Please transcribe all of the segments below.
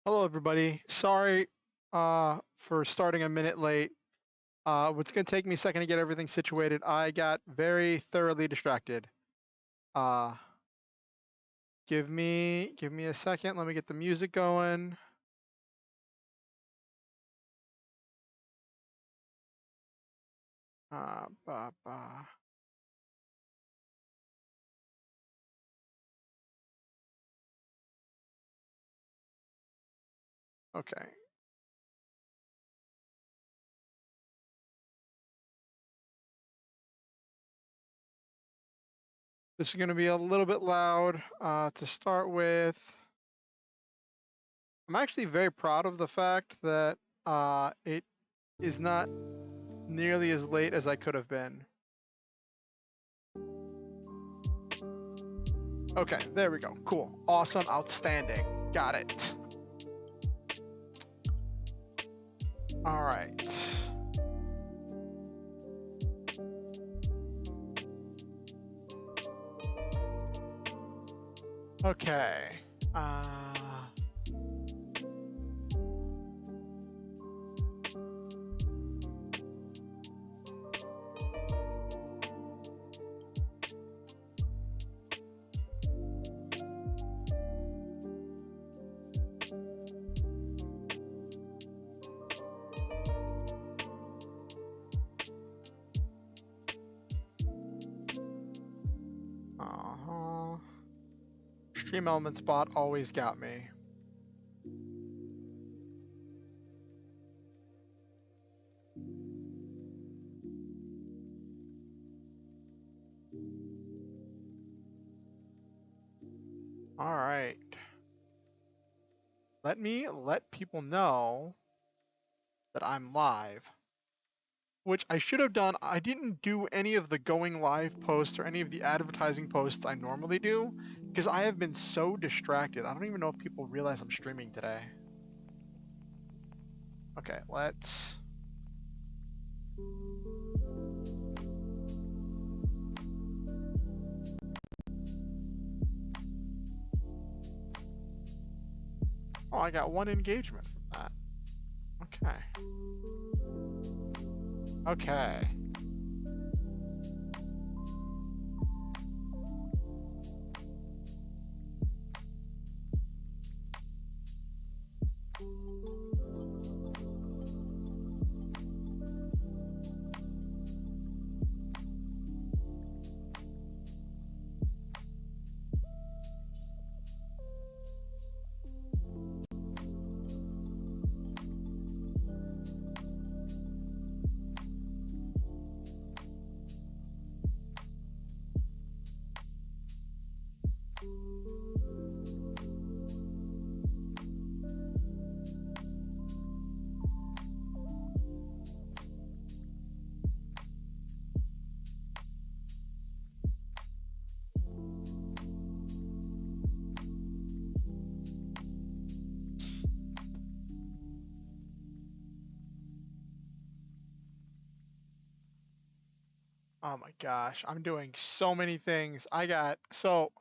Hello, everybody. Sorry for starting a minute late. It's going to take me a second to get everything situated. I got very thoroughly distracted. Uh, give me a second. Let me get the music going. Ba, ba. Okay. This is going to be a little bit loud to start with. I'm actually very proud of the fact that it is not nearly as late as I could have been. Okay, there we go. Cool. Awesome. Outstanding. Got it. All right. Okay. Stream Elements bot always got me. All right. Let me let people know that I'm live, which I should have done. I didn't do any of the going live posts or any of the advertising posts I normally do because I have been so distracted. I don't even know if people realize I'm streaming today. Okay, let's... Oh, I got one engagement from that. Okay. Okay. Oh my gosh, I'm doing so many things. I got so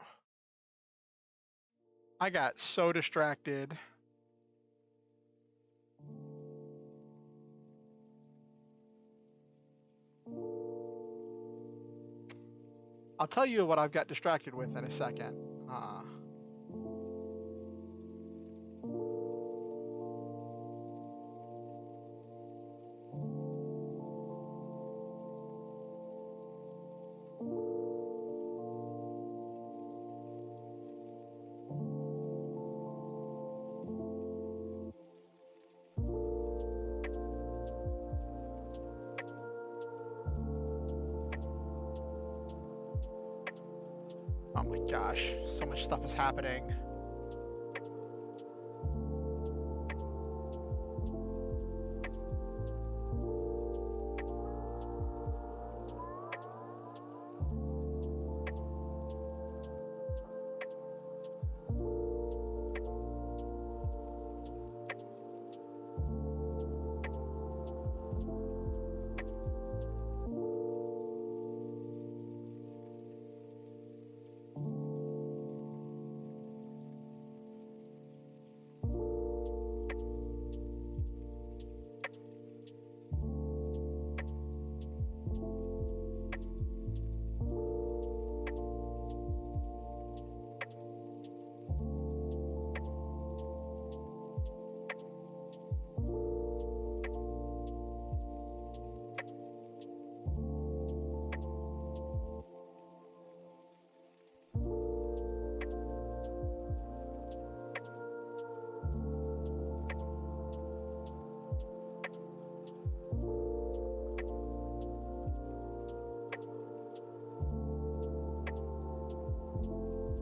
distracted. I'll tell you what I've got distracted with in a second. Oh my gosh, so much stuff is happening.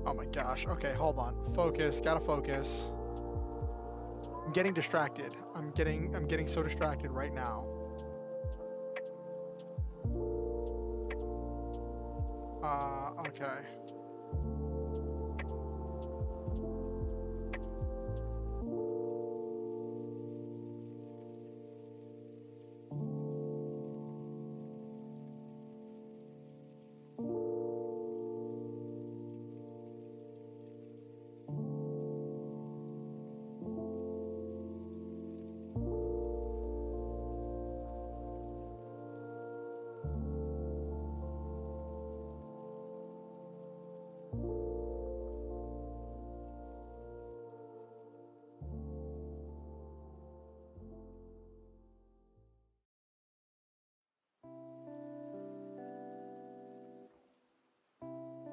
Oh my gosh. Okay, hold on. Focus. Gotta focus. I'm getting distracted. I'm getting so distracted right now. Okay.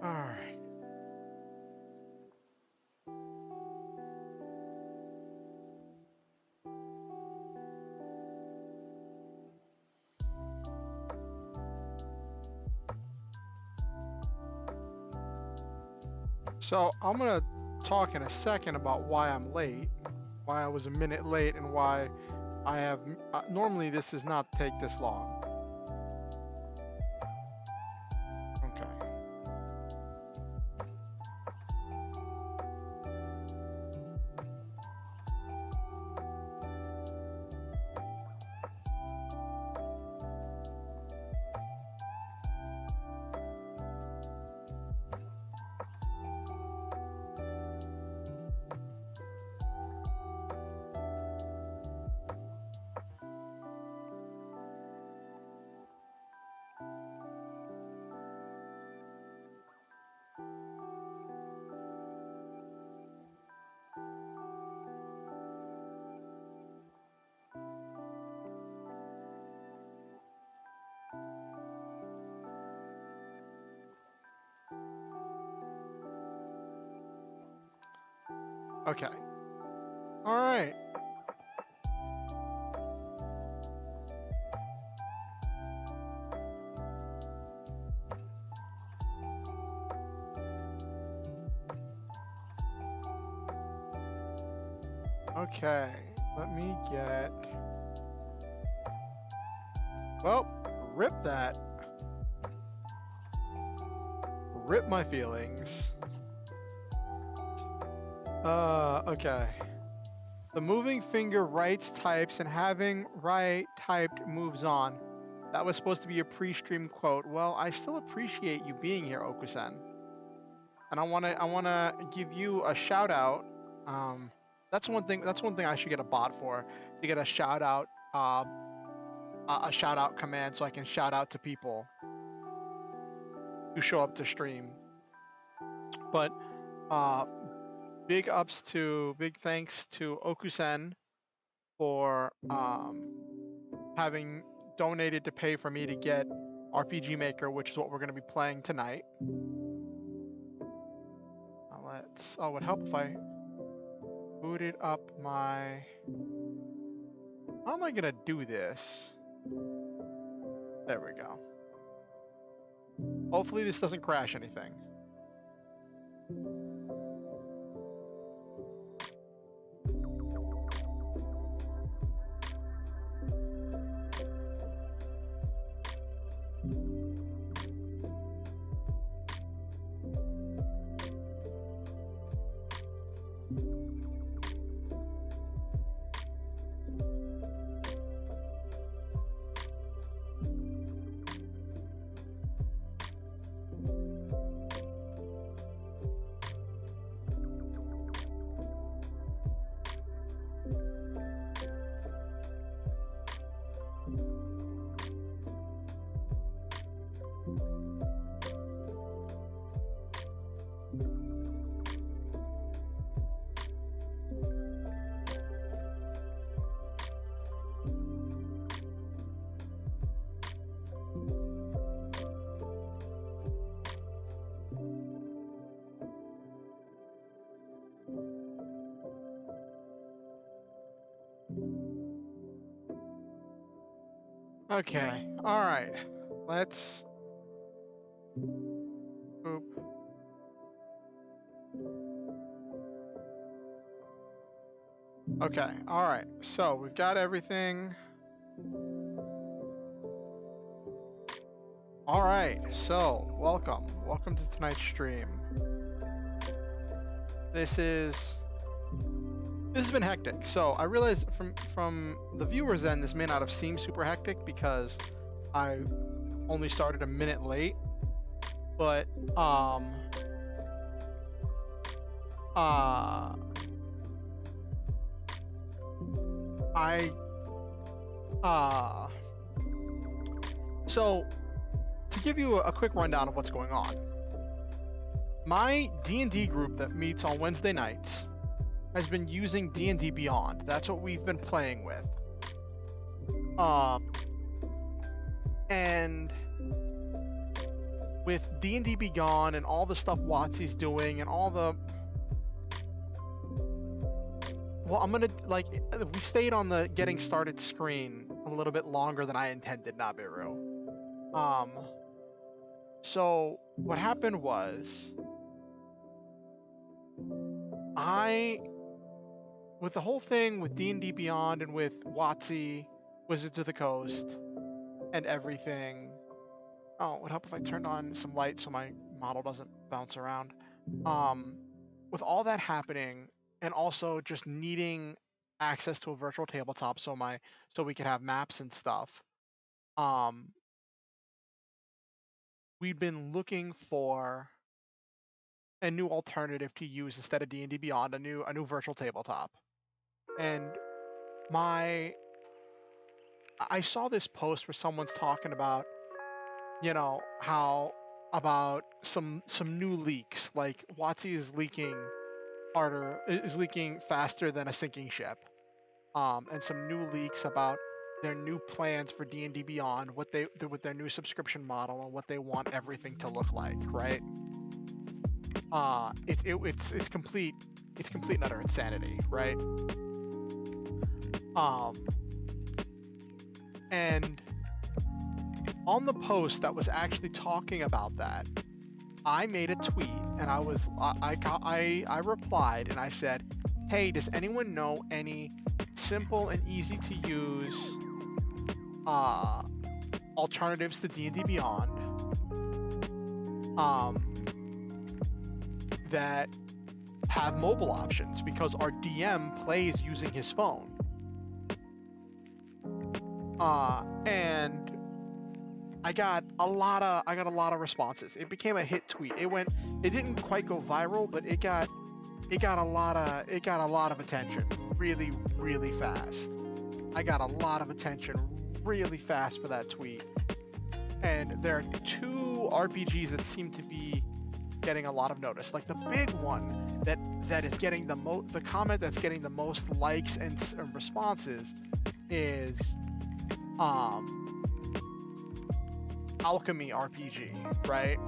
All right. So I'm gonna talk in a second about why I'm late, why I was a minute late, and why I have. Normally, this does not take this long. Okay. Okay. All right. Okay. Let me get. Well, rip that. Rip my feelings. Okay. The moving finger writes types and having write typed moves on. That was supposed to be a pre-stream quote. Well, I still appreciate you being here, Okusen. And I wanna give you a shout out. That's one thing I should get a bot for, to get a shout out a shout out command so I can shout out to people who show up to stream. But big thanks to Okusen for having donated to pay for me to get RPG Maker, which is what we're going to be playing tonight. It would help if I booted up my. How am I going to do this? There we go. Hopefully this doesn't crash anything. Okay, alright. Let's... Boop. Okay, alright. So we've got everything. Alright, so welcome. Welcome to tonight's stream. This has been hectic. So I realize from the viewers' end, this may not have seemed super hectic because I only started a minute late. But so to give you a quick rundown of what's going on, my D&D group that meets on Wednesday nights has been using D&D Beyond. That's what we've been playing with. And with D&D Beyond and all the stuff WotC's doing and all the... Well, I'm gonna, like, we stayed on the getting started screen a little bit longer than I intended, Nabiru. So what happened was, with the whole thing with D&D Beyond and with WotC, Wizards of the Coast, and everything. Oh, it would help if I turned on some light so my model doesn't bounce around. With all that happening, and also just needing access to a virtual tabletop so we could have maps and stuff, we've been looking for a new alternative to use instead of D&D Beyond, a new virtual tabletop. And I saw this post where someone's talking about, how about some new leaks, like WotC is leaking faster than a sinking ship, and some new leaks about their new plans for D&D Beyond, with their new subscription model and what they want everything to look like, right? It's complete and utter insanity, right? And on the post that was actually talking about that, I made a tweet and I replied and I said, hey, does anyone know any simple and easy to use alternatives to D&D Beyond that have mobile options, because our DM plays using his phone. And I got a lot of responses. It became a hit tweet. It didn't quite go viral, but it got a lot of attention really, really fast. I got a lot of attention really fast for that tweet. And there are two RPGs that seem to be getting a lot of notice. Like the big one that is getting the comment that's getting the most likes and responses is Alchemy RPG, right?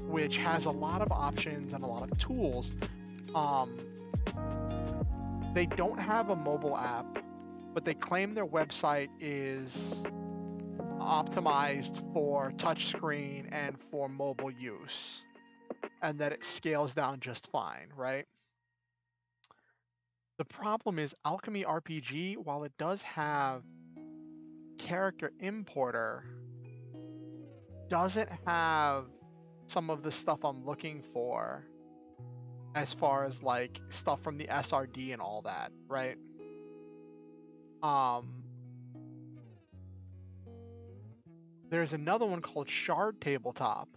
Which has a lot of options and a lot of tools. They don't have a mobile app, but they claim their website is optimized for touchscreen and for mobile use, and that it scales down just fine, right? The problem is Alchemy RPG, while it does have character importer, doesn't have some of the stuff I'm looking for as far as like stuff from the SRD and all that, right? There's another one called Shard Tabletop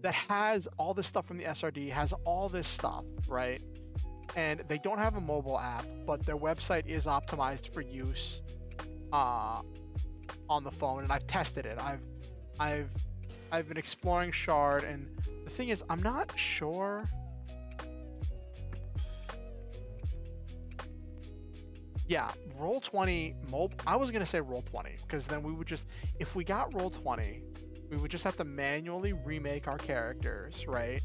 that has all this stuff from the SRD, has all this stuff, right? And they don't have a mobile app, but their website is optimized for use on the phone, and I've tested it. I've been exploring Shard, and the thing is, I'm not sure. Yeah, Roll20 I was gonna say Roll20 because then we would just, if we got Roll20, we would just have to manually remake our characters, right?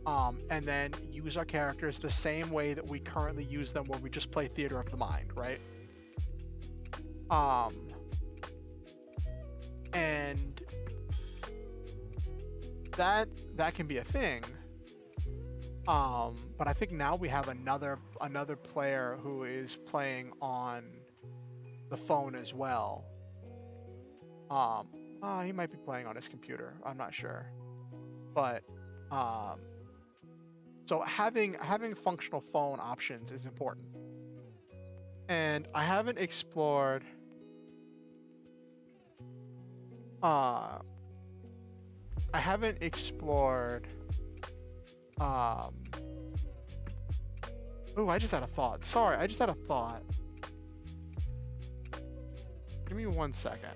And then use our characters the same way that we currently use them, where we just play Theater of the Mind, right? And that can be a thing. But I think now we have another player who is playing on the phone as well. He might be playing on his computer. I'm not sure, but so having functional phone options is important. And I haven't explored. I haven't explored. Oh, I just had a thought. Sorry, I just had a thought. Give me 1 second.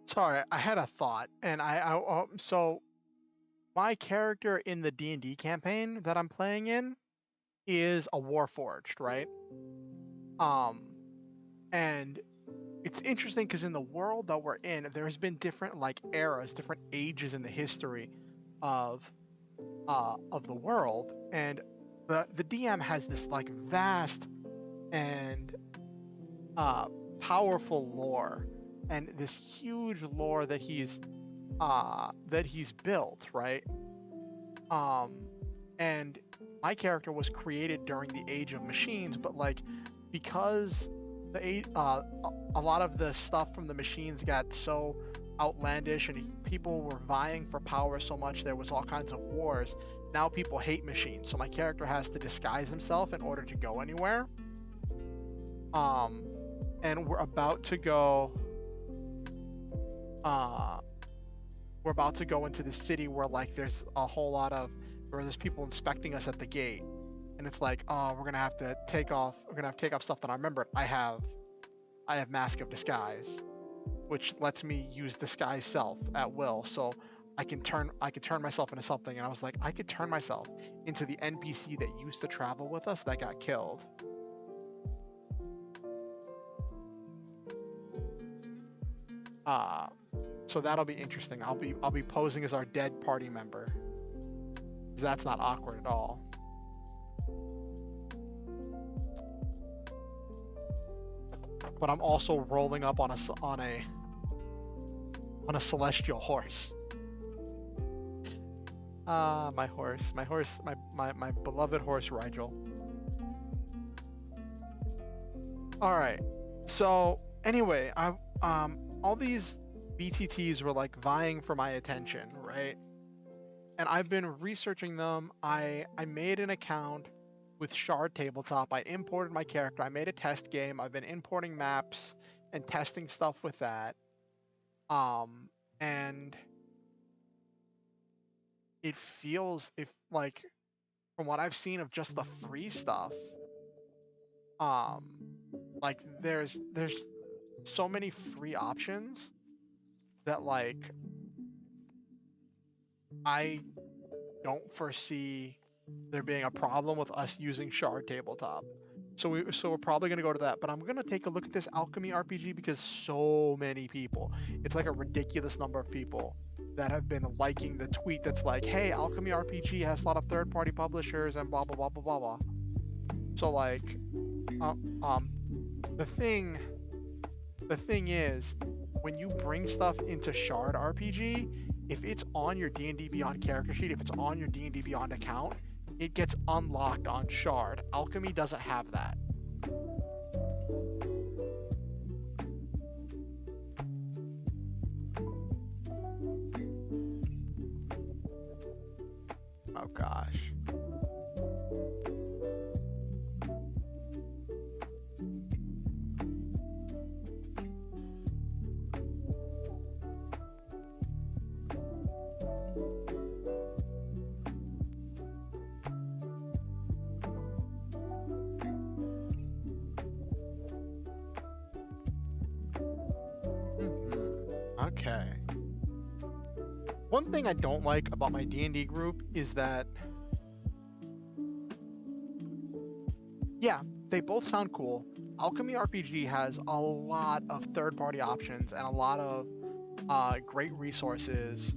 Sorry, I had a thought, and so my character in the D&D campaign that I'm playing in is a Warforged, right? And it's interesting because in the world that we're in, there's been different like eras, different ages in the history of the world, and the DM has this like vast and powerful lore, and this huge lore that he's built, right? And my character was created during the age of machines, but like because a lot of the stuff from the machines got so outlandish and people were vying for power so much, there was all kinds of wars. Now people hate machines, so my character has to disguise himself in order to go anywhere. And we're about to go into the city where like there's a whole lot of where there's people inspecting us at the gate, and it's like, oh, we're gonna have to take off stuff that I remembered. I have Mask of Disguise, which lets me use disguise self at will, so I can turn myself into something. And I was like, I could turn myself into the NPC that used to travel with us that got killed. So that'll be interesting. I'll be posing as our dead party member. That's not awkward at all. But I'm also rolling up on a celestial horse. My beloved horse Rigel. All right. So anyway, all these BTTs were like vying for my attention, right? And I've been researching them. I made an account with Shard Tabletop. I imported my character. I made a test game. I've been importing maps and testing stuff with that. And it feels, if like from what I've seen of just the free stuff, like there's so many free options that like I don't foresee there being a problem with us using Shard Tabletop. So we're probably gonna go to that, but I'm gonna take a look at this Alchemy RPG because so many people, it's like a ridiculous number of people that have been liking the tweet that's like, hey, Alchemy RPG has a lot of third-party publishers and blah blah blah blah blah blah. So like, the thing is, when you bring stuff into Shard RPG, if it's on your D&D Beyond character sheet, if it's on your D&D Beyond account, it gets unlocked on Shard. Alchemy doesn't have that. Oh gosh. Okay. One thing I don't like about my D&D group is that, yeah, they both sound cool. Alchemy RPG has a lot of third-party options and a lot of great resources,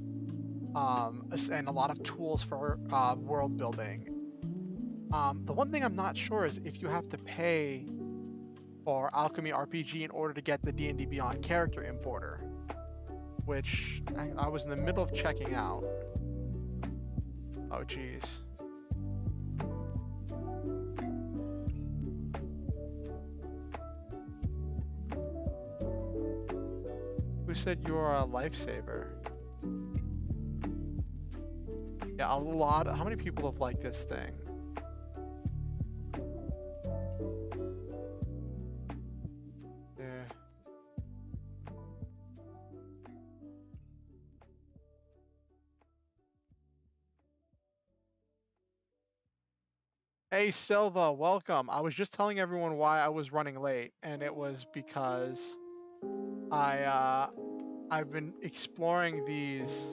and a lot of tools for world building. The one thing I'm not sure is if you have to pay for Alchemy RPG in order to get the D&D Beyond character importer, which I was in the middle of checking out. Oh, geez. Who said you're a lifesaver? Yeah, a lot. How many people have liked this thing? Yeah. Hey Silva, welcome. I was just telling everyone why I was running late, and it was because I've been exploring these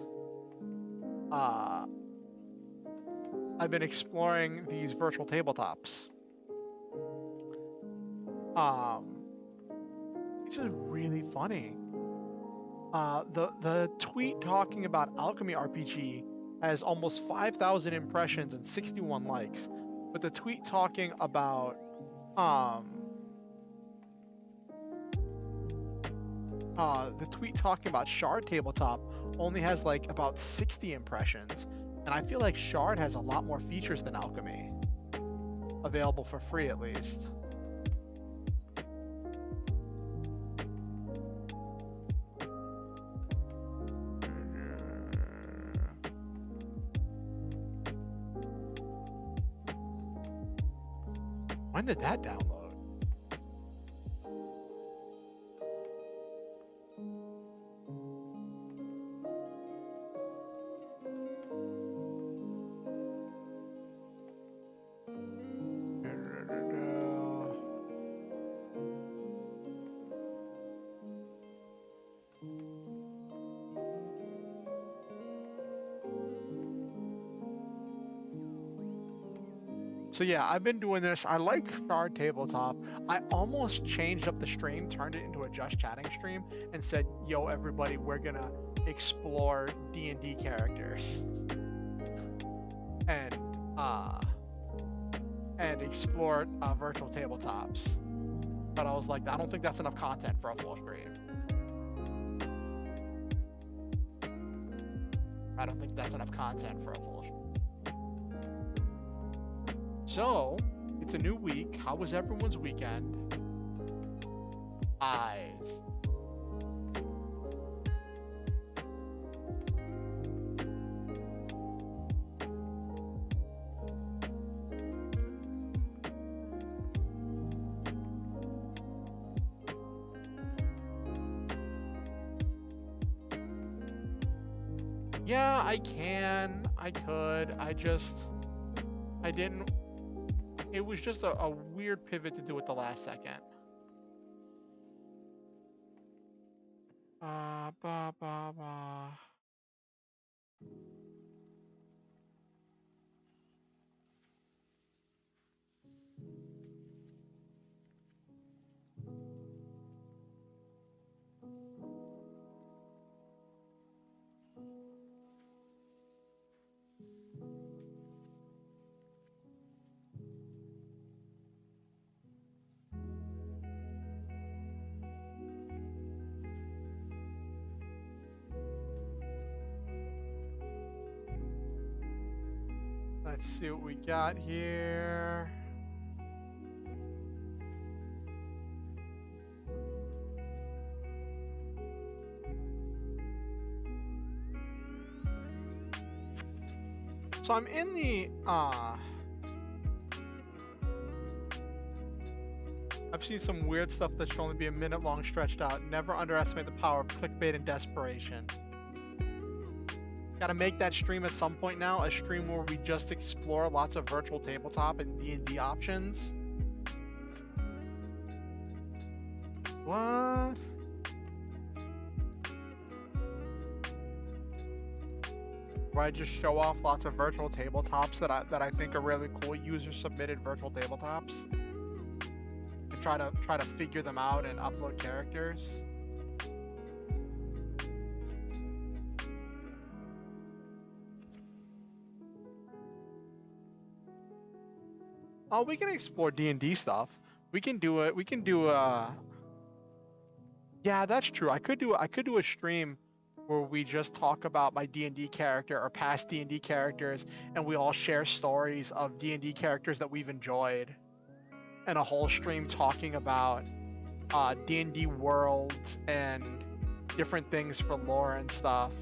virtual tabletops. This is really funny. The tweet talking about Alchemy RPG has almost 5,000 impressions and 61 likes, but the tweet talking about Shard Tabletop only has like about 60 impressions, and I feel like Shard has a lot more features than Alchemy, available for free at least. When did that download? So yeah, I've been doing this. I like Shard Tabletop. I almost changed up the stream, turned it into a just chatting stream, and said, "Yo, everybody, we're gonna explore D&D characters and explore virtual tabletops." But I was like, I don't think that's enough content for a full stream. I don't think that's enough content for a full stream. So, it's a new week. How was everyone's weekend? Eyes. Yeah, I can. I could. I didn't. It was just a weird pivot to do at the last second. Let's see what we got here. So I'm in the I've seen some weird stuff that should only be a minute long stretched out. Never underestimate the power of clickbait and desperation. Gotta make that stream at some point now, a stream where we just explore lots of virtual tabletop and D&D options. What? where I just show off lots of virtual tabletops that I think are really cool, user submitted virtual tabletops, and try to figure them out and upload characters. Oh, we can explore D&D stuff. We can do it. We can do yeah, that's true. I could do a stream where we just talk about my D&D character or past D&D characters, and we all share stories of D&D characters that we've enjoyed, and a whole stream talking about D&D worlds and different things for lore and stuff.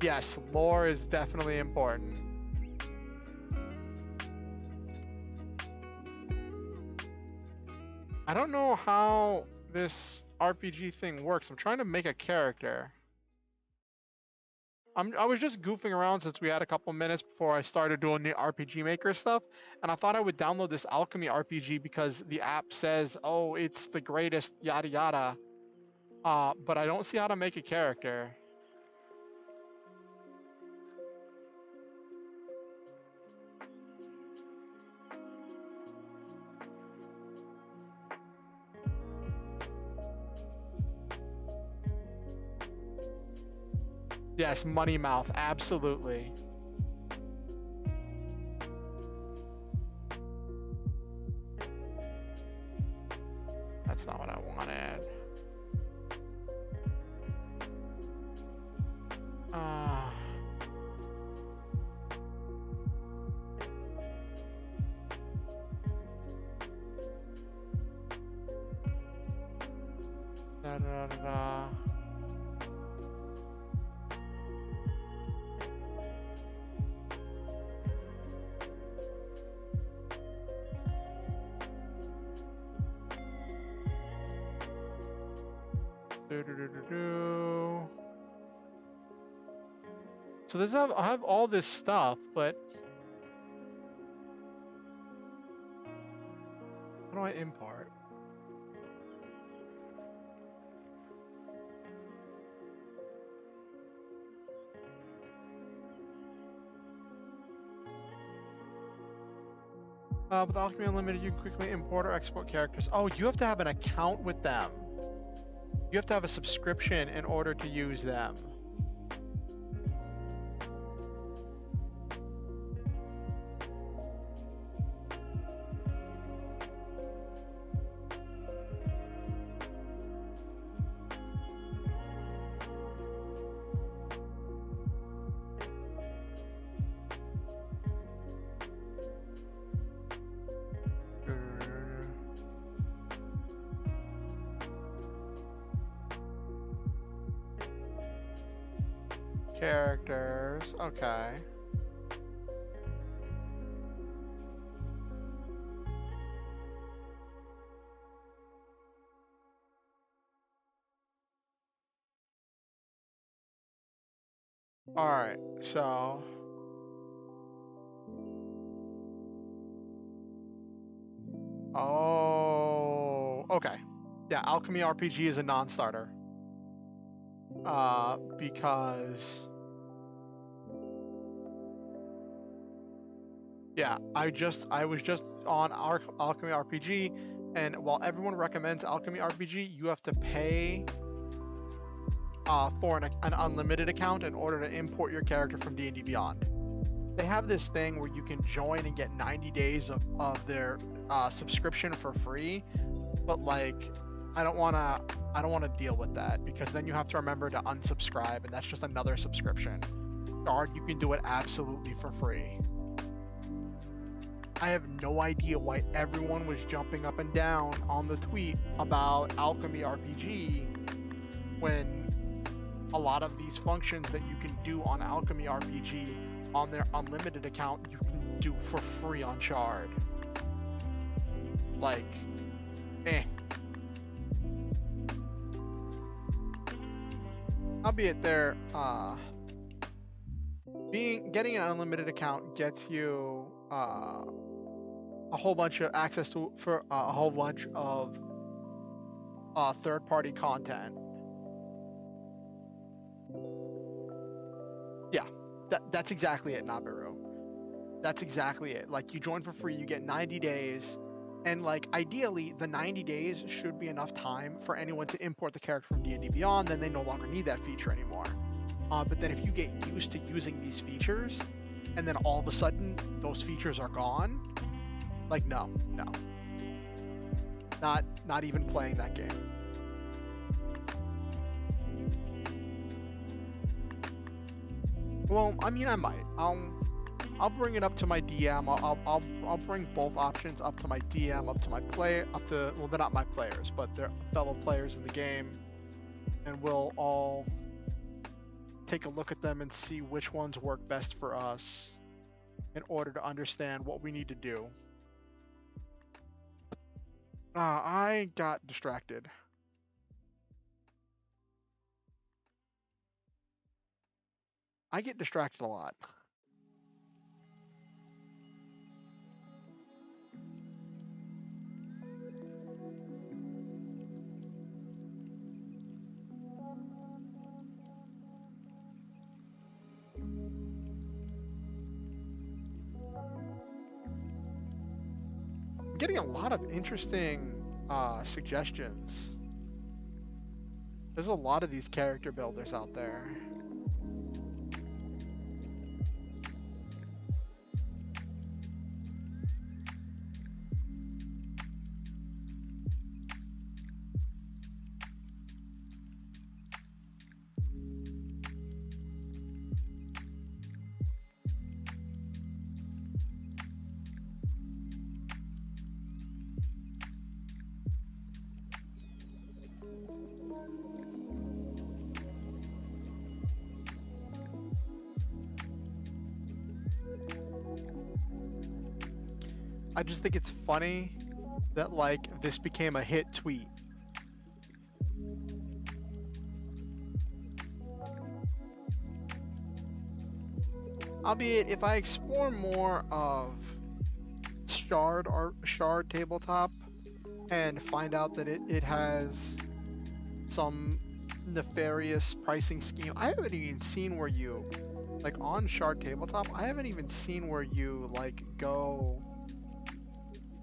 Yes, lore is definitely important. I don't know how this RPG thing works. I'm trying to make a character. I was just goofing around since we had a couple minutes before I started doing the RPG Maker stuff, and I thought I would download this Alchemy RPG because the app says, oh, it's the greatest, yada yada. But I don't see how to make a character. Yes, Money Mouth, absolutely. That's not what I wanted. Da, da, da, da. So I have all this stuff, but how do I import? With Alchemy Unlimited, you can quickly import or export characters. Oh, you have to have an account with them. You have to have a subscription in order to use them. Characters, okay. All right, so oh, okay. Yeah, Alchemy RPG is a non-starter. Because yeah, I was just on our Alchemy RPG, and while everyone recommends Alchemy RPG, you have to pay for an unlimited account in order to import your character from D&D Beyond. They have this thing where you can join and get 90 days of their subscription for free, but like I don't want to deal with that, because then you have to remember to unsubscribe, and that's just another subscription. Or you can do it absolutely for free. I have no idea why everyone was jumping up and down on the tweet about Alchemy RPG when a lot of these functions that you can do on Alchemy RPG on their unlimited account, you can do for free on Shard. Like, Albeit there, getting an unlimited account gets you a whole bunch of access to a whole bunch of third-party content. Yeah, that's exactly it, Nabiru. That's exactly it. Like, you join for free, you get 90 days, and like ideally the 90 days should be enough time for anyone to import the character from D&D Beyond. Then they no longer need that feature anymore. But then if you get used to using these features, and then all of a sudden those features are gone, like no, not even playing that game. Well, I mean, I might. I'll bring it up to my DM. I'll bring both options up to my DM, up to my player, well, they're not my players, but they're fellow players in the game, and we'll all take a look at them and see which ones work best for us in order to understand what we need to do. I got distracted. I get distracted a lot. I'm getting a lot of interesting suggestions. There's a lot of these character builders out there. I just think it's funny that like this became a hit tweet. Albeit, if I explore more of Shard tabletop and find out that it has some nefarious pricing scheme, I haven't even seen where you, like on Shard tabletop, I haven't even seen where you like go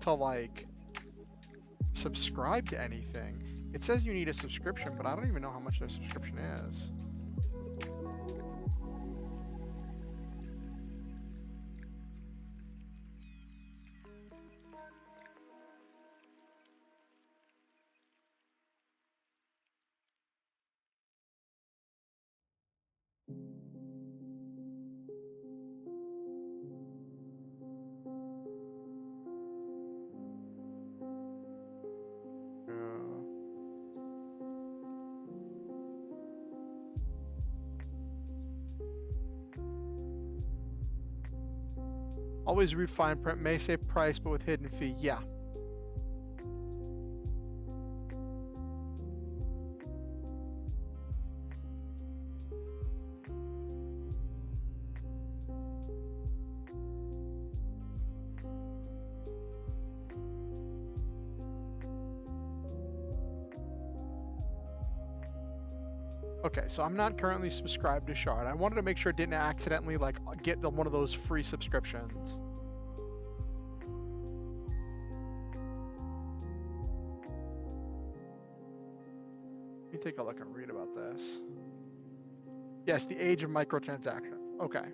to like subscribe to anything. It says you need a subscription, but I don't even know how much their subscription is. Always read fine print, may say price, but with hidden fee. Yeah. Okay, so I'm not currently subscribed to Shard. I wanted to make sure I didn't accidentally like get one of those free subscriptions. Let me take a look and read about this. Yes, the age of microtransactions. Okay.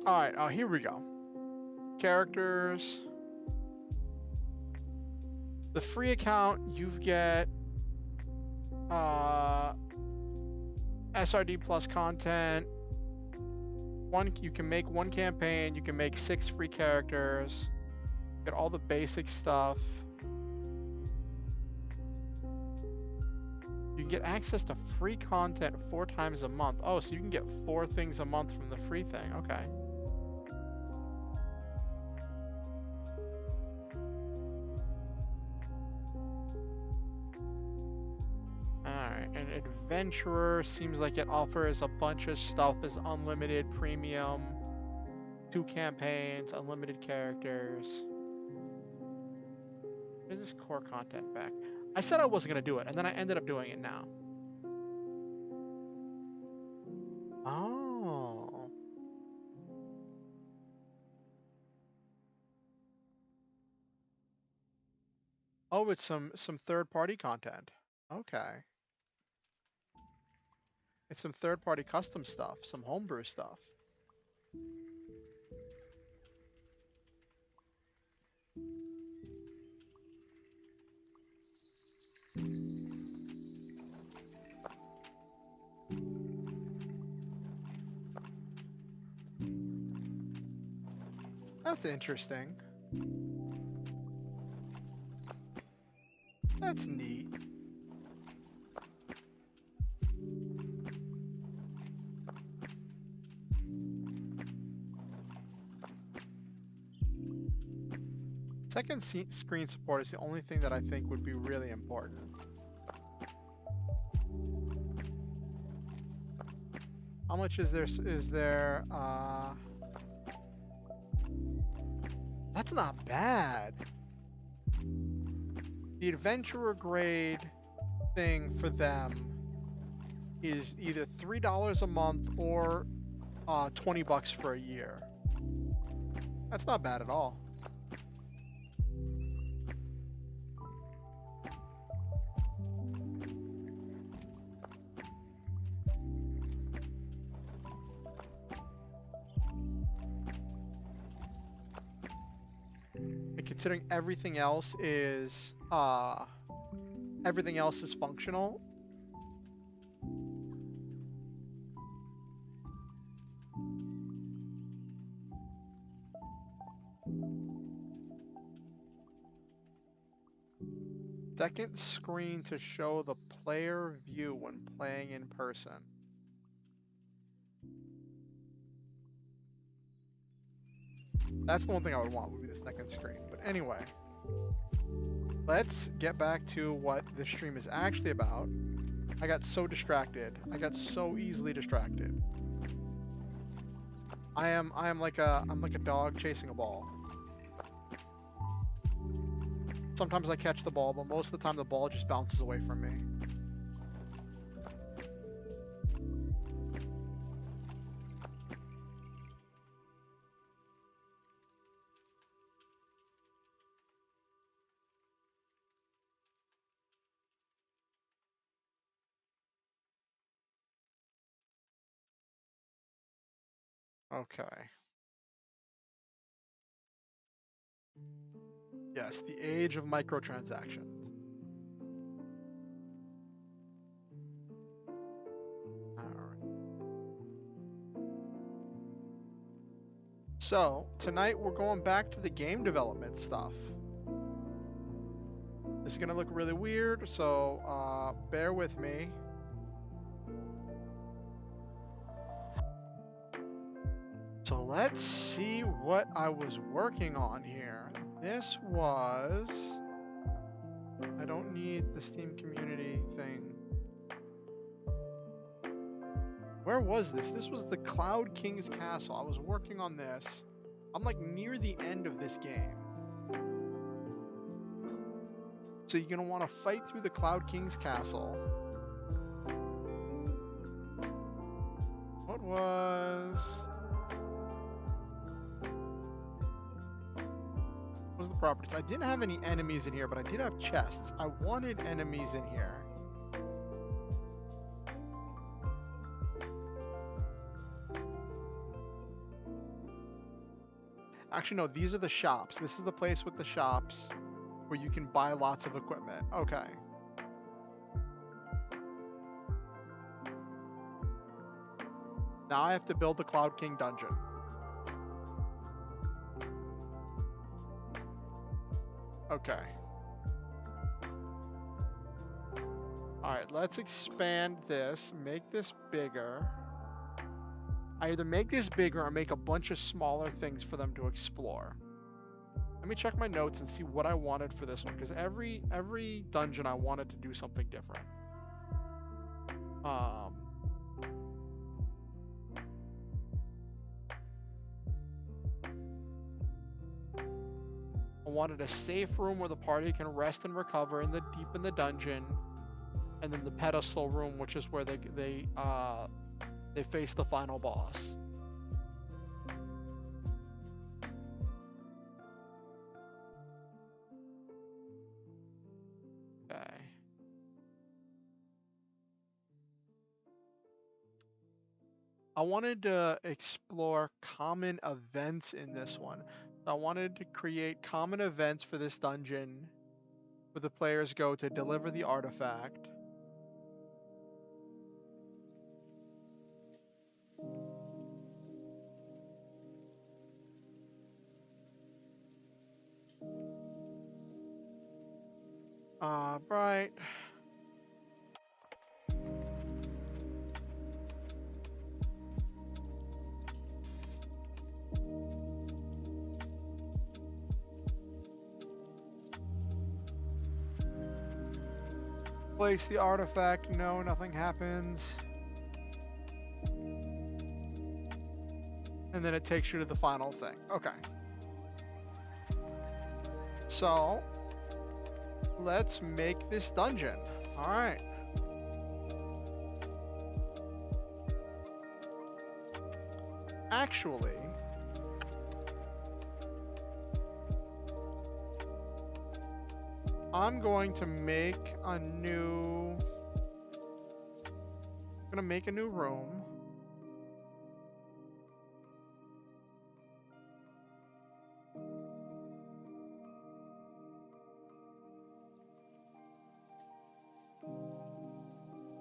Alright, here we go. Characters. The free account, you get SRD plus content. You can make one campaign, you can make 6 free characters, get all the basic stuff. You can get access to free content 4 times a month. Oh, so you can get 4 things a month from the free thing. Okay. Alright. Adventurer seems like it offers a bunch of stuff as unlimited premium, 2 campaigns, unlimited characters. What is this core content back? I said I wasn't going to do it, and then I ended up doing it now. Oh. Oh, it's some third-party content. Okay. It's some third-party custom stuff, some homebrew stuff. That's interesting. That's neat. Second screen support is the only thing that I think would be really important. How much is there, that's not bad. The adventurer grade thing for them is either $3 a month or $20 for a year. That's not bad at all. And considering everything else is functional. Second screen to show the player view when playing in person. That's the one thing I would want, would be the second screen. But anyway, let's get back to what this stream is actually about. I got so distracted. I got so easily distracted. I'm like a dog chasing a ball. Sometimes I catch the ball, but most of the time the ball just bounces away from me. Okay. Yes, the age of microtransactions. So, tonight we're going back to the game development stuff. This is going to look really weird, so bear with me. So let's see what I was working on here. This was... I don't need the Steam community thing. Where was this? This was the Cloud King's Castle. I was working on this. I'm like near the end of this game. So you're gonna want to fight through the Cloud King's Castle. What was the properties? I didn't have any enemies in here, but I did have chests. I wanted enemies in here. Actually, no, these are the shops. This is the place with the shops where you can buy lots of equipment. Okay. Now I have to build the Cloud King dungeon. Okay. Alright, let's expand this, make this bigger. I either make this bigger or make a bunch of smaller things for them to explore. Let me check my notes and see what I wanted for this one, because every dungeon I wanted to do something different. I wanted a safe room where the party can rest and recover in the deep in the dungeon, and then the pedestal room, which is where they face the final boss. Okay. I wanted to explore common events in this one. I wanted to create common events for this dungeon where the players go to deliver the artifact. Right. Place the artifact. No, nothing happens. And then it takes you to the final thing. Okay. So, let's make this dungeon. All right. Actually, I'm going to make a new... I'm gonna make a new room.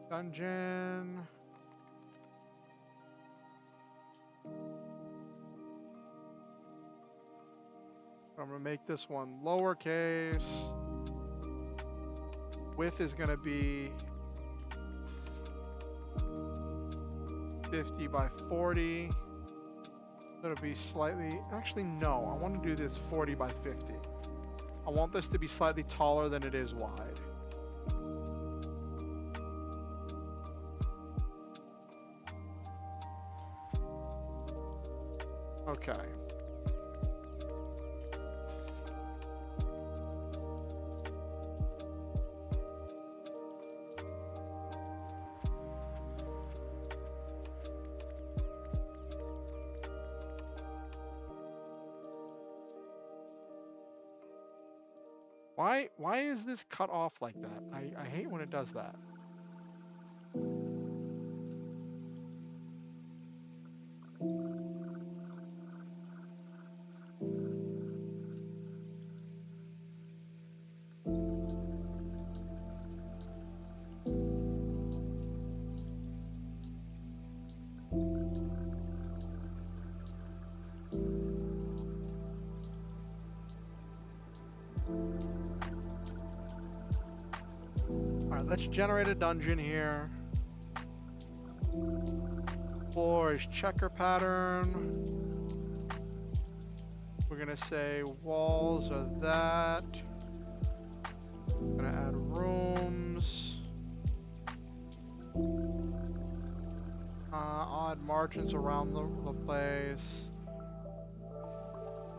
Dungeon. I'm gonna make this one lowercase. Width is gonna be 50 by 40. It'll be slightly, actually no, I want to do this 40 by 50. I want this to be slightly taller than it is wide. Okay. Why is this cut off like that? I hate when it does that. Alright, let's generate a dungeon here. Floor is checker pattern. We're gonna say walls are that. We're gonna add rooms. Odd margins around the place.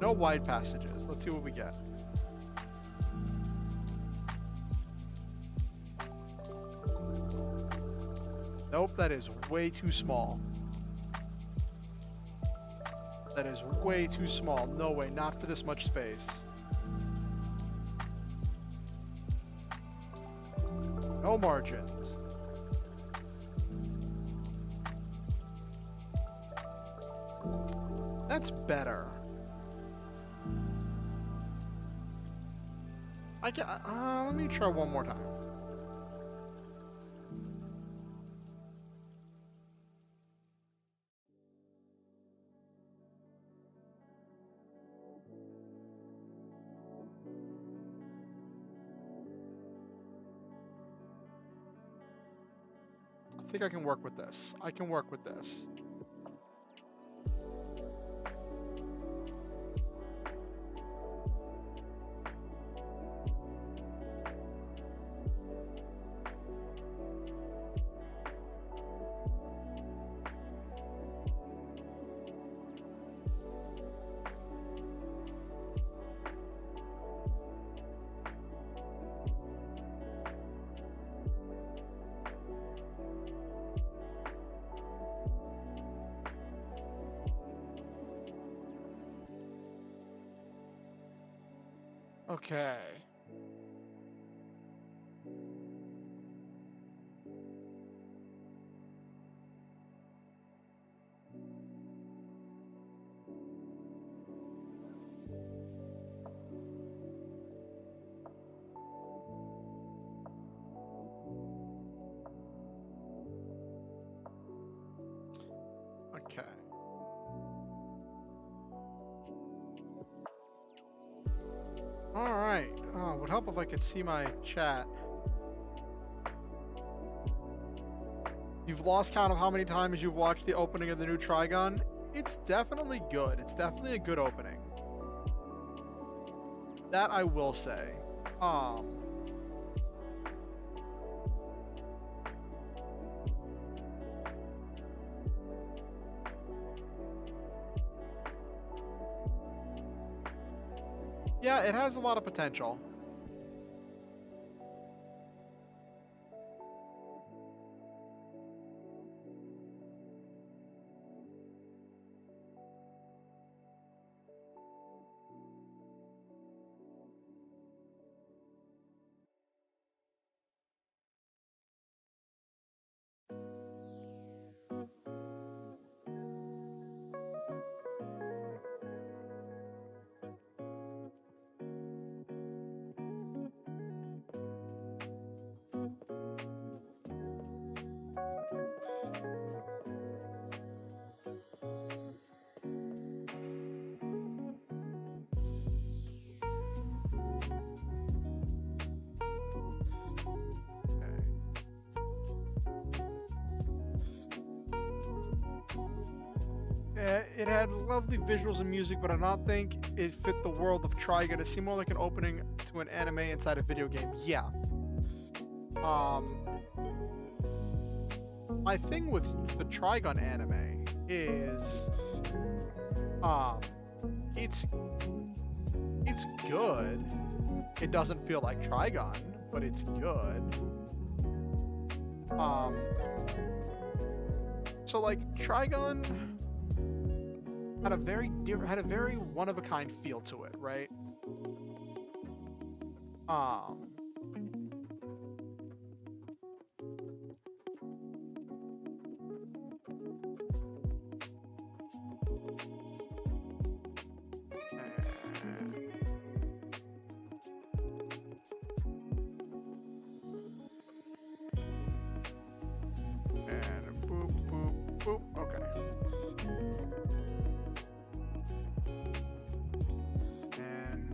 No wide passages. Let's see what we get. Nope, that is way too small. That is way too small. No way, not for this much space. No margins. That's better. Let me try one more time. I think I can work with this. I can work with this. Okay. Okay. All right. Oh, it would help if I could see my chat. You've lost count of how many times you've watched the opening of the new Trigun. It's definitely good. It's definitely a good opening. That I will say. Yeah, it has a lot of potential. It had lovely visuals and music, but I don't think it fit the world of Trigun. It seemed more like an opening to an anime inside a video game. Yeah. My thing with the Trigun anime is, it's good. It doesn't feel like Trigun, but it's good. So like Trigun had a very one of a kind feel to it, right? And boop, boop, boop. Okay. And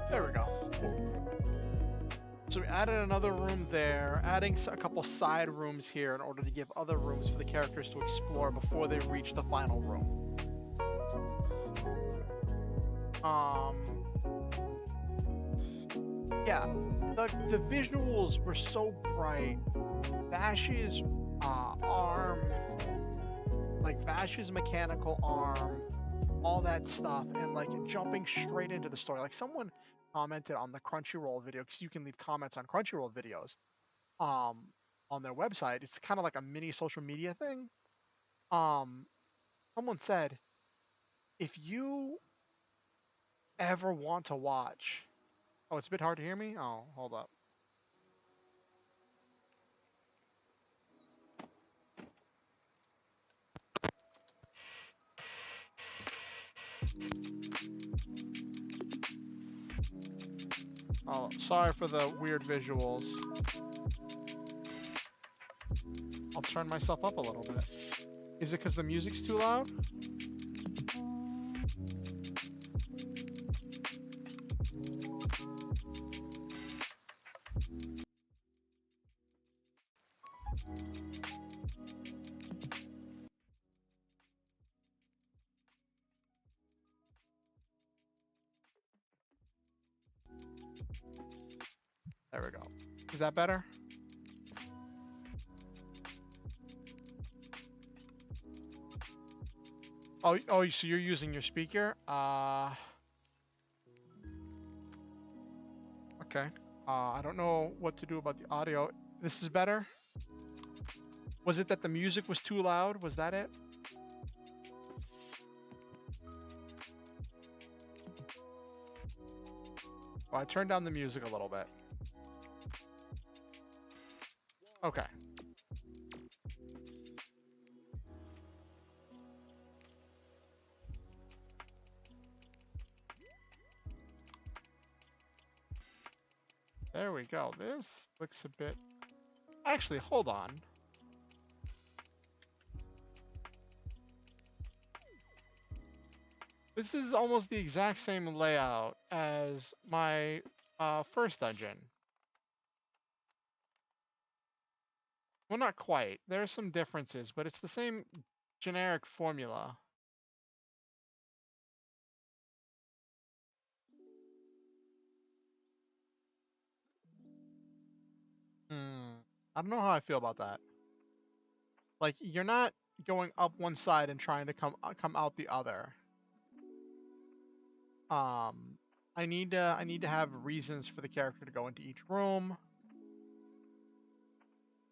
there we go. Cool. So we added another room there, adding a couple side rooms here in order to give other rooms for the characters to explore before they reach the final room. Yeah, the visuals were so bright. Vash's arm, like Vash's mechanical arm, all that stuff, and like jumping straight into the story. Like someone commented on the Crunchyroll video, because you can leave comments on Crunchyroll videos on their website. It's kind of like a mini social media thing. Someone said, if you ever want to watch, oh, it's a bit hard to hear me. Oh, hold up. Oh, sorry for the weird visuals. I'll turn myself up a little bit. Is it because the music's too loud? There we go. Is that better? Oh, so you're using your speaker? Okay. I don't know what to do about the audio. This is better? Was it that the music was too loud? Was that it? Well, I turned down the music a little bit. Okay. There we go. This looks a bit... Actually, hold on. This is almost the exact same layout as my first dungeon. Well, not quite. There are some differences, but it's the same generic formula. I don't know how I feel about that. Like, you're not going up one side and trying to come out the other. I need to have reasons for the character to go into each room.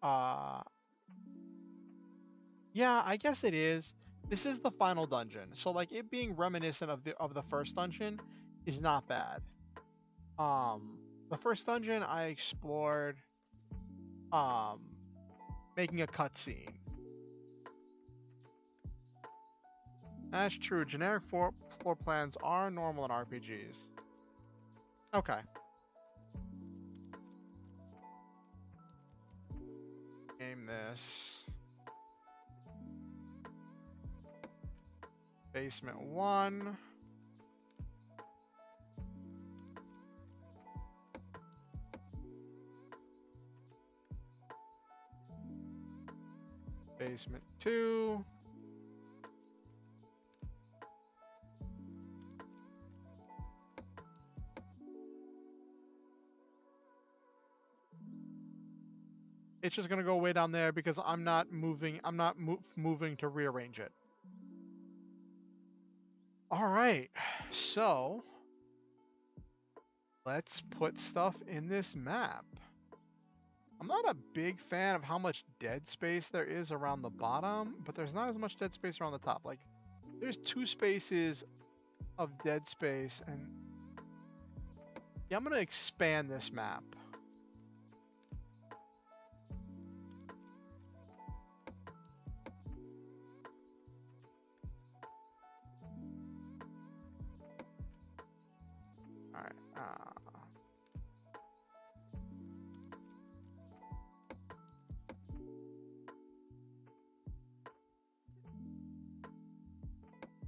Yeah, I guess it is. This is the final dungeon, so like it being reminiscent of the first dungeon is not bad. The first dungeon I explored, making a cutscene. That's true. Generic floor plans are normal in RPGs. Okay. Name this Basement 1. Basement 2. It's just gonna go way down there because I'm not moving. I'm not moving to rearrange it. All right, so let's put stuff in this map. I'm not a big fan of how much dead space there is around the bottom, but there's not as much dead space around the top. Like, there's 2 spaces of dead space, and yeah, I'm gonna expand this map. All right.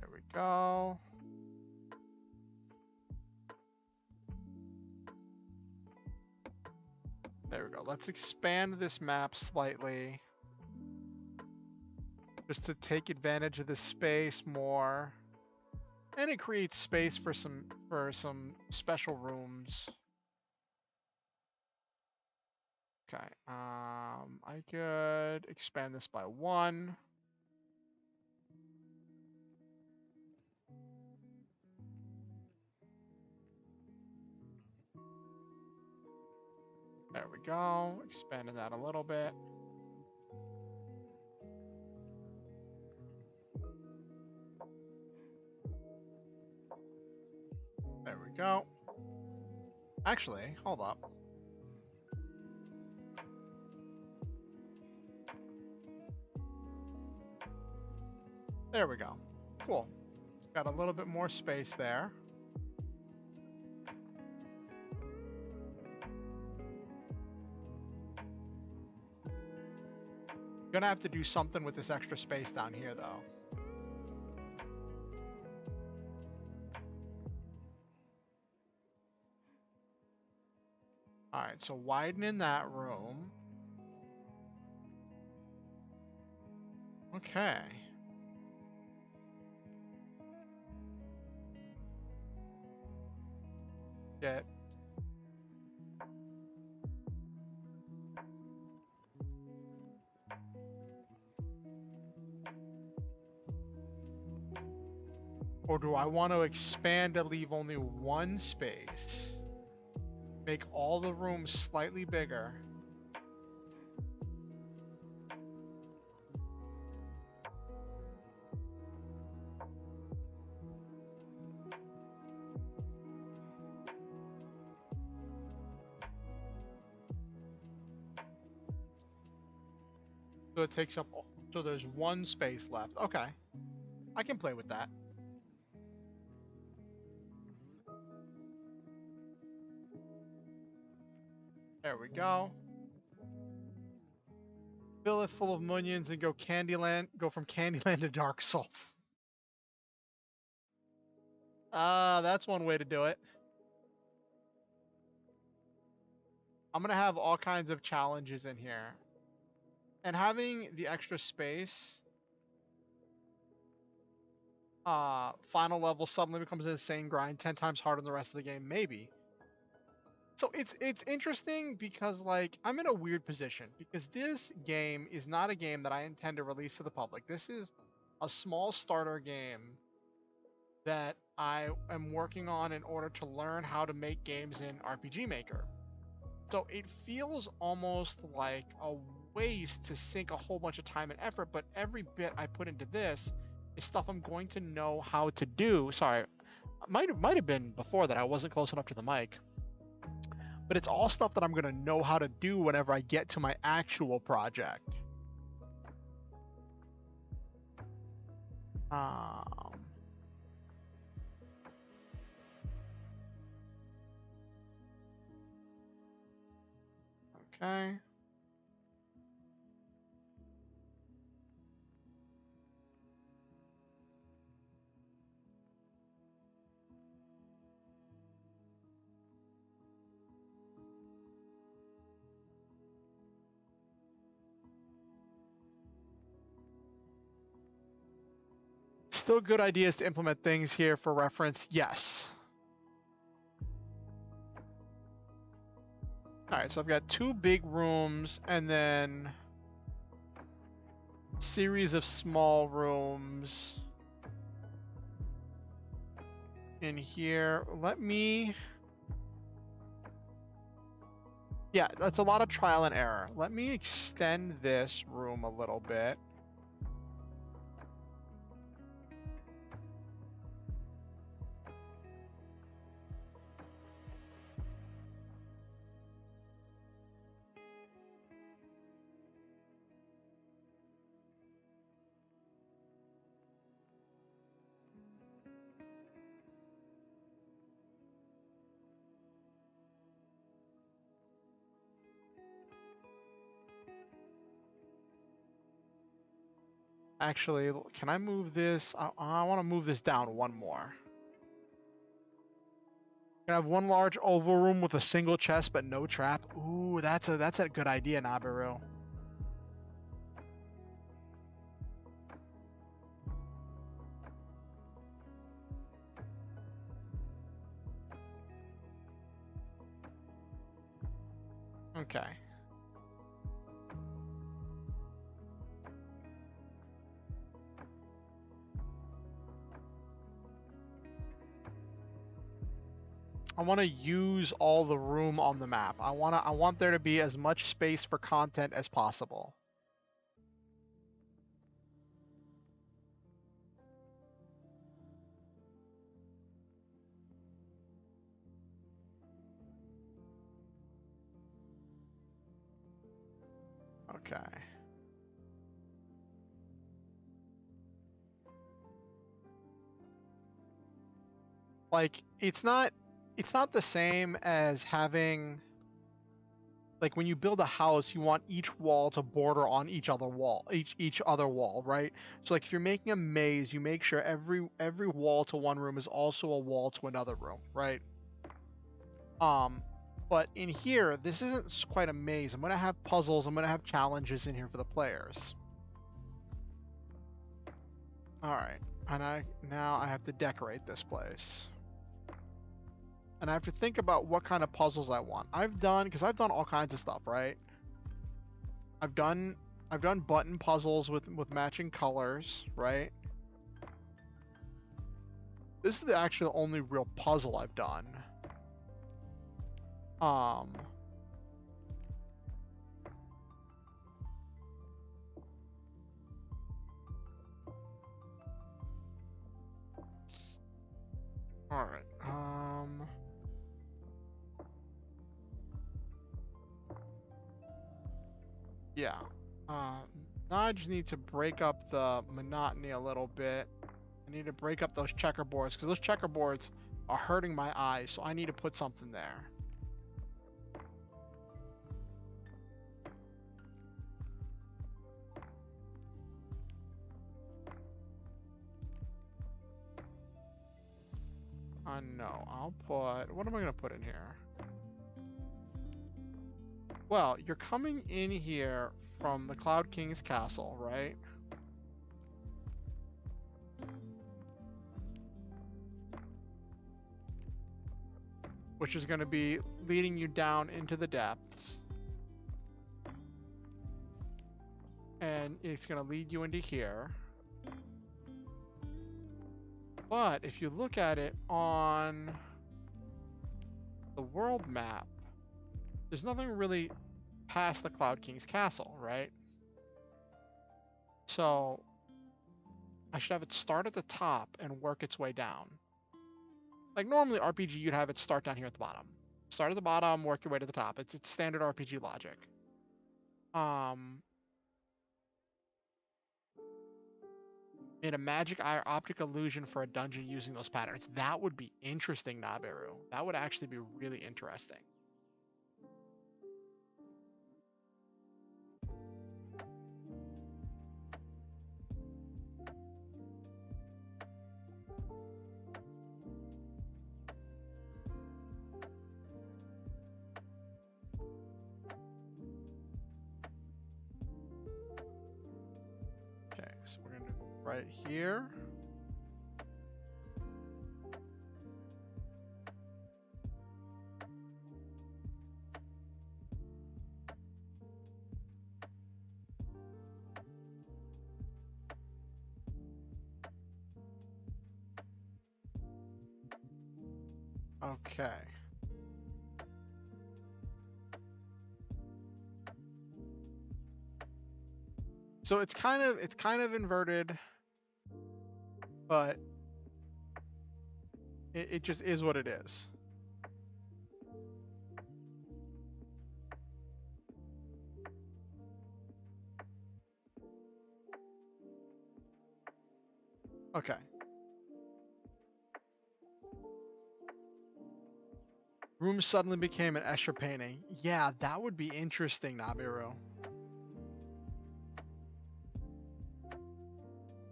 There we go. There we go. Let's expand this map slightly. Just to take advantage of the space more. And it creates space for some special rooms. Okay. I could expand this by 1. There we go. Expanded that a little bit. There we go. Actually, hold up. There we go. Cool. Got a little bit more space there. Gonna have to do something with this extra space down here, though. All right, so widen in that room. Okay. Get. Or do I want to expand to leave only 1 space? Make all the rooms slightly bigger. So it takes up, so there's one space left. Okay. I can play with that. There we go. Fill it full of minions and go Candyland. Go from Candyland to Dark Souls. That's one way to do it. I'm gonna have all kinds of challenges in here. And having the extra space, final level suddenly becomes an insane grind, 10 times harder than the rest of the game, maybe. So it's interesting because like I'm in a weird position because this game is not a game that I intend to release to the public. This is a small starter game that I am working on in order to learn how to make games in RPG Maker. So it feels almost like a waste to sink a whole bunch of time and effort, but every bit I put into this is stuff I'm going to know how to do. Sorry, might have been before that I wasn't close enough to the mic. But it's all stuff that I'm going to know how to do whenever I get to my actual project. Okay. Still good ideas to implement things here for reference, yes. Alright, so I've got 2 big rooms and then a series of small rooms in here. Let me... Yeah, that's a lot of trial and error. Let me extend this room a little bit. Actually, can I move this? I want to move this down one more. Can I have one large oval room with a single chest but no trap? Ooh, that's a good idea, Nabiru. Okay. I want to use all the room on the map. I want there to be as much space for content as possible. Okay. Like it's not the same as having, like, when you build a house, you want each wall to border on each other wall, right? So like if you're making a maze, you make sure every wall to one room is also a wall to another room, right? But in here, this isn't quite a maze. I'm gonna have puzzles, I'm gonna have challenges in here for the players. Alright, and now I have to decorate this place. And I have to think about what kind of puzzles I want. Because I've done all kinds of stuff, right? I've done button puzzles with matching colors, right? This is actually the only real puzzle I've done. All right. Yeah. Now I just need to break up the monotony a little bit. I need to break up those checkerboards because those checkerboards are hurting my eyes, so I need to put something there. No, I'll put, what am I going to put in here? Well, you're coming in here from the Cloud King's castle, right? Which is going to be leading you down into the depths. And it's going to lead you into here. But if you look at it on the world map, there's nothing really past the Cloud King's castle, right? So I should have it start at the top and work its way down. Like normally RPG, you'd have it start down here at the bottom. Start at the bottom, work your way to the top. It's standard RPG logic. Made a magic eye optic illusion for a dungeon using those patterns. That would be interesting, Nabiru. That would actually be really interesting. Okay, so we're gonna do right here. Okay. So it's kind of inverted, but it just is what it is. Okay. Room suddenly became an Escher painting. Yeah, that would be interesting, Nabiru.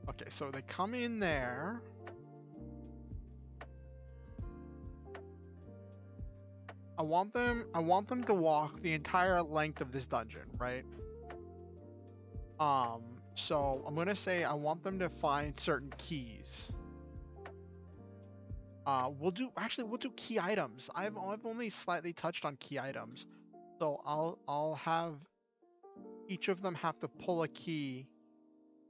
Okay, so they come in there. I want them to walk the entire length of this dungeon, right? So I'm gonna say I want them to find certain keys. We'll do key items. I've only slightly touched on key items. So I'll have each of them have to pull a key.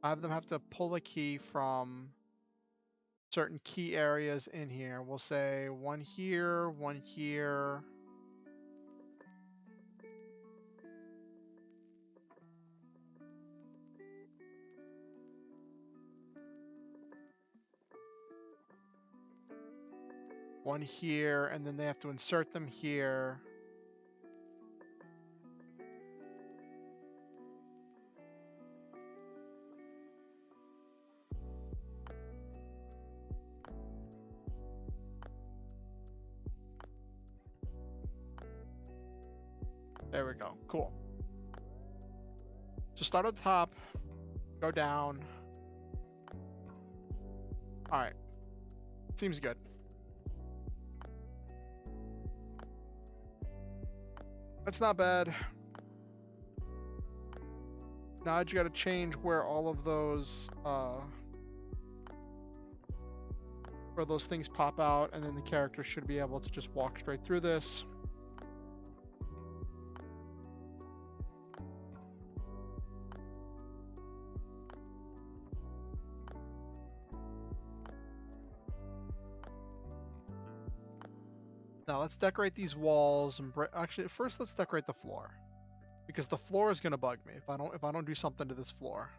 I have them have to pull a key from certain key areas in here. We'll say one here, one here. One here, and then they have to insert them here. There we go. Cool. So start at the top, go down. All right. Seems good. That's not bad. Now you gotta change where all of those where those things pop out, and then the character should be able to just walk straight through this. Now let's decorate these walls and actually first let's decorate the floor, because the floor is gonna bug me if I don't do something to this floor.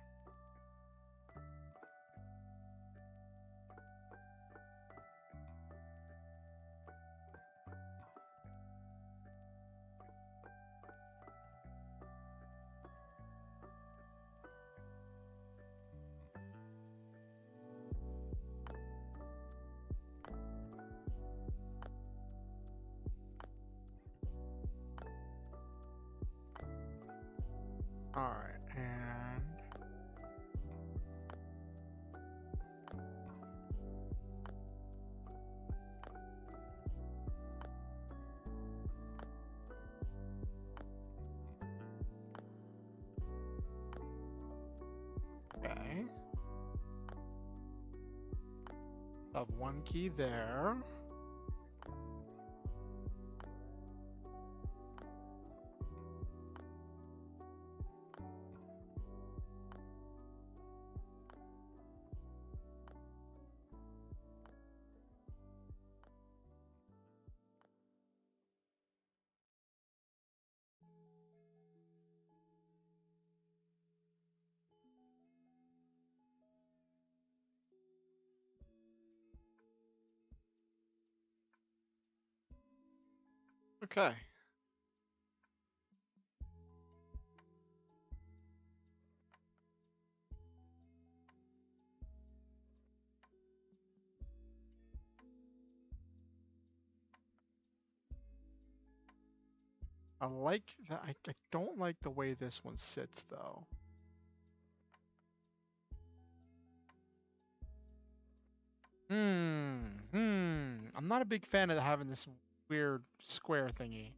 Alright, and okay. Have one key there. Okay. I like that. I don't like the way this one sits though. I'm not a big fan of having this weird square thingy.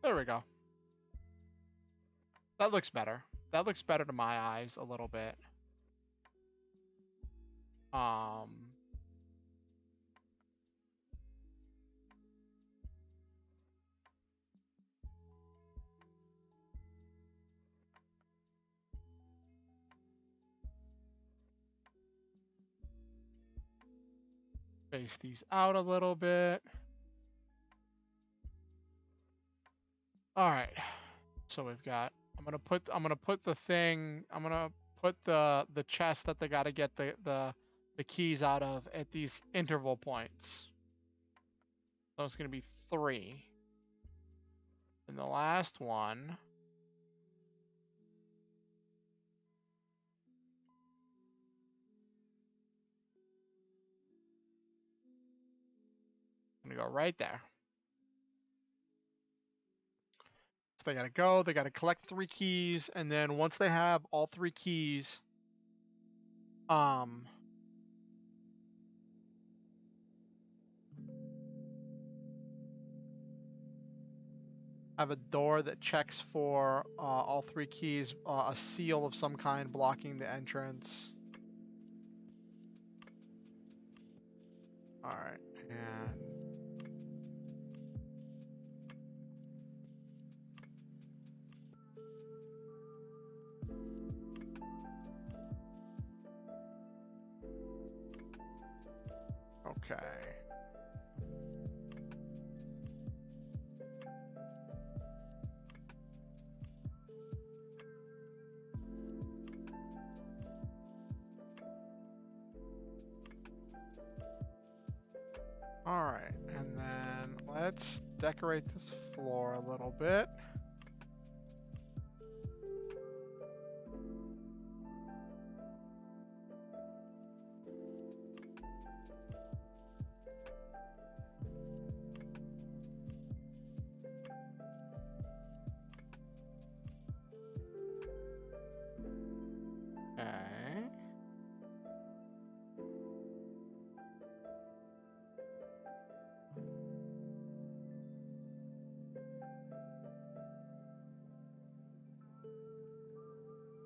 There we go. That looks better. That looks better to my eyes a little bit. Space these out a little bit. All right. So we've got. I'm gonna put the thing. I'm gonna put the chest that they got to get the keys out of at these interval points. So it's gonna be 3. And the last one. I'm gonna go right there. So they gotta go. They gotta collect 3 keys, and then once they have all 3 keys, have a door that checks for all 3 keys, a seal of some kind blocking the entrance. All right, and okay. All right, and then let's decorate this floor a little bit. Okay.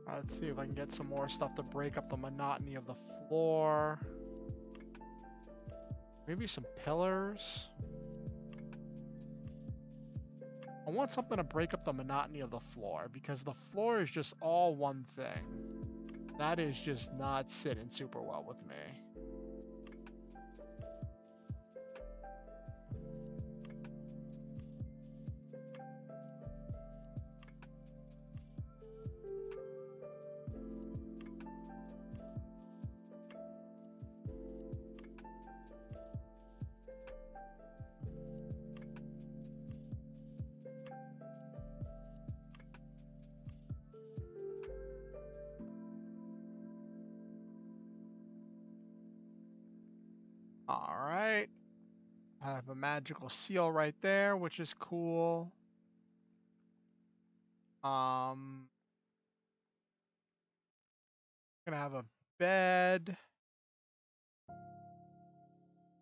Let's see if I can get some more stuff to break up the monotony of the floor. Maybe some pillars. I want something to break up the monotony of the floor because the floor is just all one thing. That is just not sitting super well with me. magical seal right there, which is cool. Gonna have a bed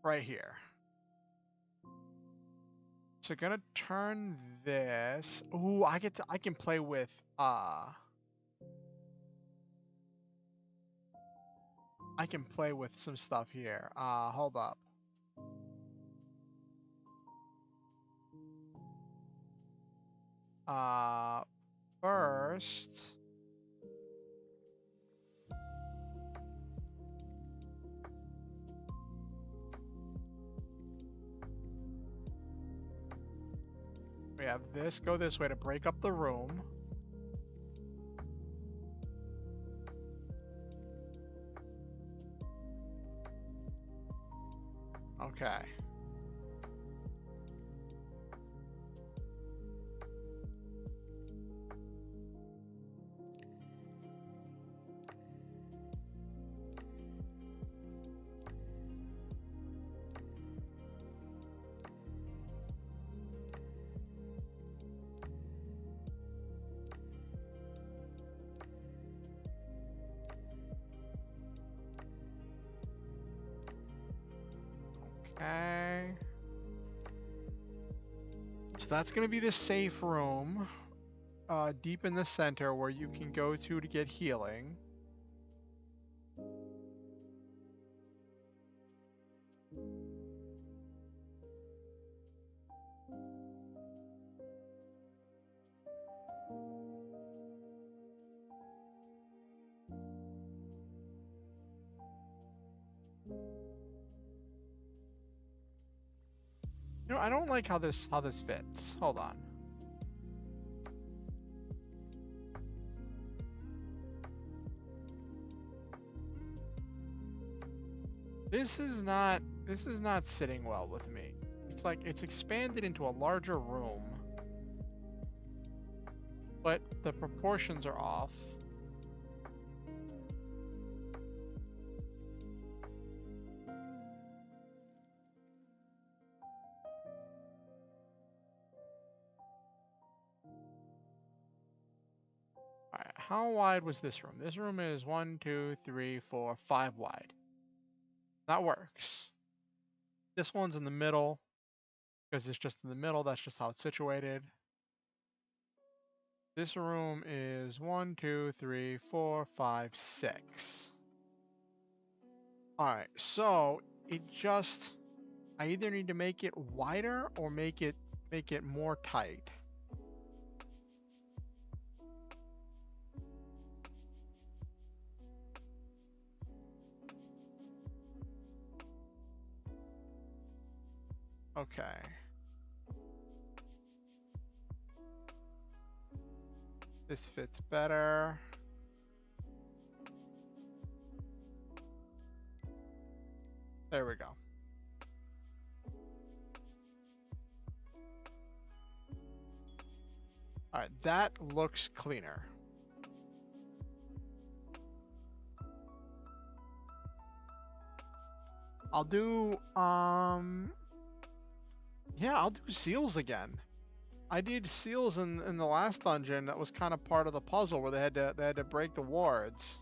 right here. So gonna turn this. Ooh, I can play with I can play with some stuff here. Hold up. First. We have this go this way to break up the room. Okay. Okay. So that's going to be the safe room, deep in the center where you can go to get healing. You know, I don't like how this fits. Hold on. This is not sitting well with me. It's like it's expanded into a larger room, but the proportions are off. Alright, how wide was this room? This room is 1, 2, 3, 4, 5 wide. That works. This one's in the middle because it's just in the middle. That's just how it's situated. This room is 1, 2, 3, 4, 5, 6. Alright, so I either need to make it wider or make it more tight. Okay. This fits better. There we go. All right, that looks cleaner. I'll do yeah, I'll do seals again. I did seals in the last dungeon. That was kind of part of the puzzle where they had to break the wards.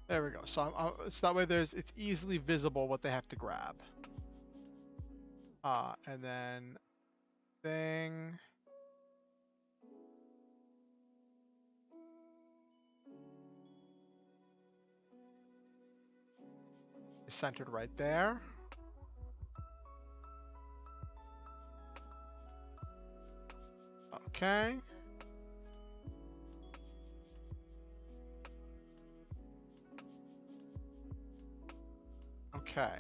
There we go. So it's that way. It's easily visible what they have to grab. And then thing. Is centered right there. Okay. Okay.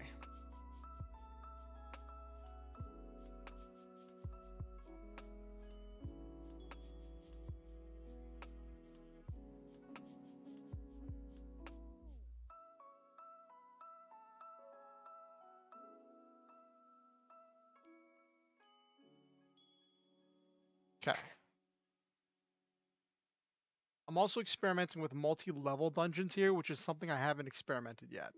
Okay. I'm also experimenting with multi-level dungeons here, which is something I haven't experimented yet.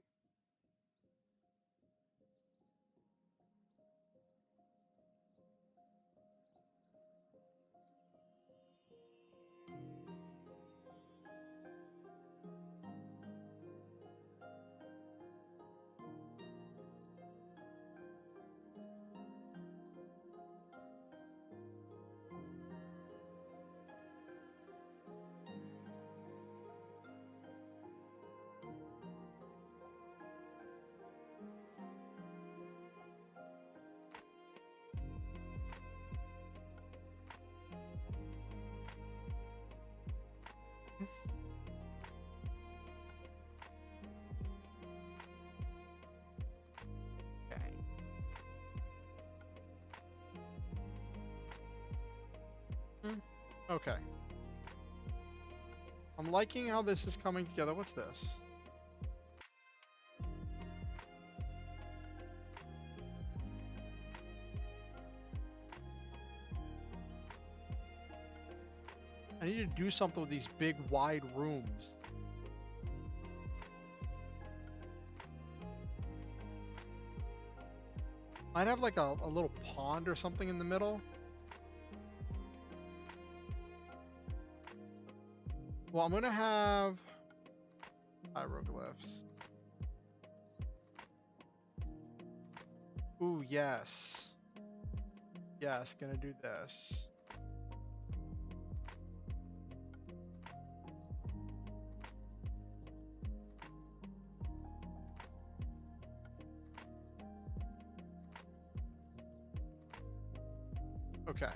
Okay. Okay. I'm liking how this is coming together. What's this? I need to do something with these big, wide rooms. I'd have like a little pond or something in the middle. Well, I'm gonna have hieroglyphs. Ooh, yes. Yes, gonna do this. Okay.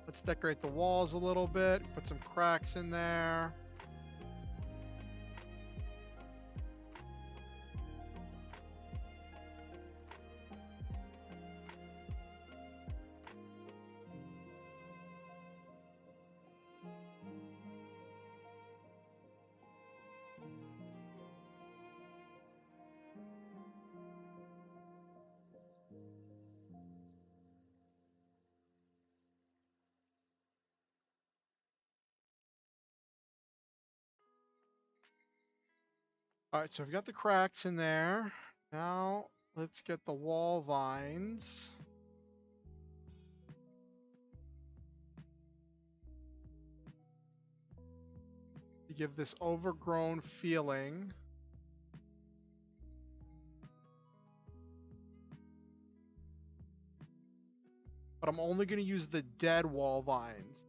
Let's decorate the walls a little bit, put some cracks in there. All right, so we've got the cracks in there. Now let's get the wall vines. To give this overgrown feeling. But I'm only going to use the dead wall vines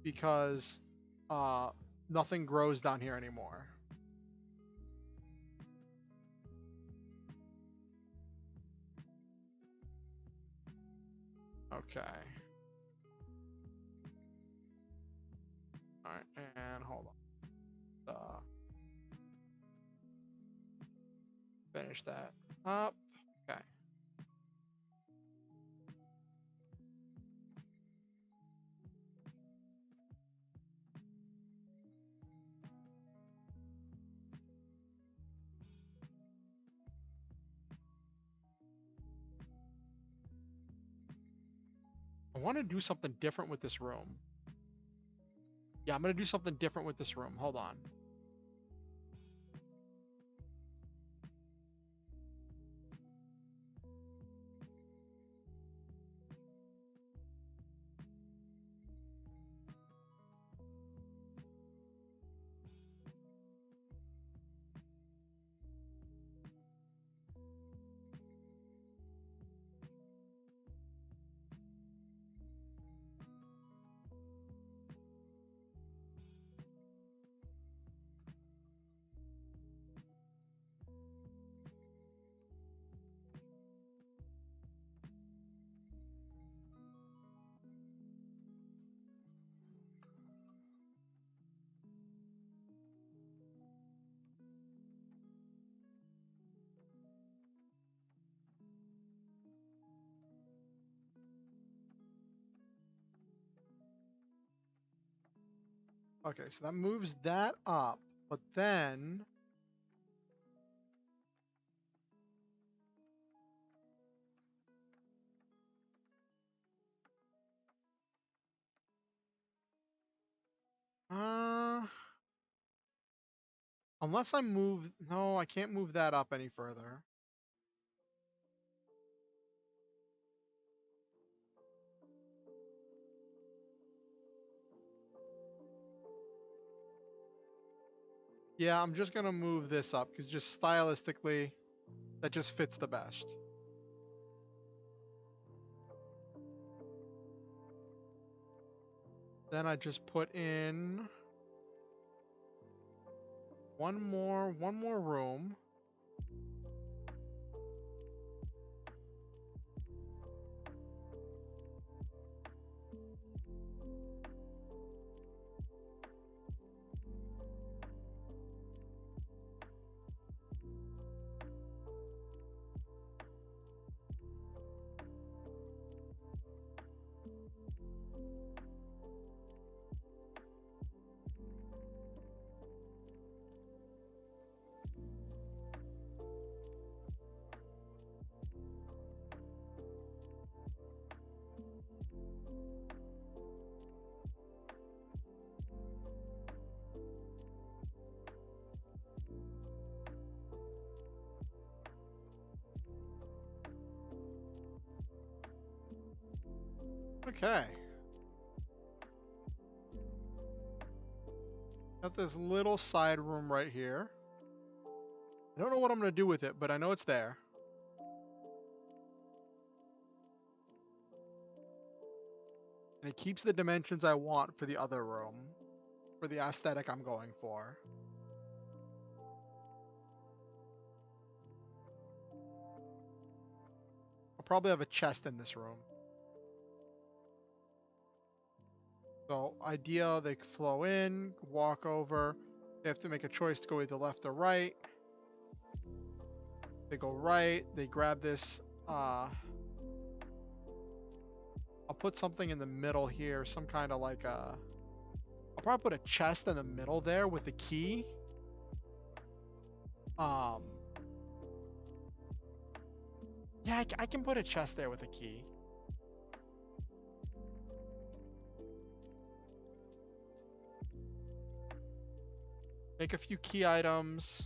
because nothing grows down here anymore. Okay. All right, and hold on. Finish that up. Okay. I want to do something different with this room. Yeah, I'm going to do something different with this room. Hold on. Okay, so that moves that up, but then unless I move, no, I can't move that up any further. Yeah, I'm just gonna move this up because just stylistically, that just fits the best. Then I just put in one more room. Okay. Got this little side room right here. I don't know what I'm gonna do with it, but I know it's there. And it keeps the dimensions I want for the other room, for the aesthetic I'm going for. I'll probably have a chest in this room. So idea, they flow in, walk over. They have to make a choice to go either left or right. They go right, they grab this. I'll put something in the middle here, some kind of like a... I'll probably put a chest in the middle there with a key. Yeah, I can put a chest there with a key. Make a few key items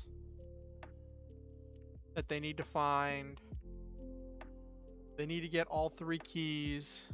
that they need to find. They need to get all 3 keys.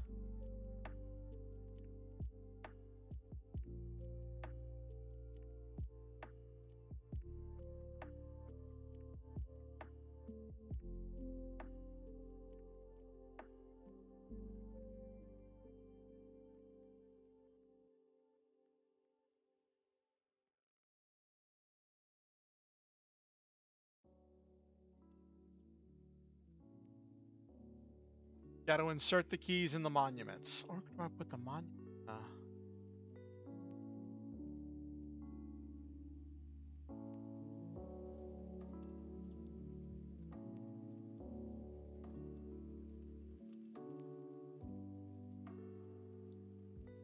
Got to insert the keys in the monuments. Or could I put the monument?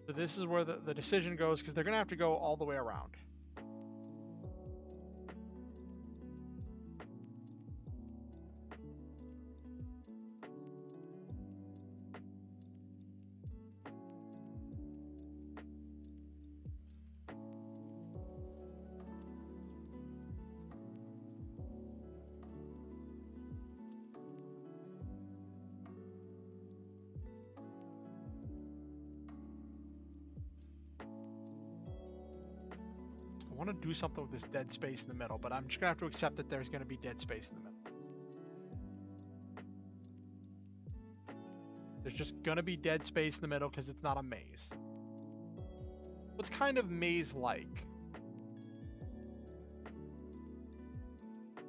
So this is where the decision goes, because they're going to have to go all the way around. I want to do something with this dead space in the middle, but I'm just going to have to accept that there's going to be dead space in the middle. There's just going to be dead space in the middle because it's not a maze. What's kind of maze-like?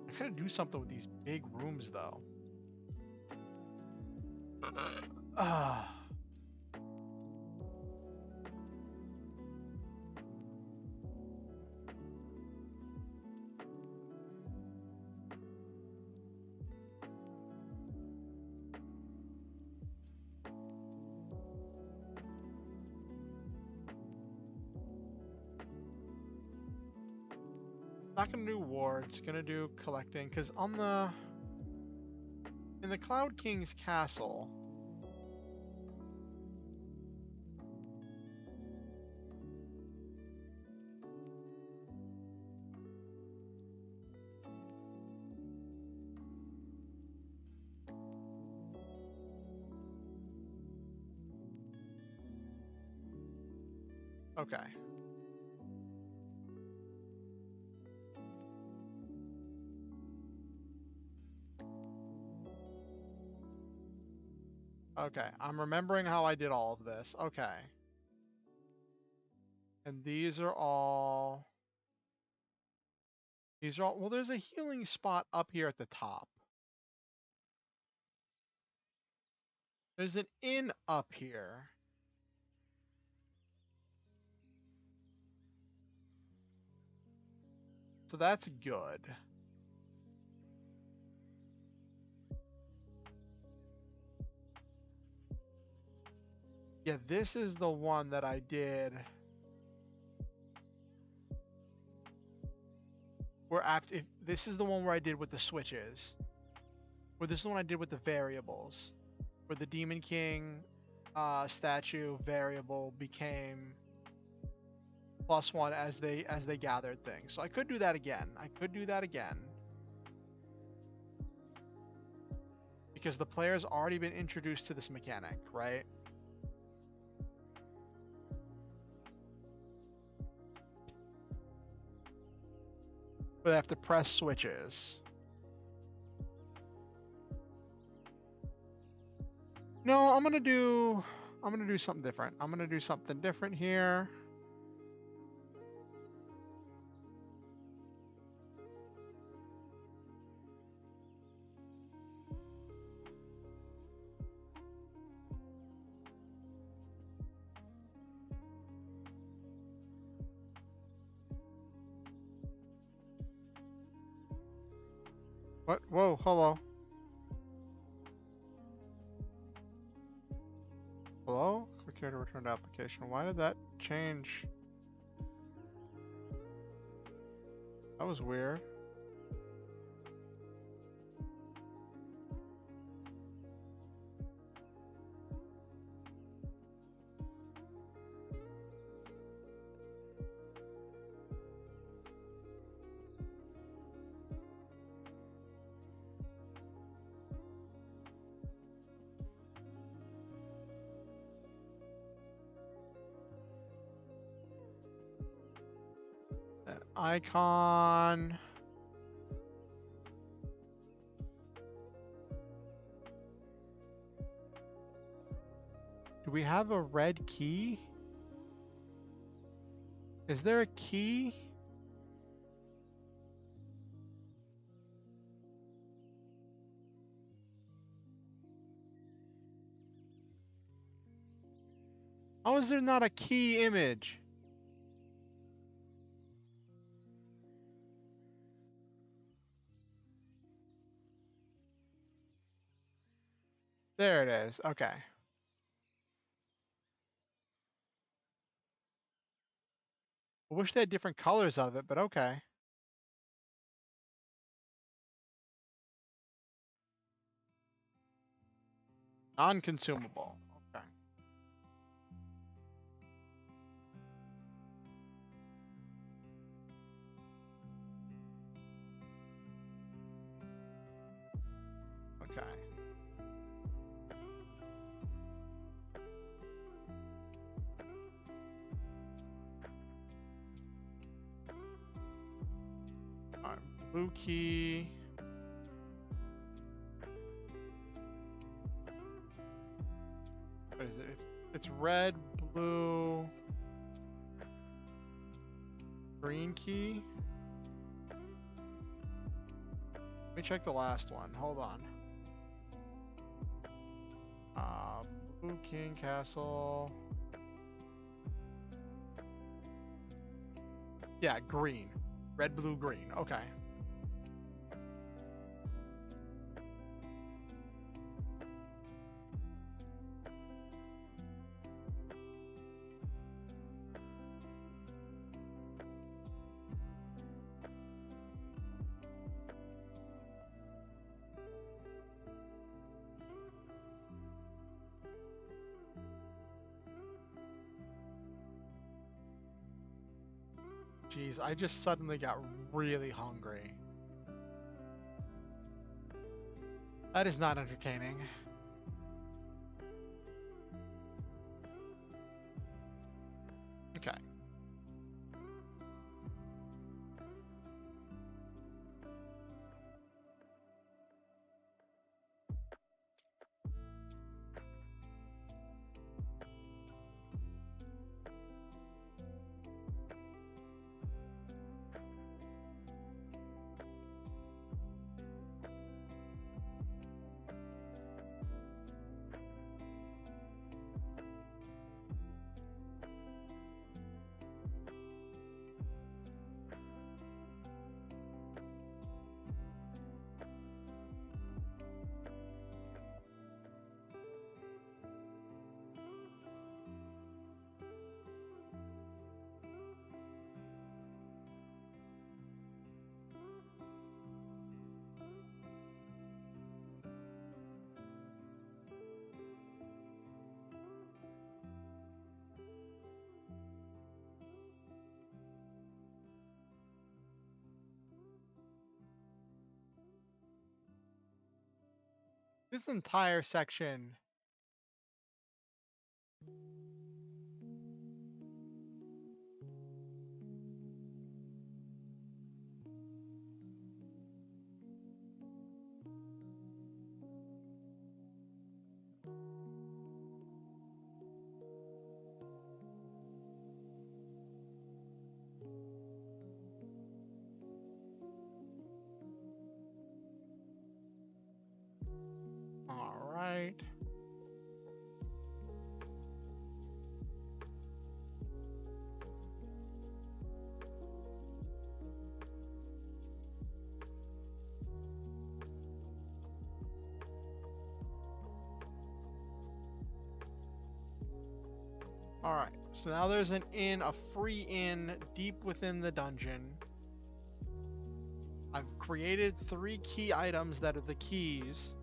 I gotta do something with these big rooms, though. not gonna do wards, gonna do collecting, because on the in the Cloud King's castle, okay. Okay, I'm remembering how I did all of this. Okay. And these are all... These are all... Well, there's a healing spot up here at the top. There's an inn up here. So that's good. Yeah, this is the one that I did. This is the one where I did with the switches. Or this is the one I did with the variables. Where the Demon King statue variable became +1 as they gathered things. So I could do that again. Because the player's already been introduced to this mechanic, right? But they have to press switches. No, I'm gonna do something different. I'm gonna do something different here. What? Whoa, hello. Hello? Click here to return to application. Why did that change? That was weird. That icon. Do we have a red key? Is there a key? How is there not a key image? There it is. Okay. I wish they had different colors of it, but okay. Non-consumable. Okay. Okay. Alright, blue key. What is it? It's red, blue, green key. Let me check the last one. Hold on. Blue King Castle. Yeah, green. Red, blue, green. Okay. Jeez, I just suddenly got really hungry. That is not entertaining. Okay. This entire section. All right. All right. So now there's an inn, a free inn deep within the dungeon. I've created 3 key items that are the keys.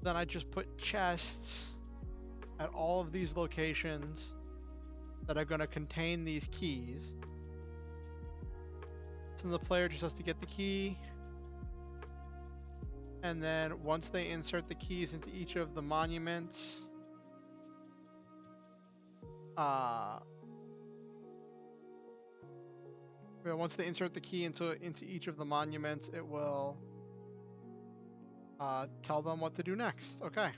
Then I just put chests at all of these locations that are going to contain these keys. So the player just has to get the key. And then once they insert the keys into each of the monuments, once they insert the key into each of the monuments, it will tell them what to do next. Okay.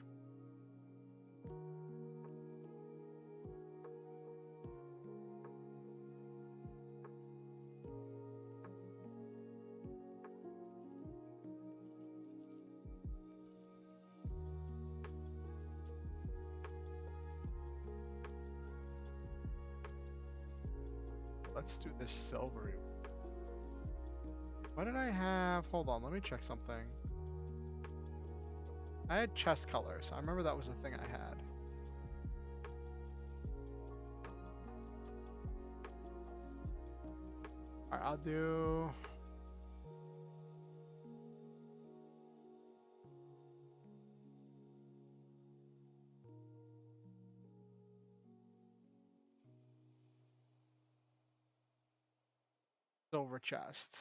Let's do this silvery. What did I have? Hold on, let me check something. I had chest colors. I remember that was the thing I had. Alright, I'll do... silver chest.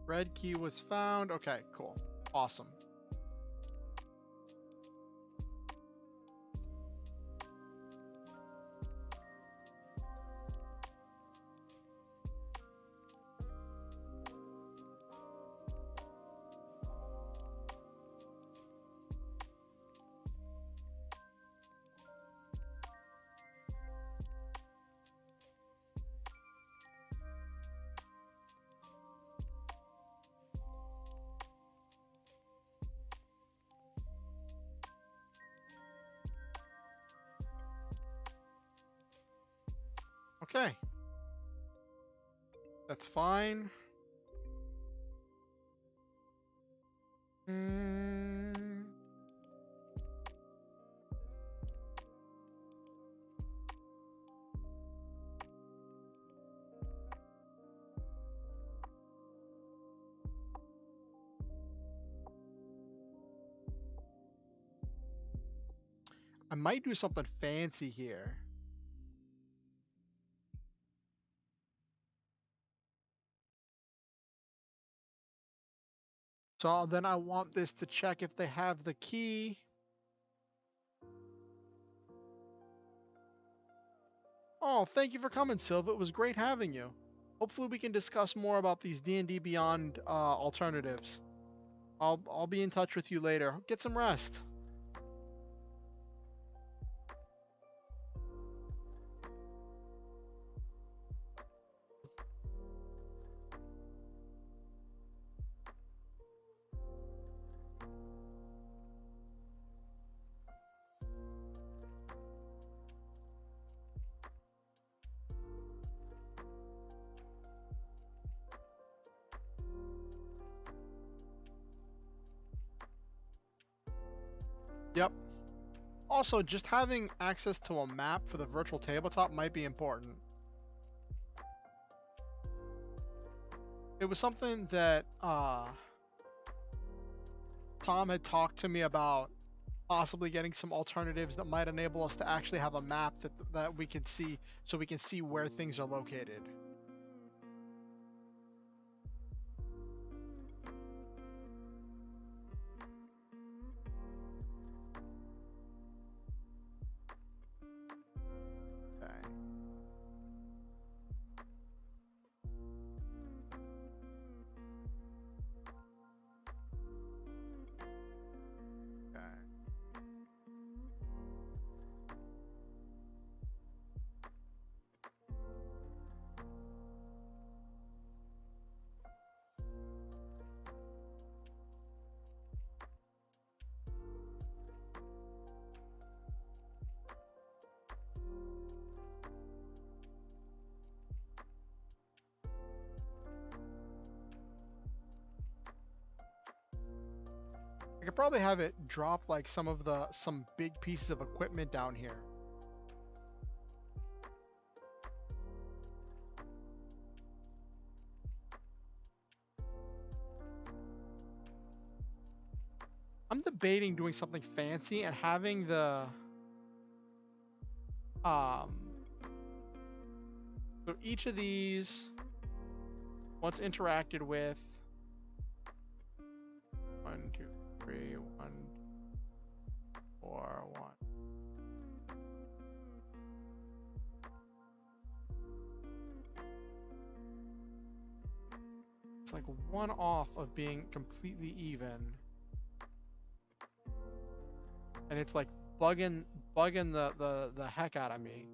Red key was found. Okay, cool. Awesome. Okay. That's fine. I might do something fancy here. So then I want this to check if they have the key. Oh, thank you for coming, Silva. It was great having you. Hopefully we can discuss more about these D&D Beyond alternatives. I'll be in touch with you later. Get some rest. Yep. Also, just having access to a map for the virtual tabletop might be important. It was something that Tom had talked to me about, possibly getting some alternatives that might enable us to actually have a map that we can see, so we can see where things are located. I could probably have it drop like some big pieces of equipment down here. I'm debating doing something fancy and having the so each of these, once interacted with, 1, 2, 3, 1, 4, 1. It's like one off of being completely even. And it's like bugging the heck out of me.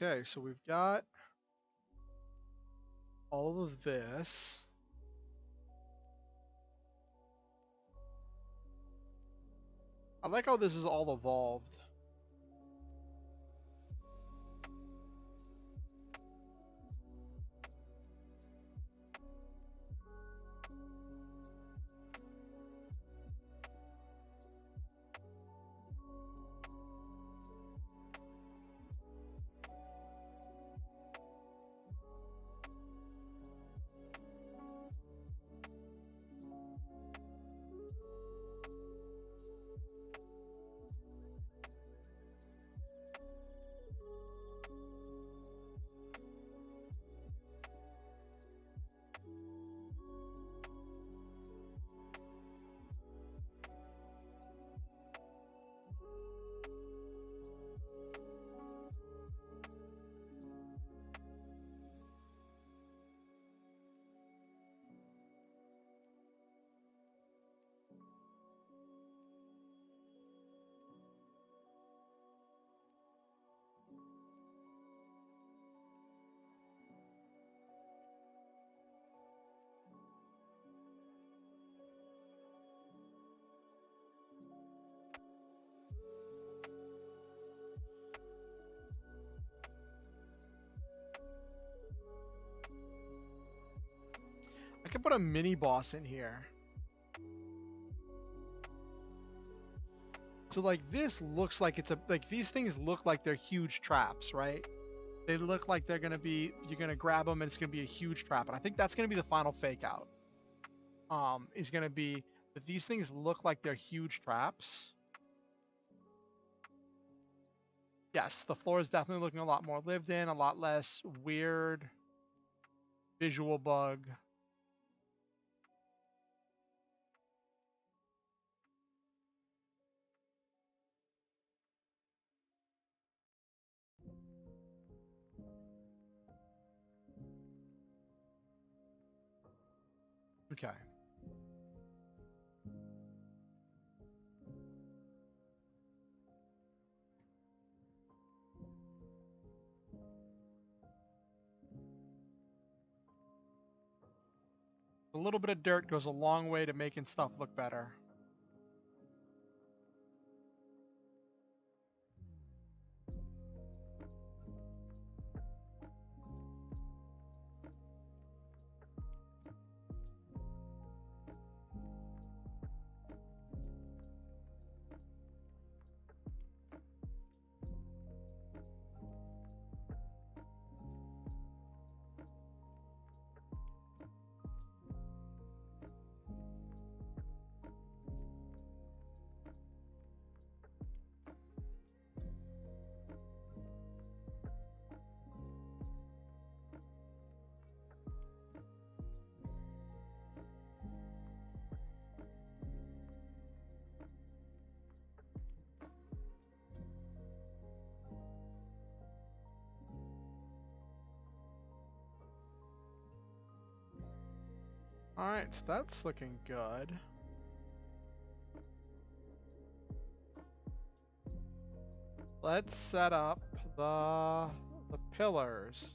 Okay, so we've got all of this. I like how this is all evolved. put a mini boss in here. So like this looks like it's a, like these things look like they're huge traps, right? They look like they're gonna be, you're gonna grab them and it's gonna be a huge trap. And I think that's gonna be the final fake out. Is gonna be that these things look like they're huge traps. Yes, the floor is definitely looking a lot more lived in, a lot less weird visual bug. Okay. A little bit of dirt goes a long way to making stuff look better. Alright, so that's looking good. Let's set up the pillars.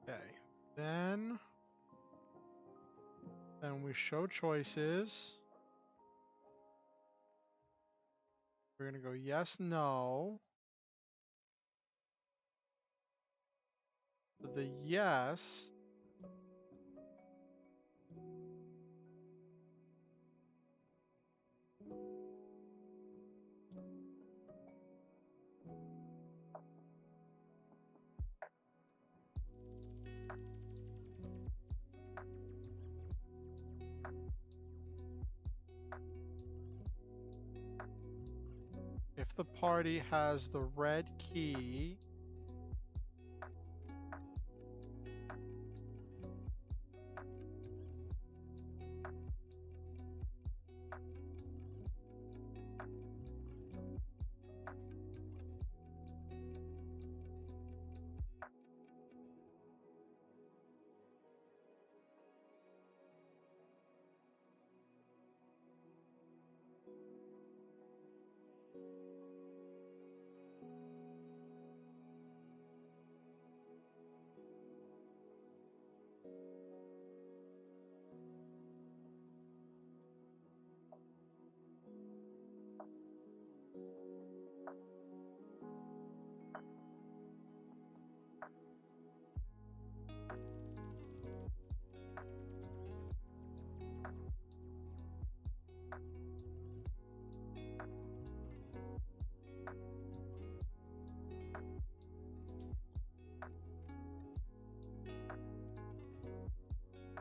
Okay. Then we show choices. We're gonna go yes, no. The yes. If the party has the red key,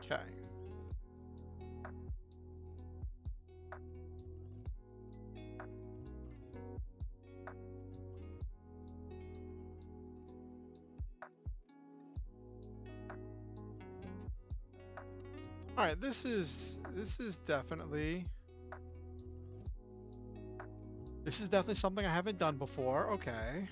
okay. All right, this is definitely This is definitely something I haven't done before. Okay.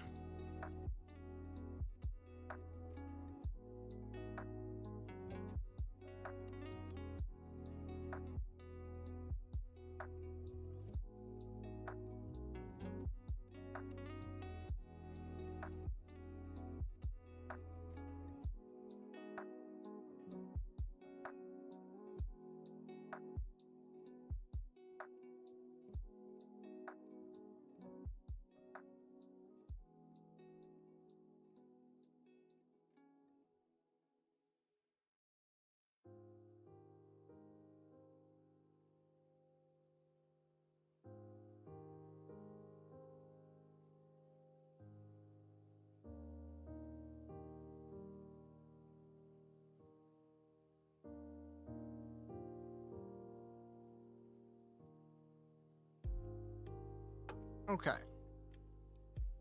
Okay.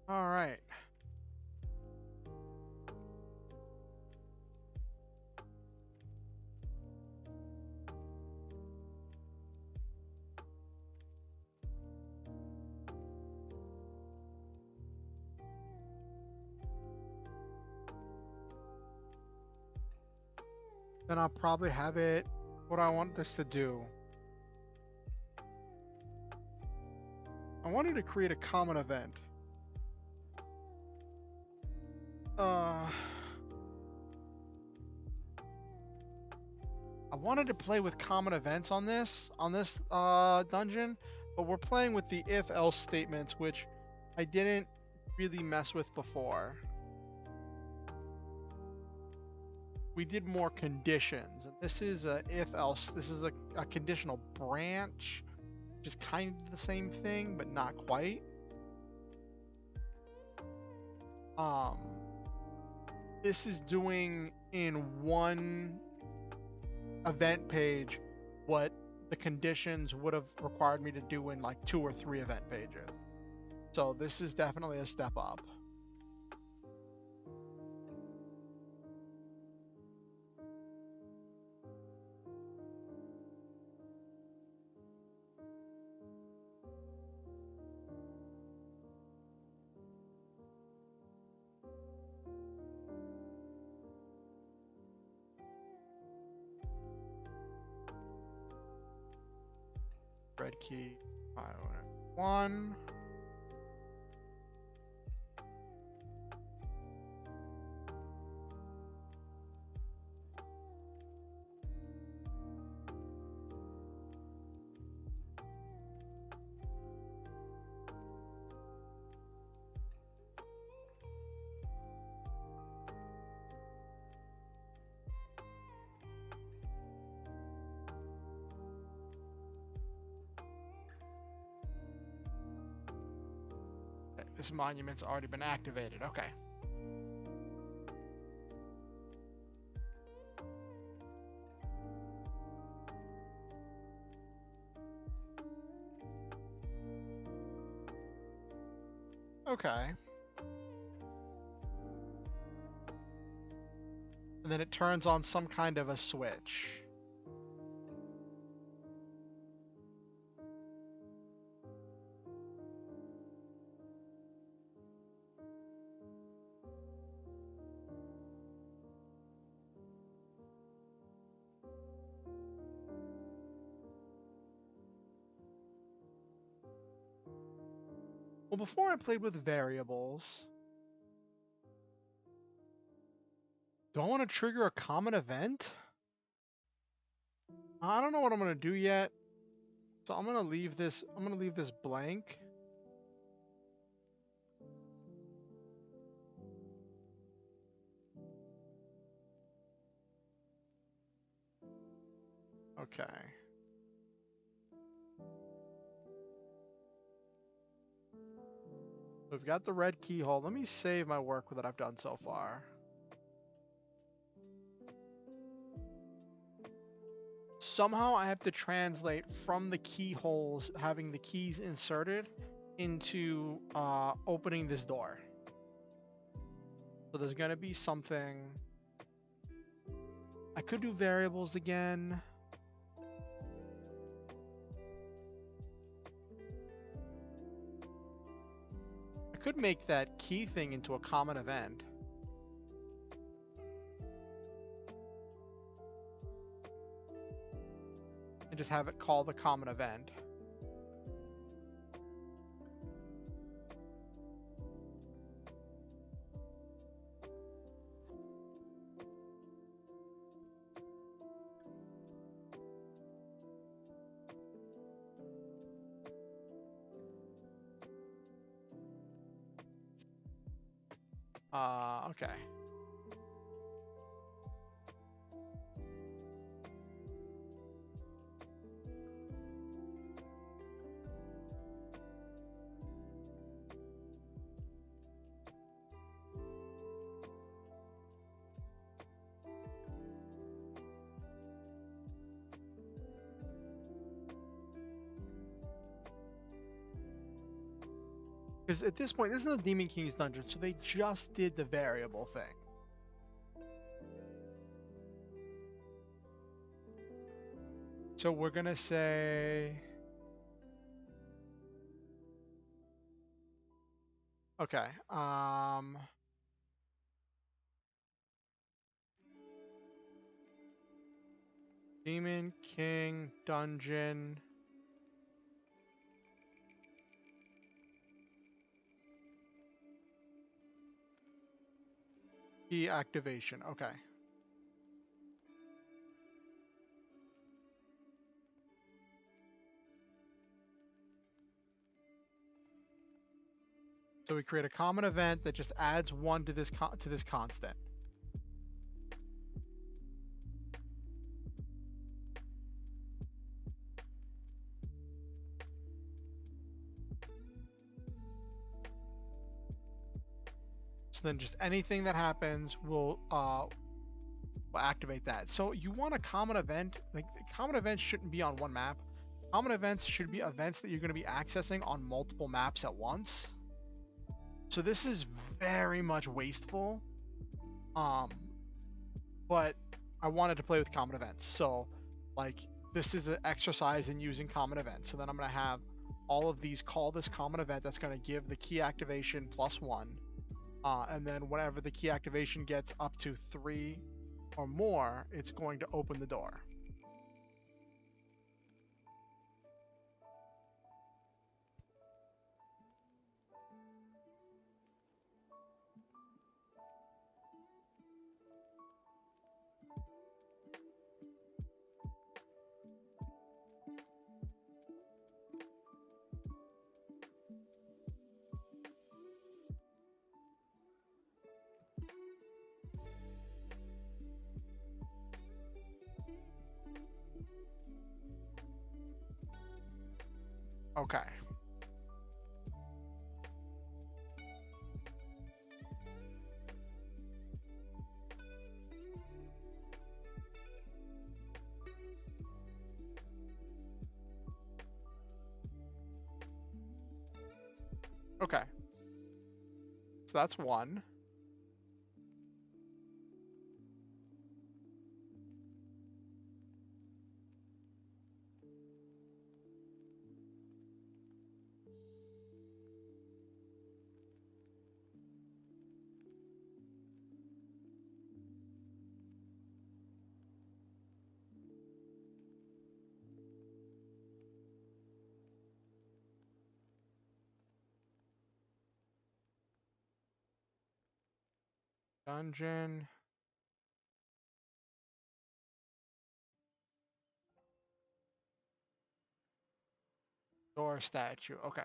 All right. Then I'll probably have it what I want this to do. I wanted to create a common event. I wanted to play with common events on this dungeon, but we're playing with the if-else statements, which I didn't really mess with before. We did more conditions, and this is a if-else. This is a conditional branch, which is kind of the same thing, but not quite. This is doing in one event page what the conditions would have required me to do in like 2 or 3 event pages. So this is definitely a step up. Red key 501. This monument's already been activated. Okay. Okay. And then it turns on some kind of a switch. Well, before I played with variables, do I want to trigger a common event? I don't know what I'm going to do yet. So I'm going to leave this blank. Okay. We've got the red keyhole. Let me save my work that I've done so far. Somehow I have to translate from the keyholes, having the keys inserted, into opening this door. So there's going to be something. I could do variables again. could make that key thing into a common event. And just have it call the common event. Okay. Because at this point, this is the Demon King's dungeon, so they just did the variable thing. So we're gonna say, okay, Demon King dungeon. Key activation, okay. So we create a common event that just adds 1 to this constant. So then just anything that happens will activate that. So you want a common event, like common events shouldn't be on one map. Common events should be events that you're going to be accessing on multiple maps at once. So this is very much wasteful. But I wanted to play with common events. So like this is an exercise in using common events. So then I'm going to have all of these call this common event that's going to give the key activation +1. And then whenever the key activation gets up to 3 or more, it's going to open the door. Okay. Okay. So that's 1. Dungeon. Door statue. Okay.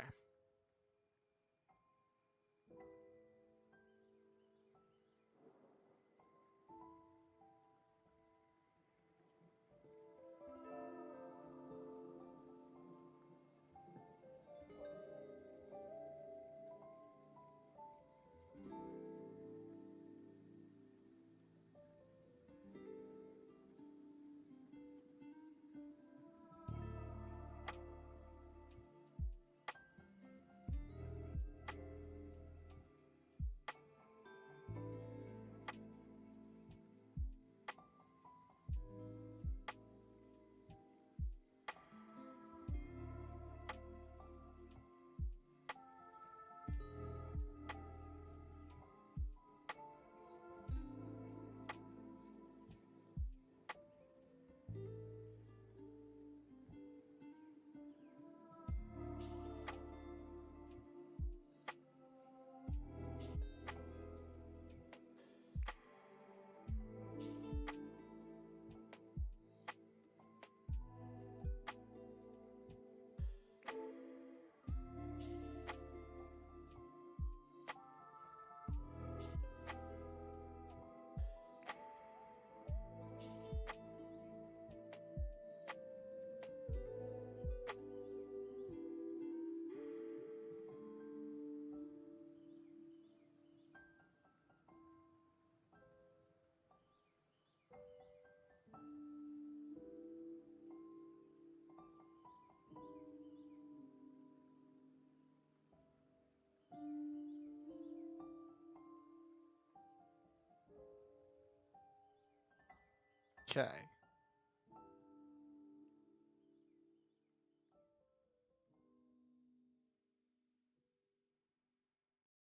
Okay.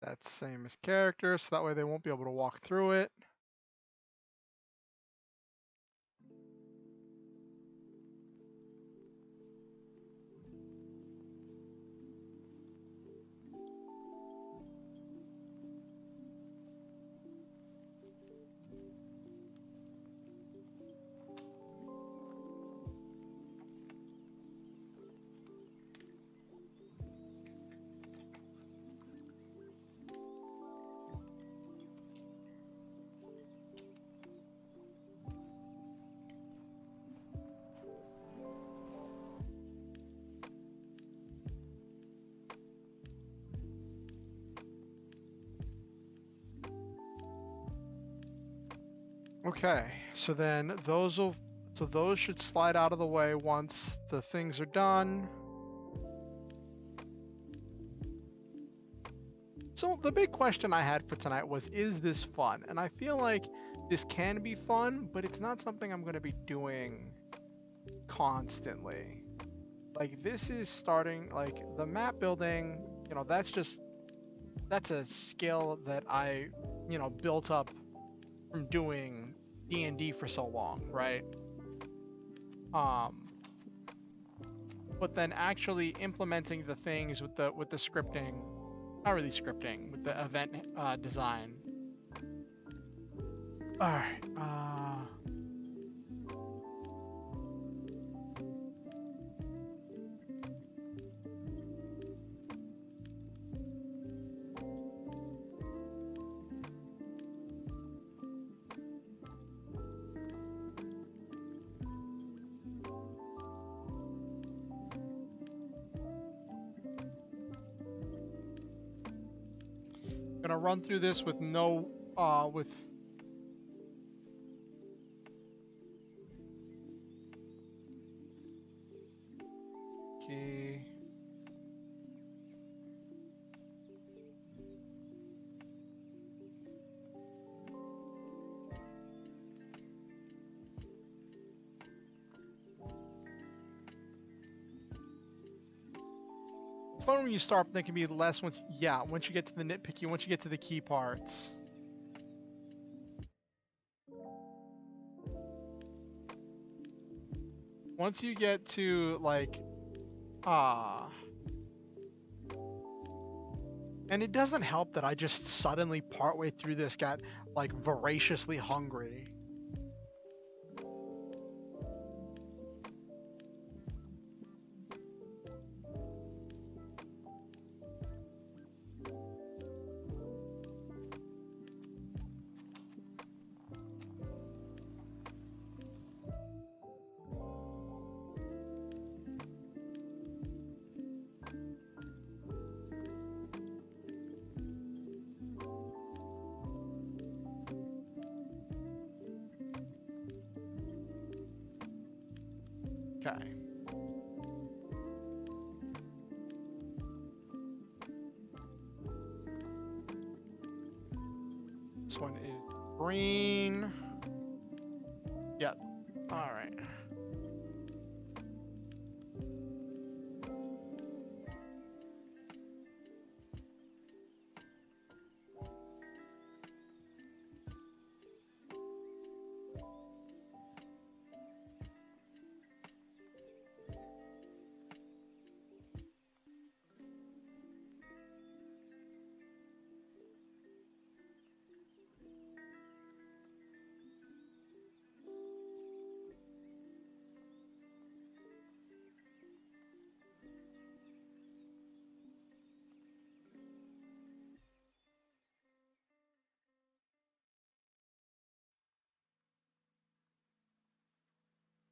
That's same as character, so that way they won't be able to walk through it. Okay, so then those should slide out of the way once the things are done. So the big question I had for tonight was, is this fun? And I feel like this can be fun, but it's not something I'm going to be doing constantly. Like, this is starting, like, the map building, you know, that's a skill that I, you know, built up from doing D&D for so long, right? But then actually implementing the things with the scripting, not really scripting, with the event design. All right. Gonna run through this with no with key. It's fun when you start, but there can be less once you get to the nitpicky, once you get to the key parts. Once you get to like and it doesn't help that I just suddenly partway through this got like voraciously hungry. Okay. This one is green. Yep. All right.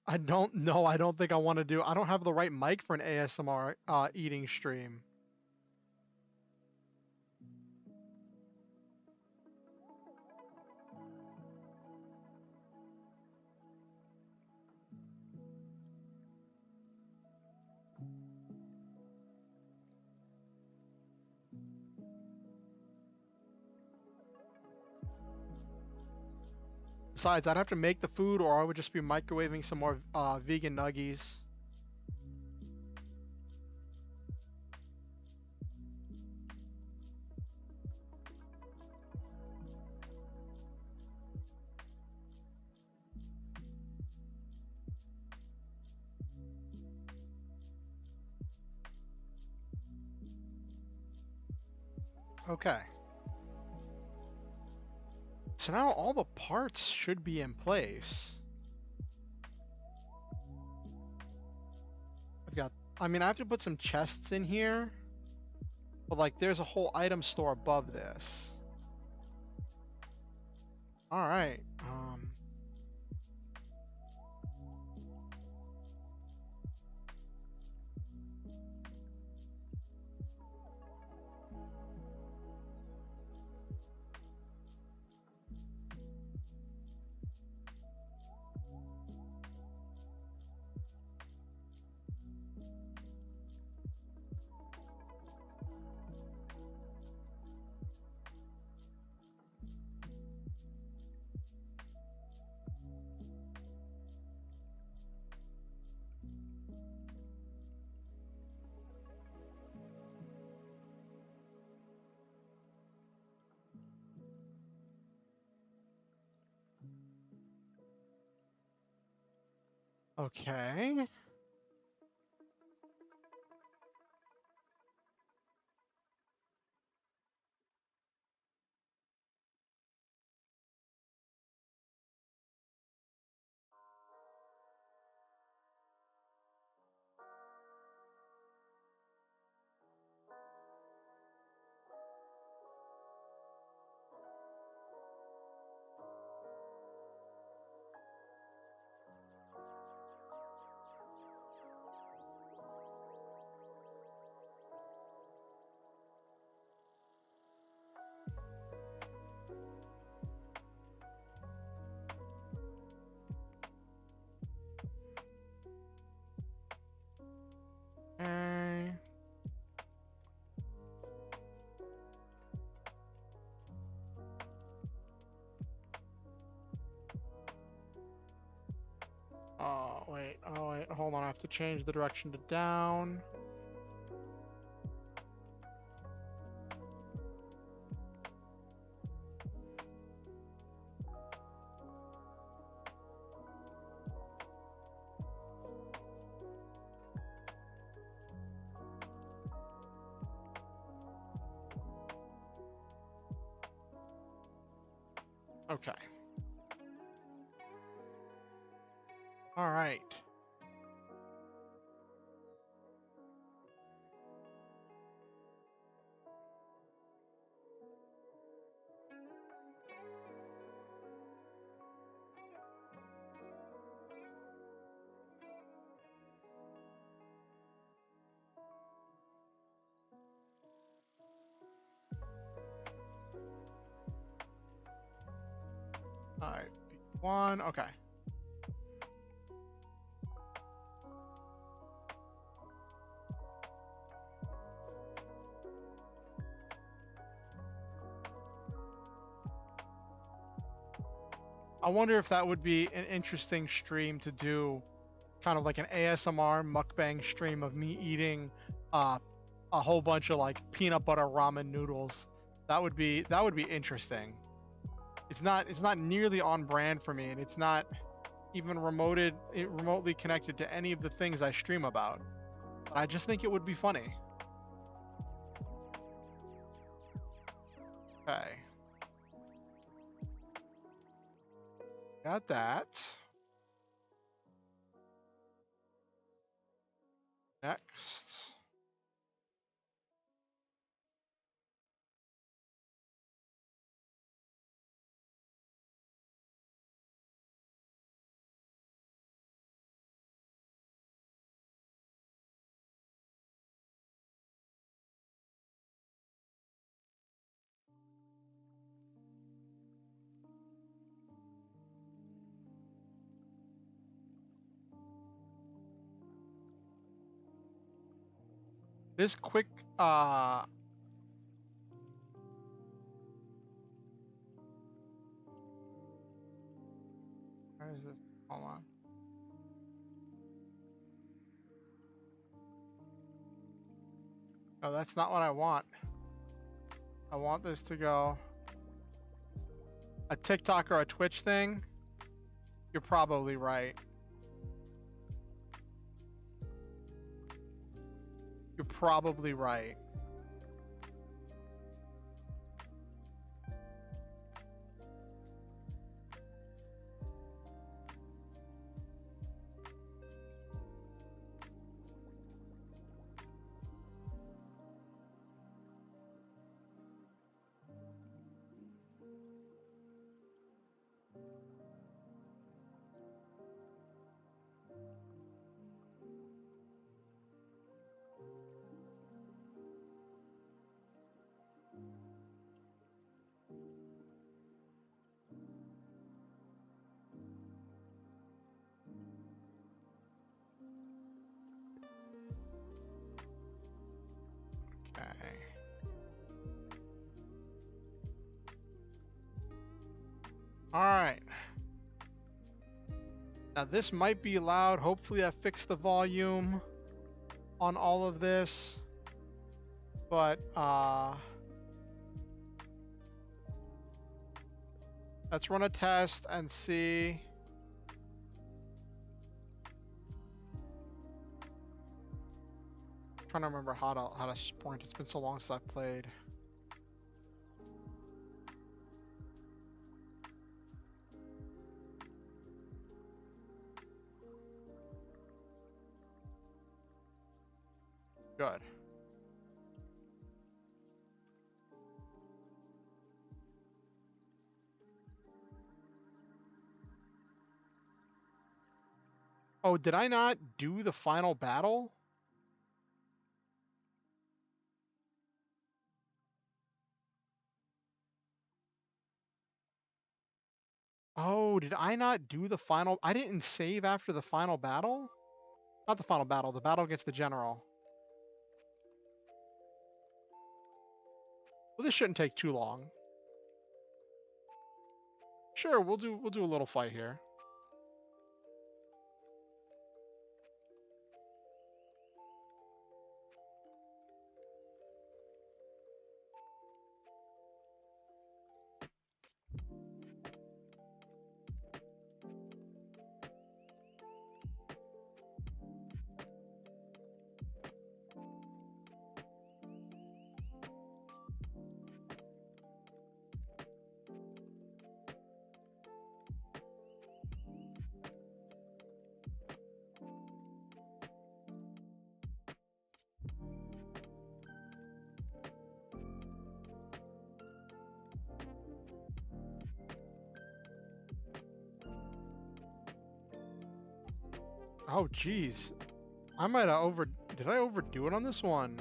I don't know. I don't think I want to do. I don't have the right mic for an ASMR eating stream. Besides, I'd have to make the food, or I would just be microwaving some more vegan nuggies. Okay. So now all the parts should be in place. I mean, I have to put some chests in here, but like there's a whole item store above this. All right. Okay. Okay. Oh wait, hold on, I have to change the direction to down. Okay. All right. All right. One. Okay. I wonder if that would be an interesting stream to do, kind of like an ASMR mukbang stream of me eating a whole bunch of like peanut butter ramen noodles. That would be interesting. It's not nearly on brand for me, and it's not even remotely connected to any of the things I stream about. But I just think it would be funny. Okay. Got that. Next. This quick Where is this? Hold on. No, that's not what I want. I want this to go a TikTok or a Twitch thing. You're probably right. You're probably right. Okay. All right. Now this might be loud. Hopefully I fixed the volume on all of this. But let's run a test and see. I'm trying to remember how to sprint. It's been so long since I've played. Good. Oh, did I not do the final battle? Oh, did I not do the final? I didn't save after the final battle? Not the final battle, the battle against the general. Well, this shouldn't take too long. Sure, we'll do a little fight here. Oh, geez. I might have Did I overdo it on this one?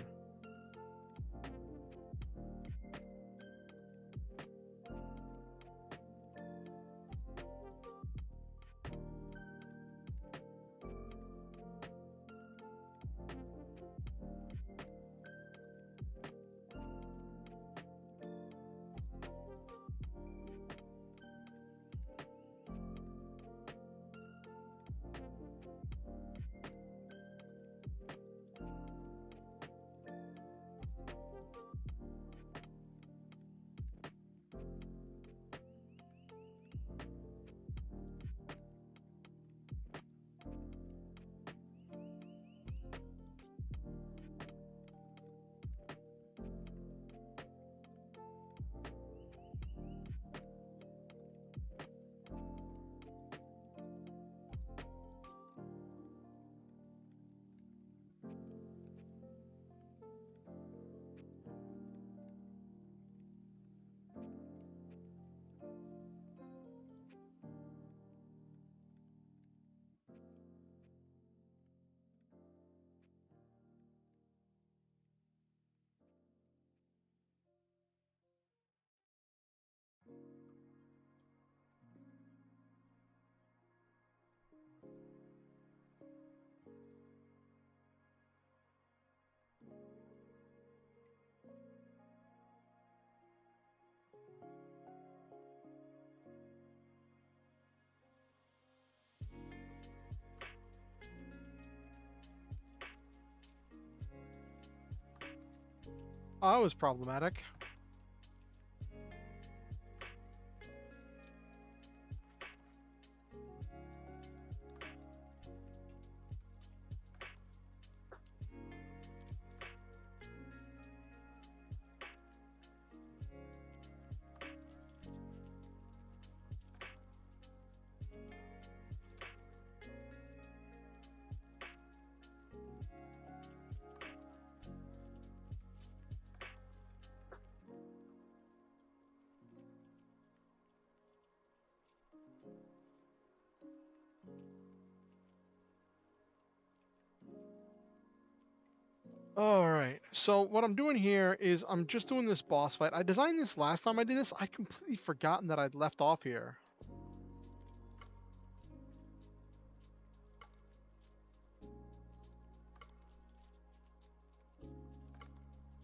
Oh, that was problematic. Alright, so what I'm doing here is I'm just doing this boss fight. I designed this last time I did this. I'd completely forgotten that I'd left off here.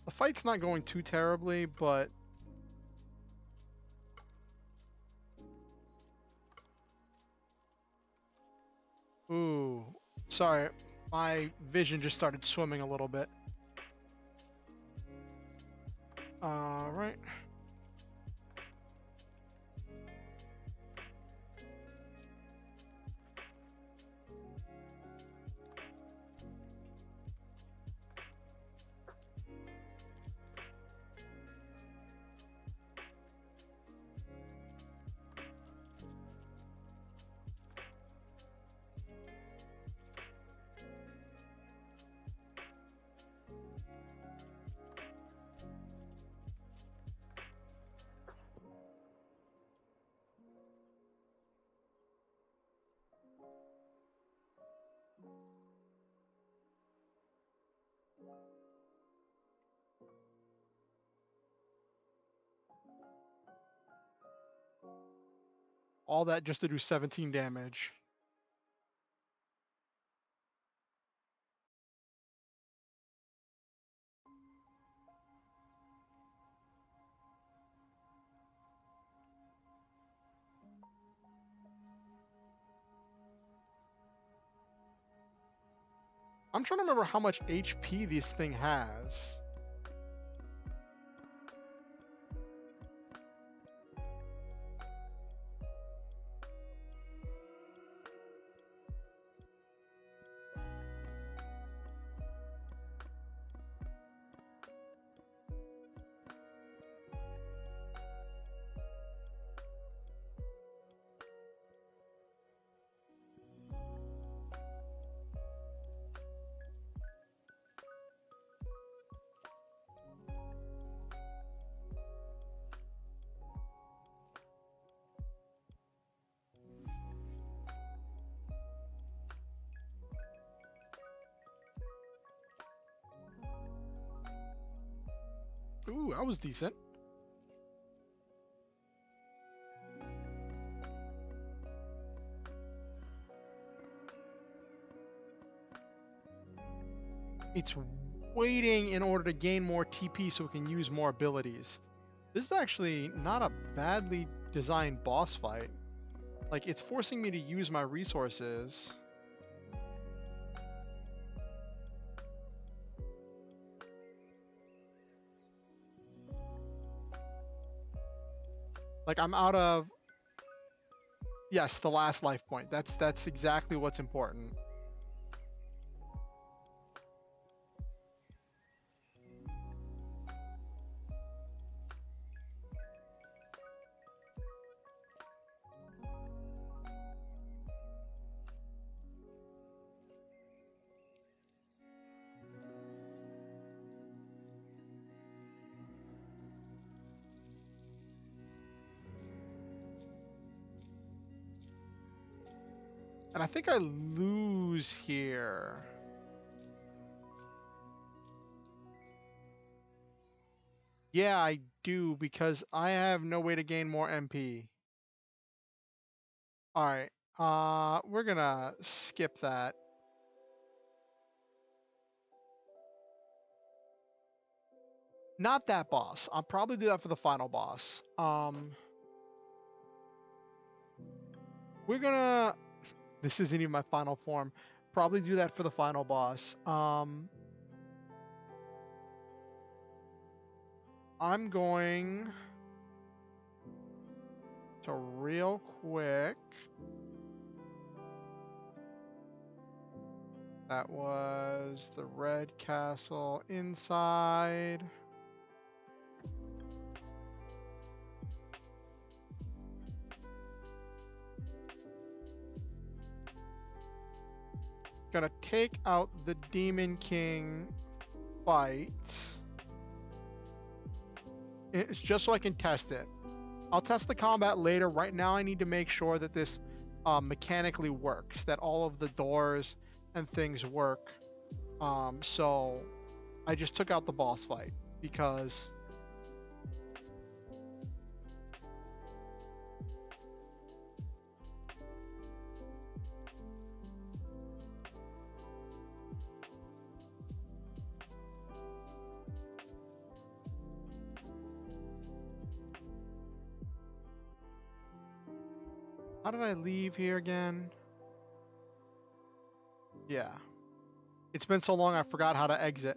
The fight's not going too terribly, but... Ooh, sorry. My vision just started swimming a little bit. Alright. All that just to do 17 damage. I'm trying to remember how much HP this thing has. Ooh, that was decent. It's waiting in order to gain more TP so it can use more abilities. This is actually not a badly designed boss fight. Like, it's forcing me to use my resources. Like, I'm out of... Yes, the last life point. That's exactly what's important. And I think I lose here. Yeah, I do, because I have no way to gain more MP. Alright, we're gonna skip that. Not that boss. I'll probably do that for the final boss. We're gonna... This isn't even my final form. Probably do that for the final boss. I'm going to real quick. That was the red castle inside. Gonna take out the Demon King fight. It's just so I can test it. I'll test the combat later. Right now I need to make sure that this mechanically works, that all of the doors and things work. So I just took out the boss fight because how did I leave here again? Yeah. It's been so long I forgot how to exit.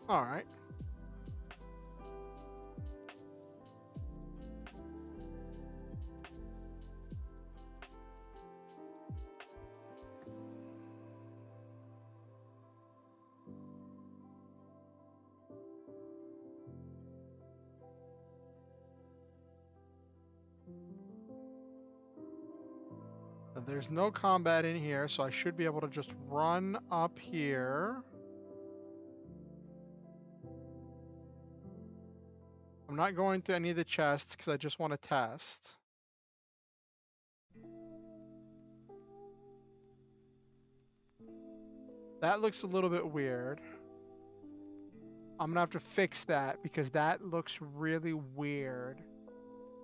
All right. There's no combat in here, so I should be able to just run up here. I'm not going to any of the chests because I just want to test. That looks a little bit weird. I'm gonna have to fix that because that looks really weird.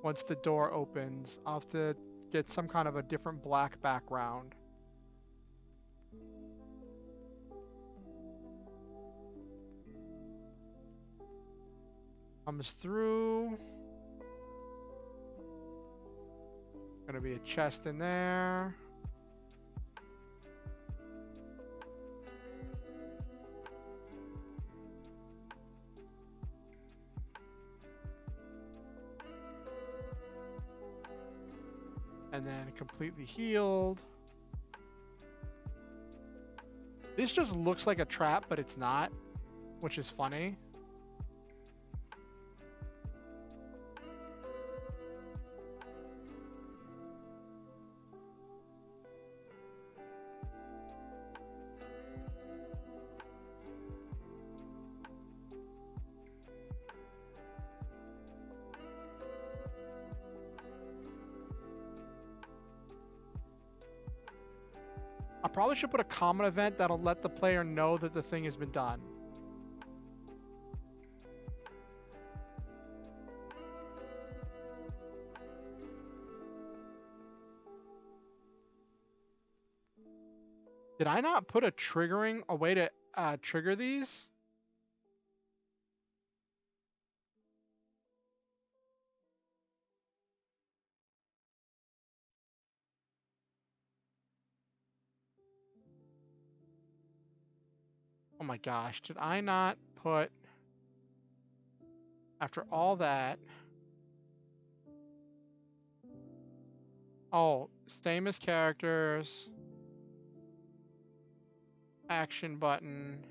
Once the door opens, I'll have to get some kind of a different black background. Comes through. Gonna be a chest in there. And then completely healed. This just looks like a trap, but it's not, which is funny. I probably should put a common event that'll let the player know that the thing has been done. Did I not put a way to trigger these? Oh my gosh, did I not put, after all that, oh, same as characters, action button.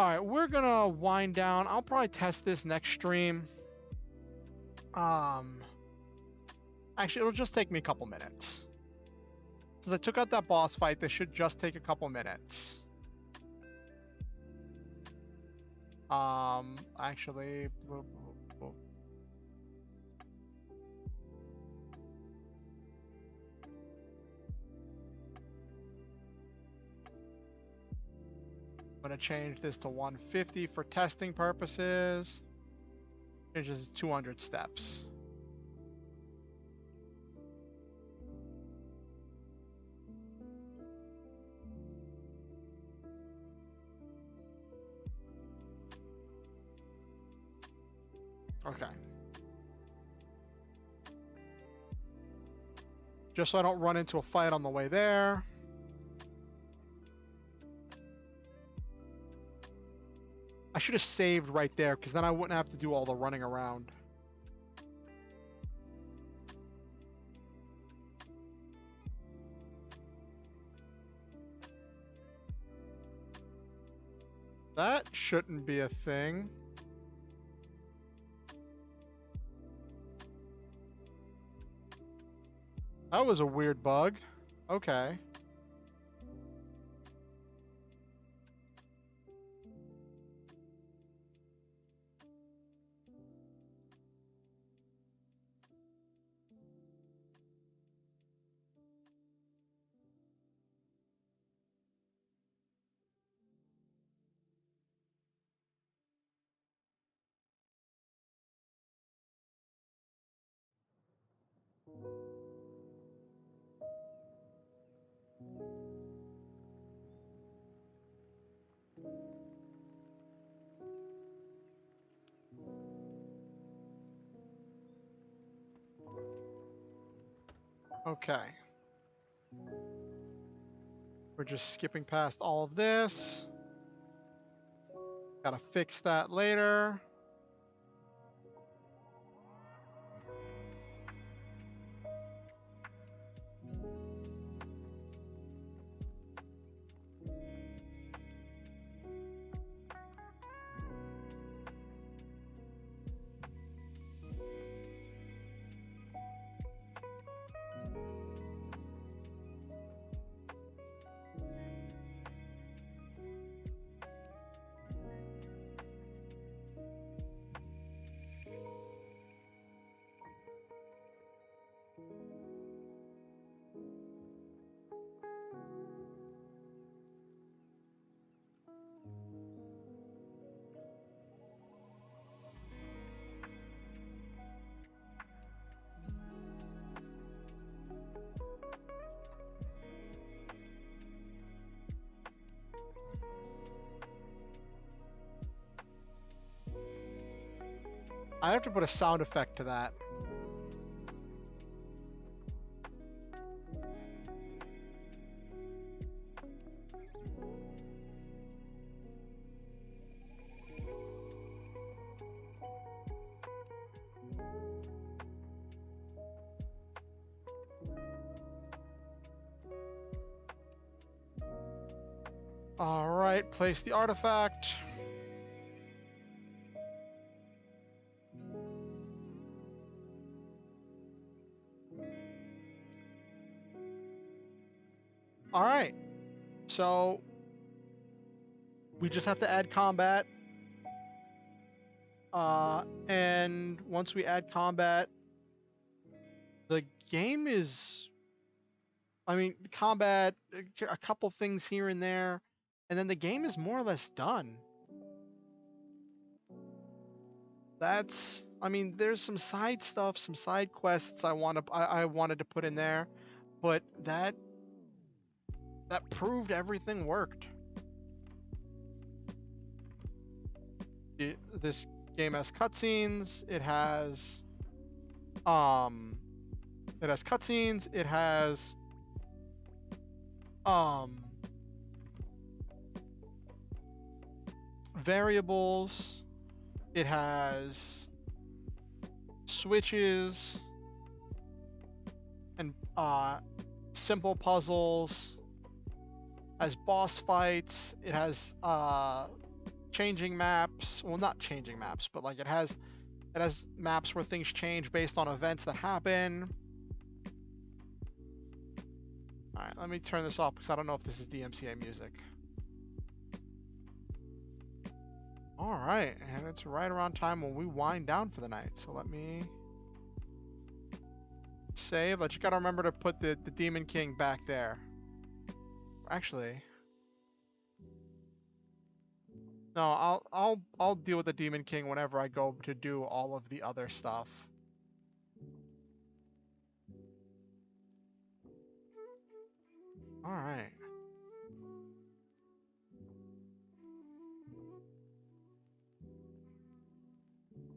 All right, we're gonna wind down. I'll probably test this next stream. Actually, it'll just take me a couple minutes. Since I took out that boss fight, this should just take a couple minutes. Actually, I'm gonna change this to 150 for testing purposes. Changes 200 steps. Okay. Just so I don't run into a fight on the way there. I should have saved right there, because then I wouldn't have to do all the running around. That shouldn't be a thing. That was a weird bug. Okay. Okay. We're just skipping past all of this. Gotta fix that later. I have to put a sound effect to that. All right, place the artifact. All right, so we just have to add combat. And once we add combat, the game is, I mean, combat, a couple things here and there, and then the game is more or less done. That's, I mean, there's some side stuff, some side quests I wanted to put in there, but that proved everything worked. This game has cutscenes. It has cutscenes. It has variables. It has switches and simple puzzles. Has boss fights. It has changing maps. Well, not changing maps, but like it has maps where things change based on events that happen. All right, let me turn this off because I don't know if this is DMCA music. All right, and it's right around time when we wind down for the night. So let me save. I just gotta remember to put the Demon King back there. Actually, no, I'll deal with the Demon King whenever I go to do all of the other stuff. All right.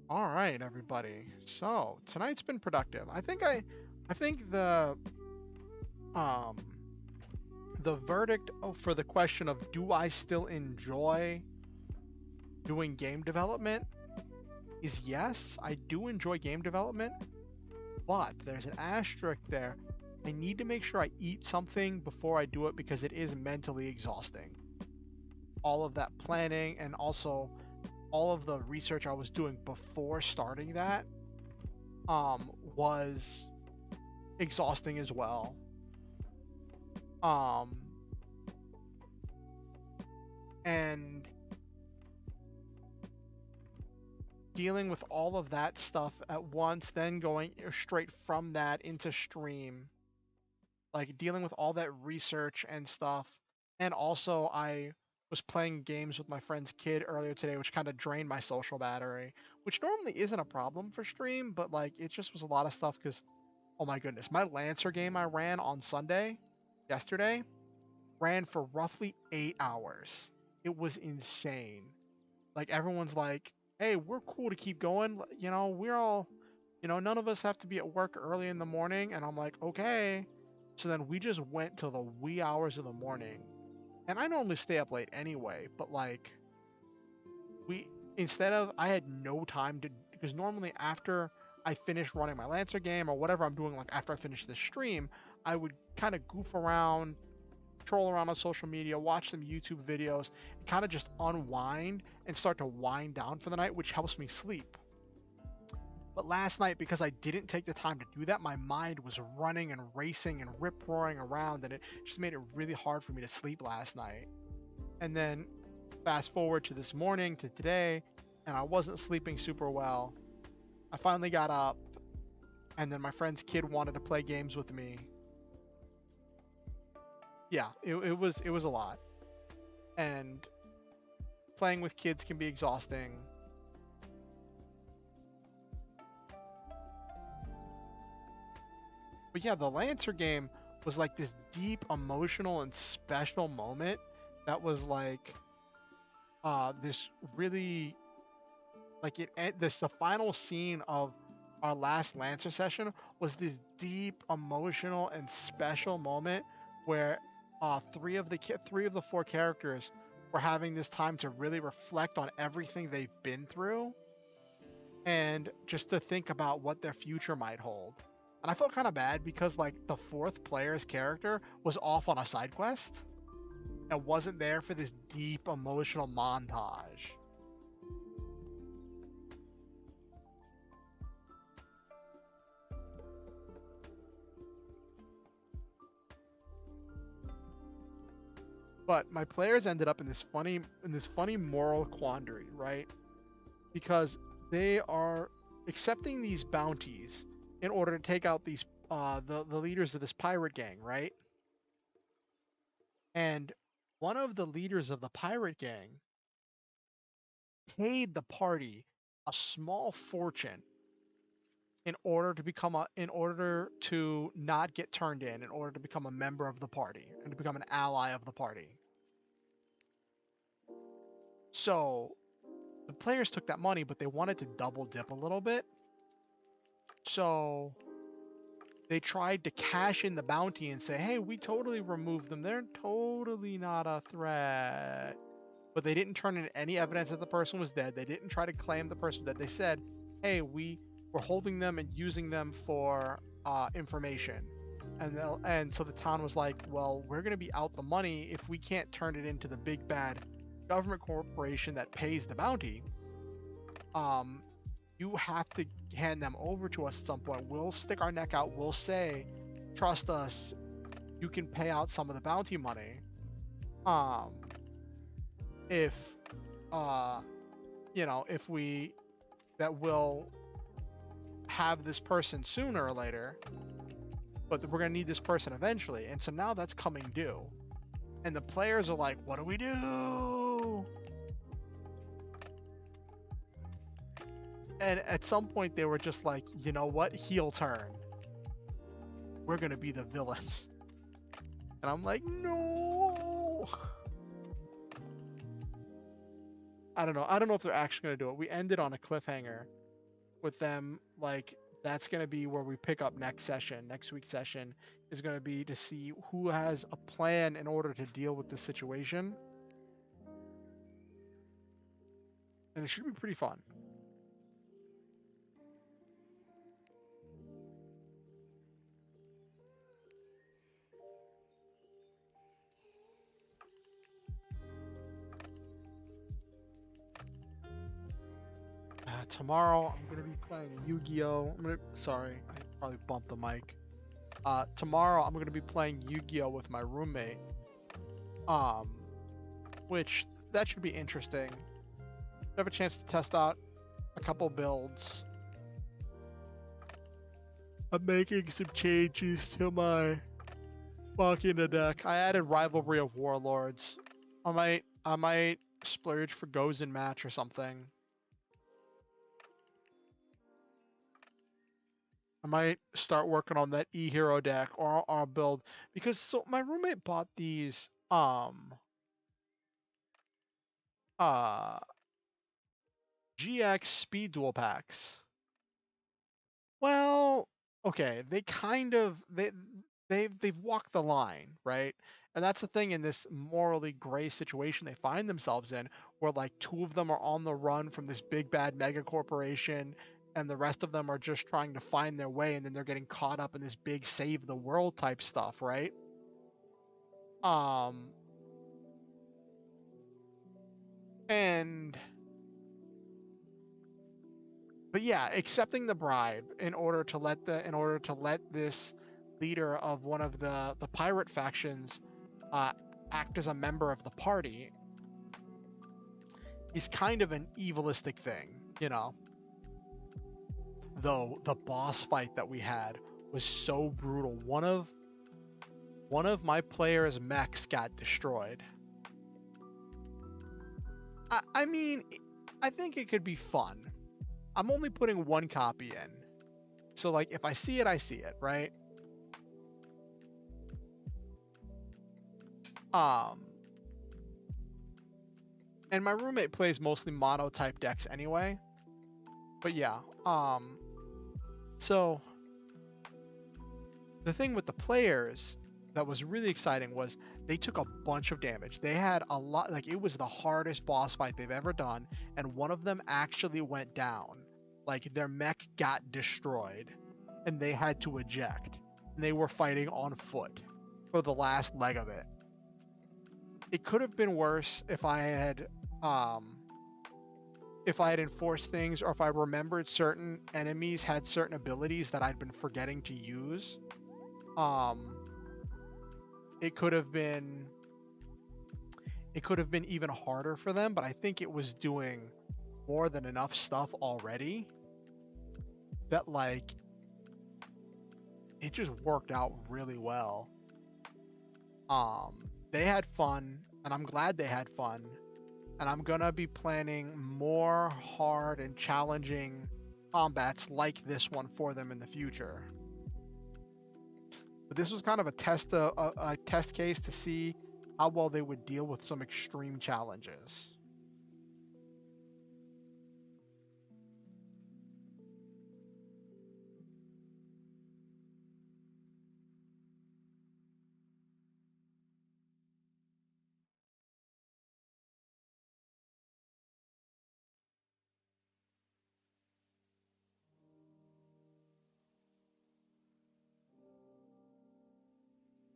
All right, everybody. So tonight's been productive. I think um the verdict for the question of do I still enjoy doing game development is yes. I do enjoy game development, but there's an asterisk there. I need to make sure I eat something before I do it because it is mentally exhausting. All of that planning and also all of the research I was doing before starting that was exhausting as well. And dealing with all of that stuff at once, then going straight from that into stream, like dealing with all that research and stuff. And also I was playing games with my friend's kid earlier today, which kind of drained my social battery, which normally isn't a problem for stream, but like it just was a lot of stuff because, oh my goodness, my Lancer game I ran on yesterday, ran for roughly 8 hours. It was insane. Like everyone's like, hey, we're cool to keep going. You know, we're all, none of us have to be at work early in the morning. And I'm like, okay. So then we just went till the wee hours of the morning. And I normally stay up late anyway, but like I had no time to, because normally after I finish running my Lancer game or whatever I'm doing, like after I finish this stream, I would kind of goof around, troll around on social media, watch some YouTube videos, and kind of just unwind and start to wind down for the night, which helps me sleep. But last night, because I didn't take the time to do that, my mind was running and racing and rip-roaring around, and it just made it really hard for me to sleep last night. And then fast forward to this morning, to today, and I wasn't sleeping super well. I finally got up, and then my friend's kid wanted to play games with me. Yeah, it was a lot. And playing with kids can be exhausting. But yeah, the Lancer game was like this deep emotional and special moment that was like this really like the final scene of our last Lancer session was this deep emotional and special moment where three of the four characters were having this time to really reflect on everything they've been through and just to think about what their future might hold. And I felt kind of bad because like the fourth player's character was off on a side quest and wasn't there for this deep emotional montage. But my players ended up in this funny moral quandary, right? Because they are accepting these bounties in order to take out these the leaders of this pirate gang, right? And one of the leaders of the pirate gang paid the party a small fortune in order to not get turned in order to become a member of the party and to become an ally of the party. So the players took that money, but they wanted to double dip a little bit. So they tried to cash in the bounty and say, hey, we totally removed them. They're totally not a threat. But they didn't turn in any evidence that the person was dead. They didn't try to claim the person that they said, hey, we were holding them and using them for information. And so the town was like, well, we're going to be out the money if we can't turn it into the big bad government corporation that pays the bounty, you have to hand them over to us at some point. We'll stick our neck out. We'll say, trust us, you can pay out some of the bounty money. If if that will have this person sooner or later, but we're gonna need this person eventually. And so now that's coming due. And the players are like, what do we do? And at some point they were just like, you know what? Heel turn. We're gonna be the villains. And I'm like, no. I don't know. I don't know if they're actually gonna do it. We ended on a cliffhanger with them, like, that's going to be where we pick up next week's session is going to be to see who has a plan in order to deal with this situation. And it should be pretty fun. Tomorrow I'm going to be playing Yu-Gi-Oh! Sorry, I probably bumped the mic. Tomorrow I'm going to be playing Yu-Gi-Oh! With my roommate. Which that should be interesting. I have a chance to test out a couple builds. I'm making some changes to my Machina deck. I added Rivalry of Warlords. I might splurge for Gozen match or something. I might start working on that E-Hero deck, or I'll build, because so my roommate bought these GX speed duel packs. Well, okay, they kind of they've walked the line, right? And that's the thing in this morally gray situation they find themselves in, where like two of them are on the run from this big bad mega corporation, and the rest of them are just trying to find their way, and then they're getting caught up in this big save the world type stuff, right? And but yeah, accepting the bribe in order to let this leader of one of the pirate factions act as a member of the party is kind of an evilistic thing, you know. Though the boss fight that we had was so brutal. One of my players' mechs got destroyed. I mean, I think it could be fun. I'm only putting one copy in. So like if I see it, I see it, right? And my roommate plays mostly mono type decks anyway. But yeah, so the thing with the players that was really exciting was they took a bunch of damage. They had a lot, like it was the hardest boss fight they've ever done, and one of them actually went down. Like their mech got destroyed and they had to eject. And they were fighting on foot for the last leg of it. It could have been worse if I had enforced things, or if I remembered certain enemies had certain abilities that I'd been forgetting to use. It could have been even harder for them, but I think it was doing more than enough stuff already that like it just worked out really well. They had fun, and I'm glad they had fun. And I'm gonna be planning more hard and challenging combats like this one for them in the future. But this was kind of a test case to see how well they would deal with some extreme challenges.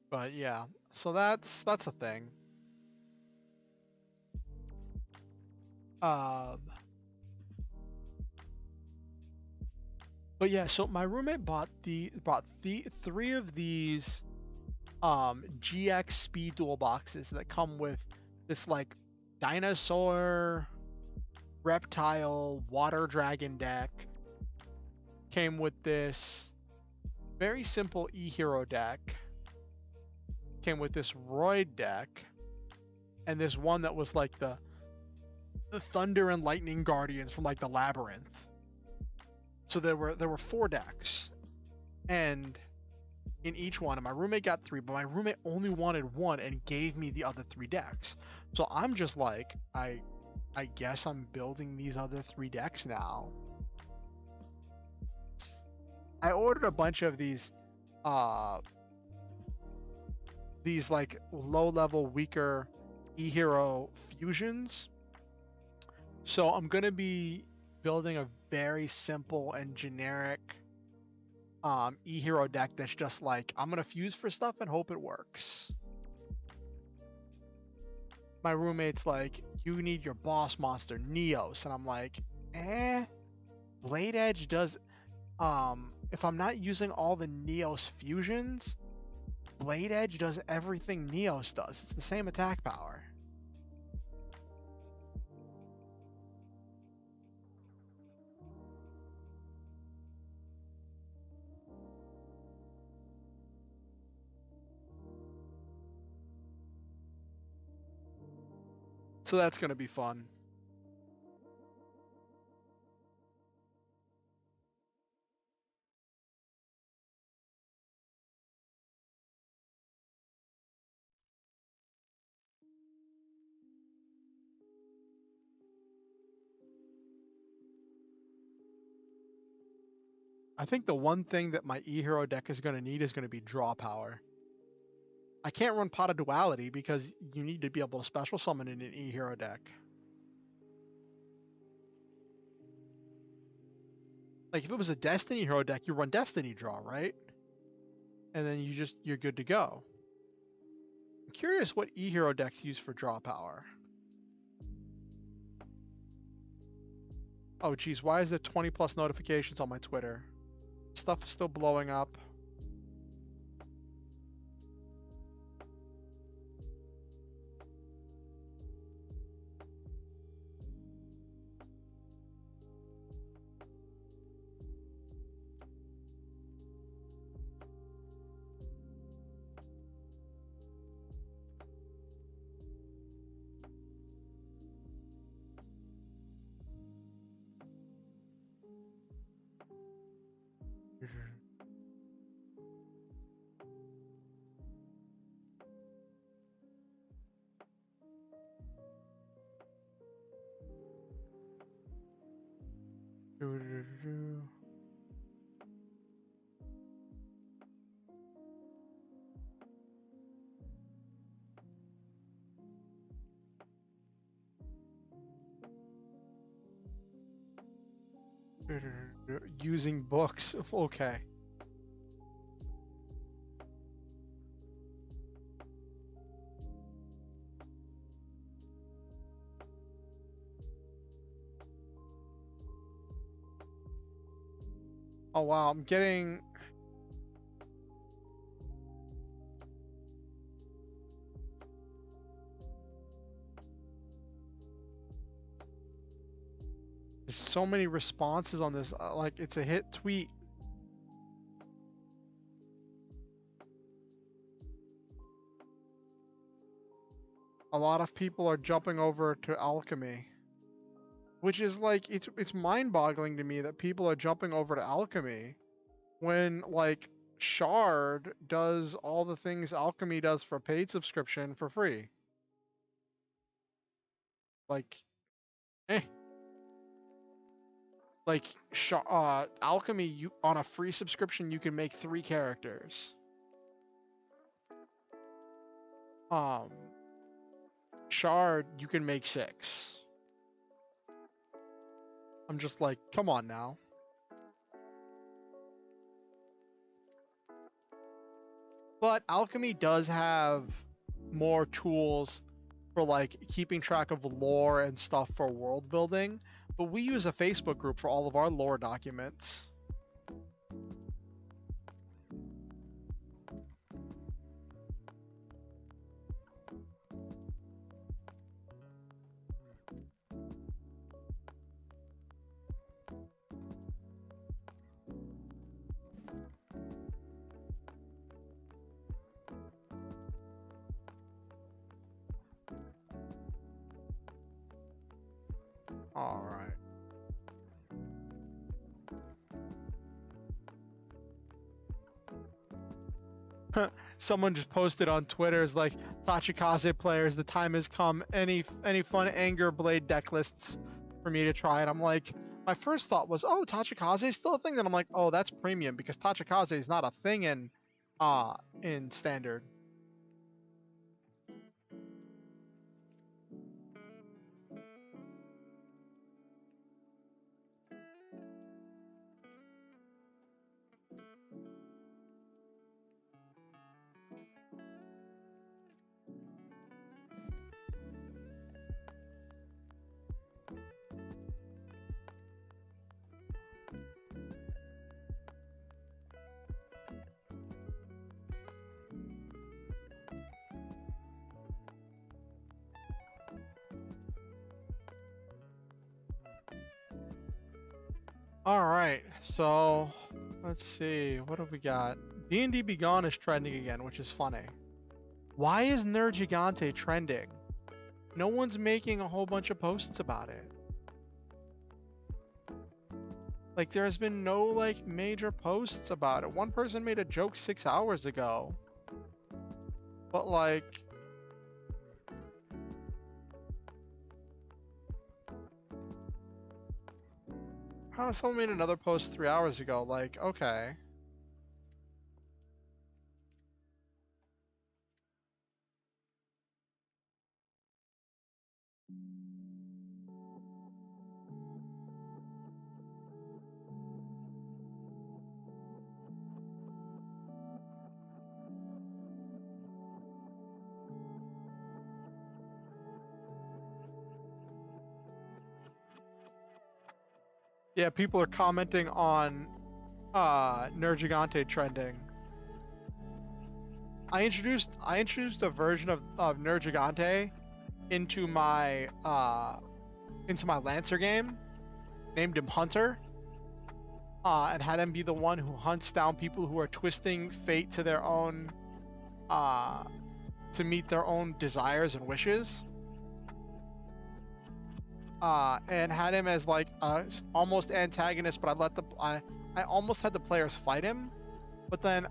But yeah, so that's a thing. Um, but yeah, so my roommate bought three of these GX speed dual boxes that come with this like dinosaur, reptile, water dragon deck. Came with this very simple e-hero deck. Came with this Roid deck, and this one that was like the Thunder and Lightning Guardians from like the Labyrinth. So there were 4 decks, and in each one, and my roommate got 3, but my roommate only wanted 1 and gave me the other 3 decks. So I'm just like, I guess I'm building these other 3 decks now. I ordered a bunch of these like low-level, weaker e-hero fusions. So I'm gonna be building a very simple and generic e-hero deck that's just like, I'm gonna fuse for stuff and hope it works. My roommate's like, you need your boss monster Neos, and I'm like, Blade Edge does if I'm not using all the Neos fusions, Blade Edge does everything Neos does. It's the same attack power. So that's going to be fun. I think the one thing that my e-hero deck is going to need is going to be draw power. I can't run Pot of Duality because you need to be able to special summon in an e-hero deck. Like if it was a Destiny hero deck, you run Destiny draw, right? And then you're good to go. I'm curious what e-hero decks use for draw power. Oh geez, why is there 20 plus notifications on my Twitter? Stuff is still blowing up. Using books. Okay. Oh wow, I'm getting... There's so many responses on this. Like, it's a hit tweet. A lot of people are jumping over to alchemy. Which is like, it's mind-boggling to me that people are jumping over to alchemy when, like, Shard does all the things alchemy does for paid subscription for free. Like, like alchemy, you on a free subscription you can make 3 characters. Shard you can make 6. I'm just like, come on now. But alchemy does have more tools for like keeping track of lore and stuff for world building, but we use a Facebook group for all of our lore documents. All right. Someone just posted on Twitter is like, Tachikaze players, the time has come. Any fun Anger Blade deck lists for me to try? And I'm like, my first thought was, oh, Tachikaze is still a thing. Then I'm like, oh, that's premium because Tachikaze is not a thing in standard. All right, so let's see, what have we got? D&D Begone is trending again, which is funny. Why is Nerd Gigante trending? No one's making a whole bunch of posts about it. Like, there has been no, like, major posts about it. One person made a joke 6 hours ago. But, like... Oh, someone made another post 3 hours ago. Like, okay. Yeah, people are commenting on Nerd Gigante trending. I introduced a version of Nerd Gigante into my Lancer game, named him Hunter, and had him be the one who hunts down people who are twisting fate to their own to meet their own desires and wishes. And had him as like almost antagonist, but I almost had the players fight him, but then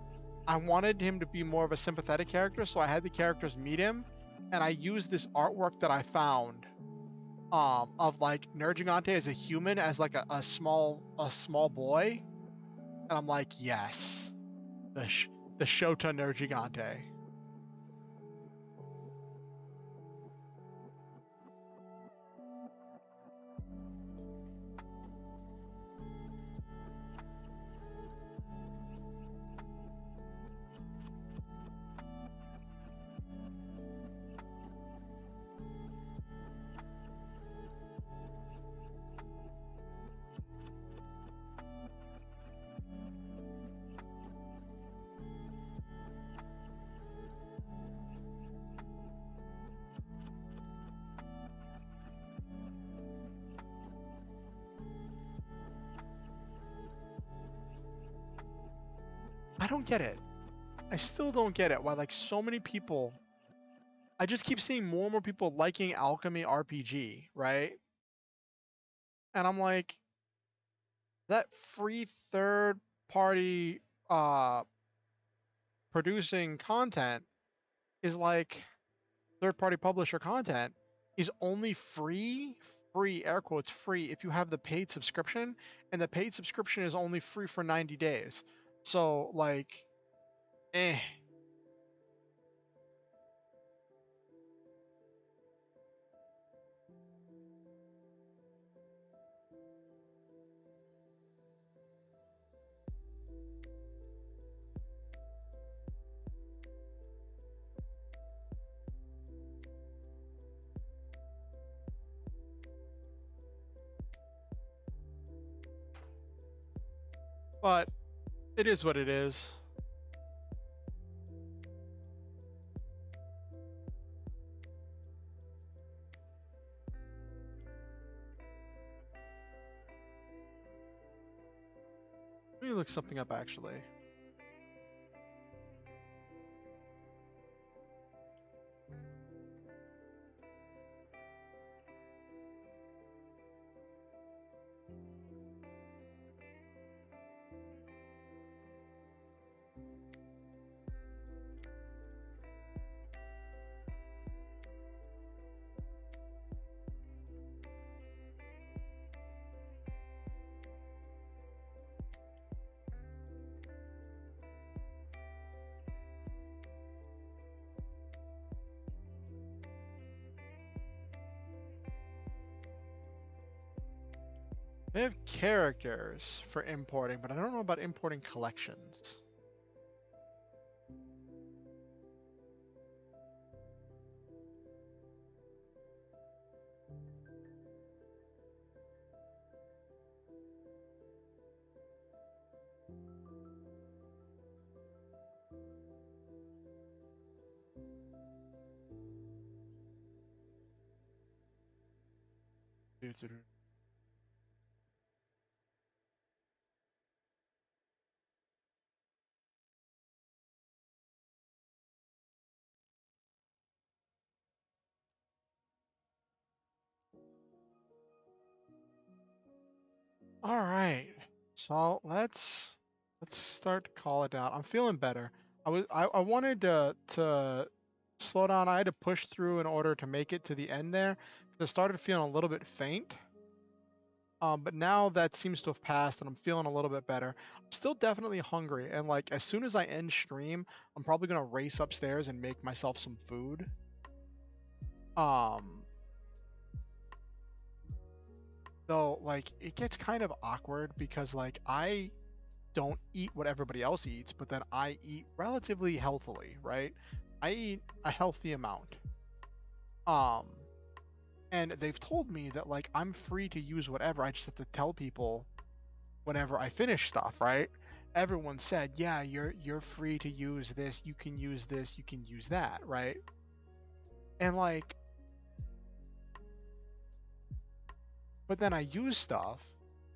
I wanted him to be more of a sympathetic character, so I had the characters meet him, and I used this artwork that I found of like Nerd Gigante as a human, as like a small boy, and I'm like, yes, the Shota Nerd Gigante. I don't get it. I still don't get it. Why, like, so many people... I just keep seeing more and more people liking Alchemy RPG, right? And I'm like, that free third-party producing content is like... Third-party publisher content is only free, air quotes, free, if you have the paid subscription, and the paid subscription is only free for 90 days. So, like... Eh. But it is what it is. Let me look something up actually. They have characters for importing, but I don't know about importing collections. All right, so let's start to call it out. I'm feeling better. I wanted to slow down. I had to push through in order to make it to the end there. 'Cause I started feeling a little bit faint. But now that seems to have passed, and I'm feeling a little bit better. I'm still definitely hungry, and like as soon as I end stream, I'm probably gonna race upstairs and make myself some food. Um, though like it gets kind of awkward because like I don't eat what everybody else eats, but then I eat relatively healthily, right? I eat a healthy amount. Um, and they've told me that like I'm free to use whatever. I just have to tell people whenever I finish stuff, right? Everyone said, "Yeah, you're free to use this. You can use this. You can use that," right? And like, but then I use stuff,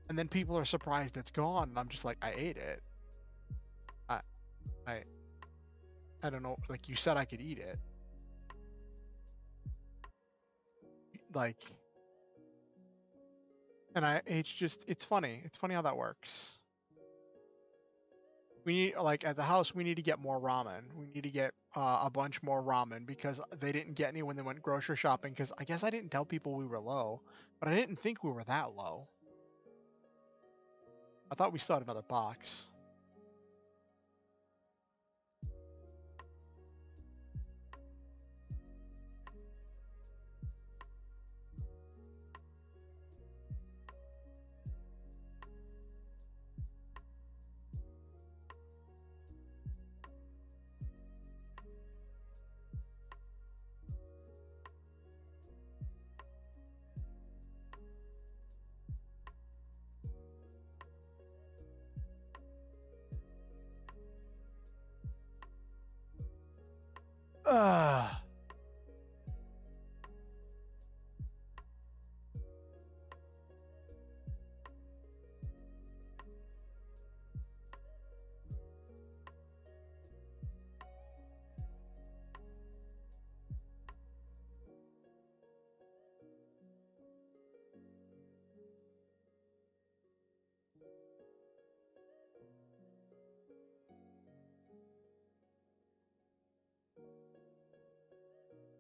and then people are surprised it's gone, and I'm just like, I ate it. I I I don't know. Like you said, I could eat it. Like, and it's funny. It's funny how that works. We need like at the house we need to get more ramen. We need to get a bunch more ramen because they didn't get any when they went grocery shopping. Because I guess I didn't tell people we were low, but I didn't think we were that low. I thought we still had another box. Ugh.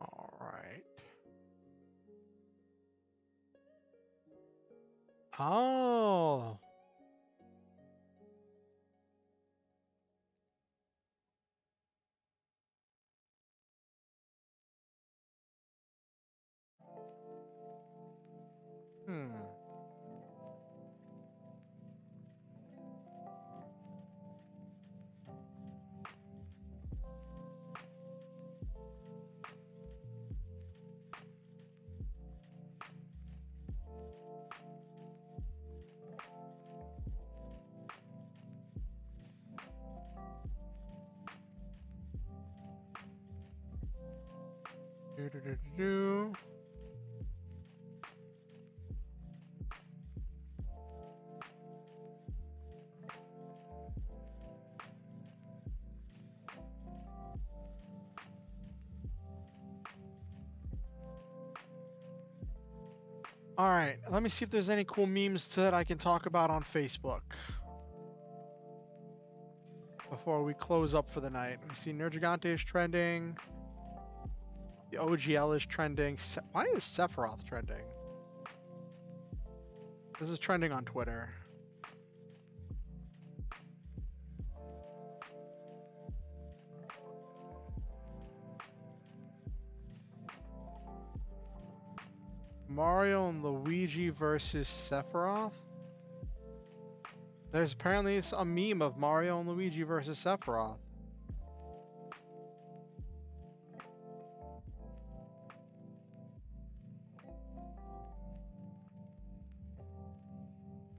All right. Oh. Hmm. Do-do-do-do-do. All right, let me see if there's any cool memes that I can talk about on Facebook before we close up for the night. We see Nergigante is trending. The OGL is trending. Why is Sephiroth trending? This is trending on Twitter. Mario and Luigi versus Sephiroth? There's apparently a meme of Mario and Luigi versus Sephiroth.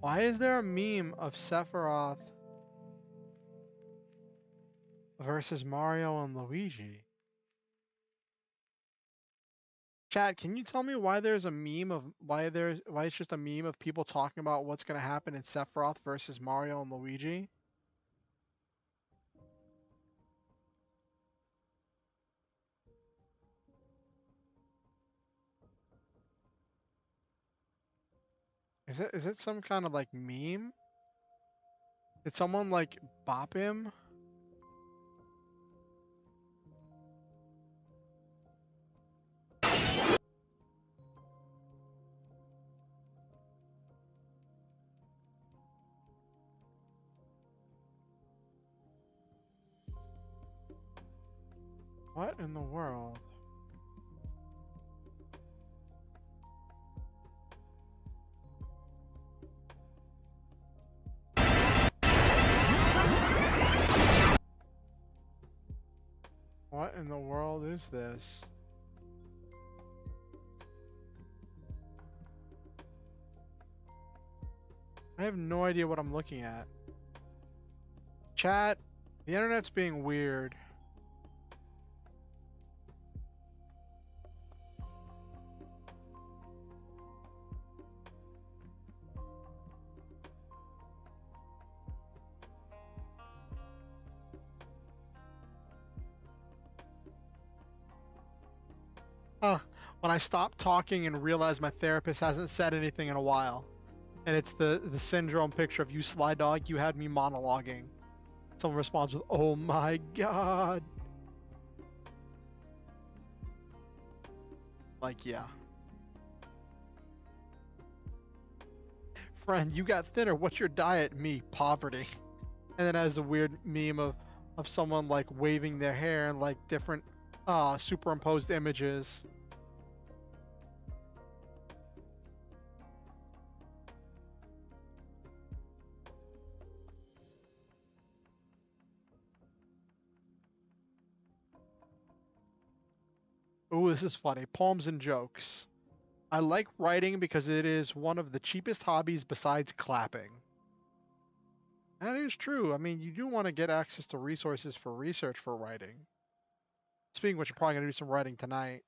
Why is there a meme of Sephiroth versus Mario and Luigi? Chat, can you tell me why there's a meme of why it's just a meme of people talking about what's gonna happen in Sephiroth versus Mario and Luigi? Is it some kind of like meme? Did someone like bop him? What in the world? What in the world is this? I have no idea what I'm looking at. Chat, the internet's being weird. When I stop talking and realize my therapist hasn't said anything in a while. And it's the syndrome picture of you, Sly Dog, you had me monologuing. Someone responds with, oh my god. Like, yeah. Friend, you got thinner. What's your diet? Me, poverty. And then has a weird meme of someone like waving their hair and like different superimposed images. Ooh, this is funny. Poems and jokes. I like writing because it is one of the cheapest hobbies besides clapping. That is true. I mean, you do want to get access to resources for research for writing. Speaking of which, you're probably going to do some writing tonight.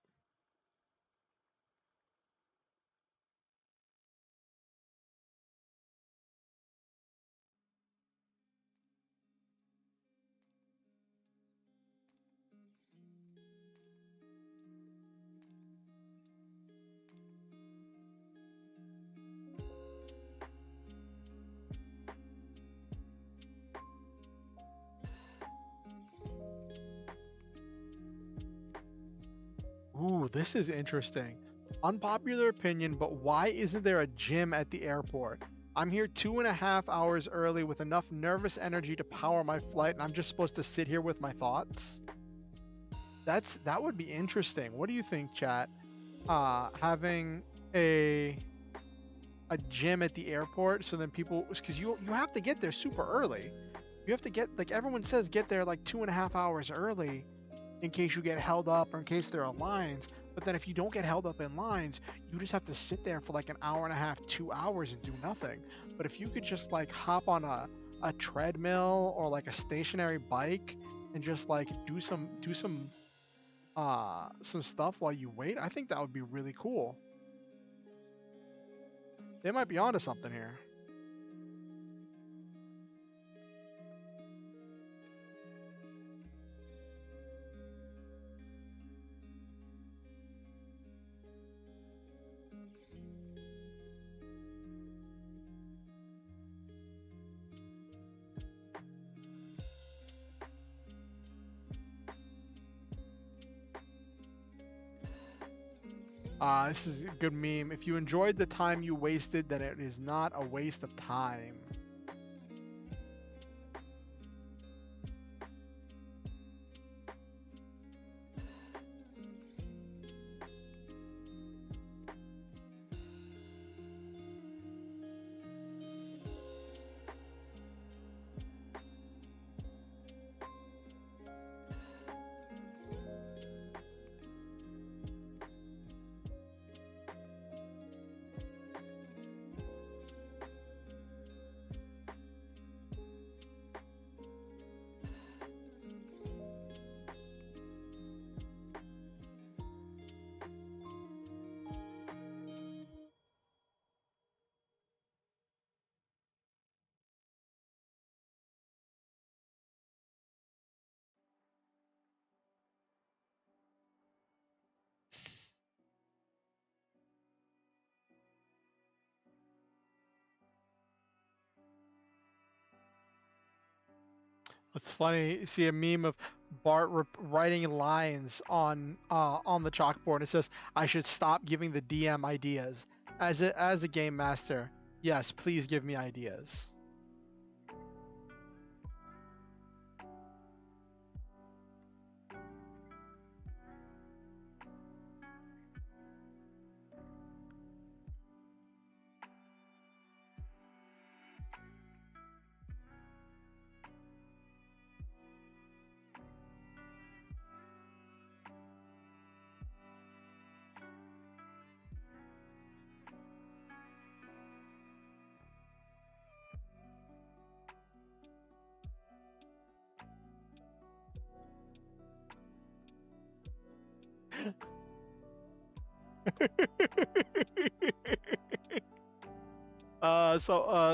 Ooh, this is interesting. Unpopular opinion, but why isn't there a gym at the airport? I'm here 2.5 hours early with enough nervous energy to power my flight, and I'm just supposed to sit here with my thoughts? That would be interesting. What do you think, chat? Having a gym at the airport, so then people, because you have to get there super early. You have to get, like everyone says, get there like 2.5 hours early in case you get held up or in case there are lines. But then if you don't get held up in lines, you just have to sit there for like an hour and a half, 2 hours and do nothing. But if you could just like hop on a treadmill or like a stationary bike and just like do some some stuff while you wait, I think that would be really cool. They might be onto something here. This is a good meme. If you enjoyed the time you wasted, then it is not a waste of time. It's funny. You see a meme of Bart writing lines on the chalkboard. It says, "I should stop giving the DM ideas. As a game master, yes, please give me ideas."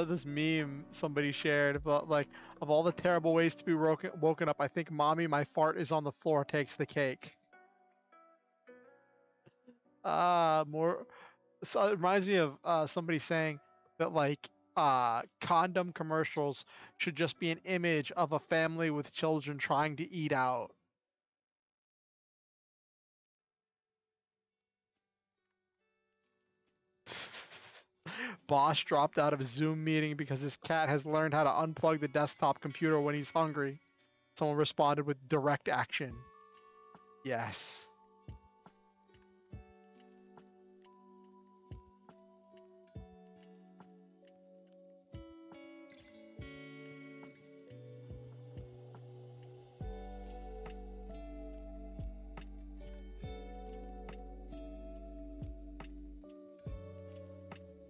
This meme somebody shared about like of all the terrible ways to be woken up, I think "Mommy, my fart is on the floor" takes the cake. More. So it reminds me of somebody saying that like condom commercials should just be an image of a family with children trying to eat out. Boss dropped out of a Zoom meeting because his cat has learned how to unplug the desktop computer when he's hungry. Someone responded with direct action. Yes.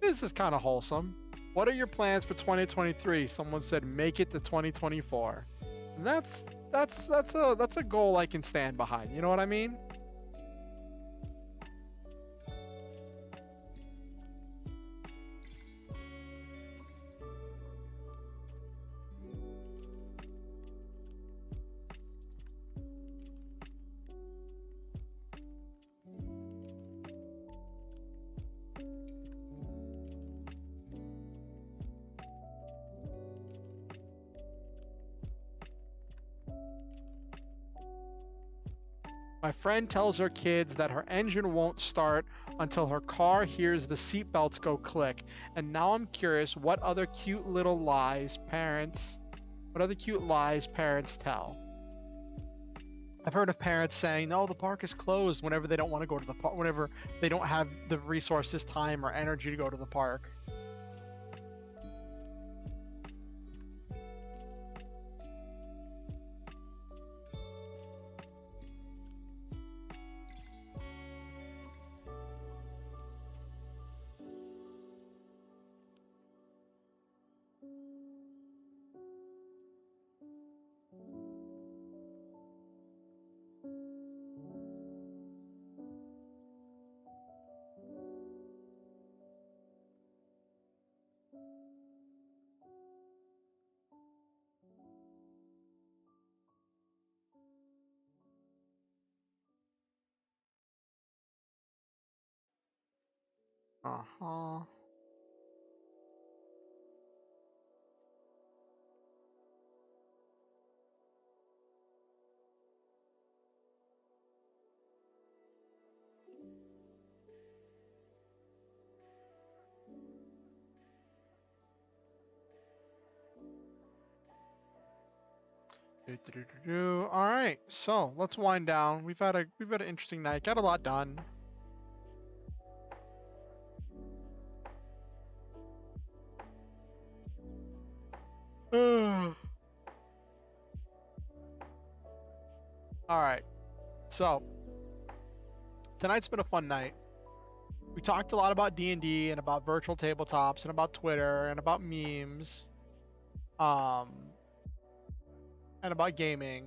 This is kind of wholesome. What are your plans for 2023? Someone said make it to 2024. And that's a goal I can stand behind. You know what I mean? My friend tells her kids that her engine won't start until her car hears the seatbelts go click. And now I'm curious what other cute lies parents tell. I've heard of parents saying, "No, the park is closed" whenever they don't want to go to the park, whenever they don't have the resources, time, or energy to go to the park. Uh-huh. All right, so let's wind down. We've had an interesting night. Got a lot done. All right, so tonight's been a fun night. We talked a lot about D&D and about virtual tabletops and about Twitter and about memes, um, and about gaming.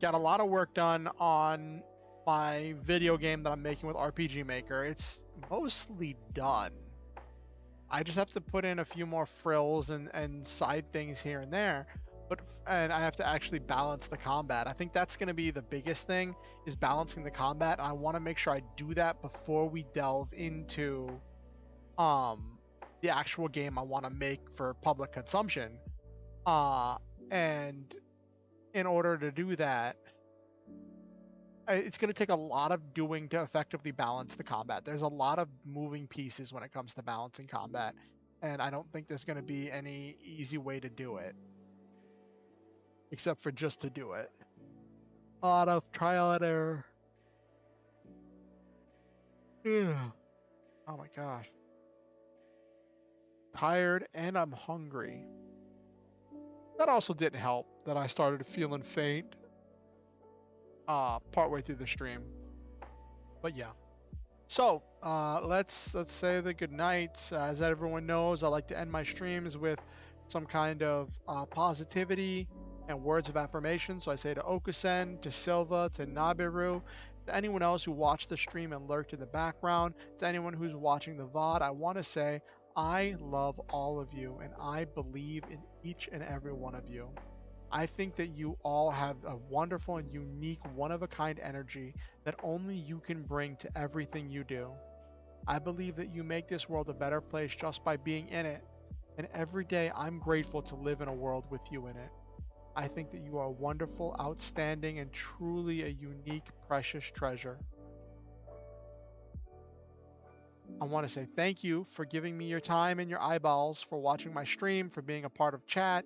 Got a lot of work done on my video game that I'm making with RPG Maker. It's mostly done. I just have to put in a few more frills and side things here and there, and I have to actually balance the combat. I think that's going to be the biggest thing, is balancing the combat. And I want to make sure I do that before we delve into the actual game I want to make for public consumption. And in order to do that, it's going to take a lot of doing to effectively balance the combat. There's a lot of moving pieces when it comes to balancing combat, and I don't think there's going to be any easy way to do it, except for just to do it. A lot of trial and error. Yeah. Oh my gosh. Tired and I'm hungry. That also didn't help that I started feeling faint partway through the stream. But yeah. So let's say the good nights. As everyone knows, I like to end my streams with some kind of positivity and words of affirmation. So I say to Okusen, to Silva, to Nabiru, to anyone else who watched the stream and lurked in the background, to anyone who's watching the VOD, I want to say I love all of you and I believe in each and every one of you. I think that you all have a wonderful and unique, one-of-a-kind energy that only you can bring to everything you do. I believe that you make this world a better place just by being in it, and every day I'm grateful to live in a world with you in it. I think that you are wonderful, outstanding, and truly a unique, precious treasure. I want to say thank you for giving me your time and your eyeballs, for watching my stream, for being a part of chat,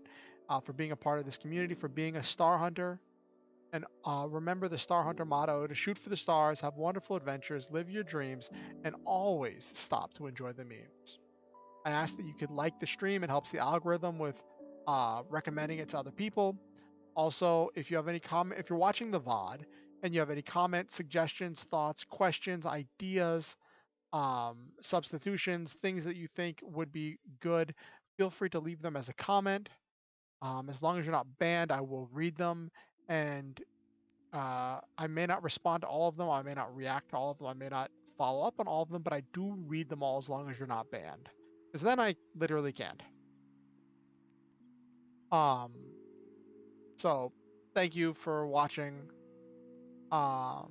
for being a part of this community, for being a star hunter. And remember the Star Hunter motto: to shoot for the stars, have wonderful adventures, live your dreams, and always stop to enjoy the memes. I ask that you could like the stream. It helps the algorithm with recommending it to other people. Also, if you have any comment, if you're watching the VOD and you have any comments, suggestions, thoughts, questions, ideas, substitutions, things that you think would be good, feel free to leave them as a comment. As long as you're not banned, I will read them, and I may not respond to all of them. I may not react to all of them. I may not follow up on all of them, but I do read them all as long as you're not banned, because then I literally can't. So thank you for watching. Also,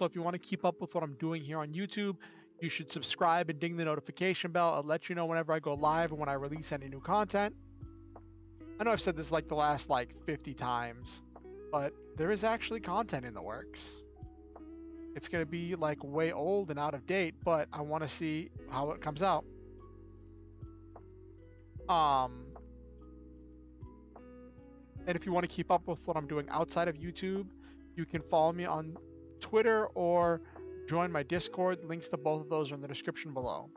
if you want to keep up with what I'm doing here on YouTube, you should subscribe and ding the notification bell. I'll let you know whenever I go live and when I release any new content. I know I've said this like the last 50 times, but there is actually content in the works. It's going to be way old and out of date, but I want to see how it comes out. And if you want to keep up with what I'm doing outside of YouTube, you can follow me on Twitter or join my Discord. Links to both of those are in the description below.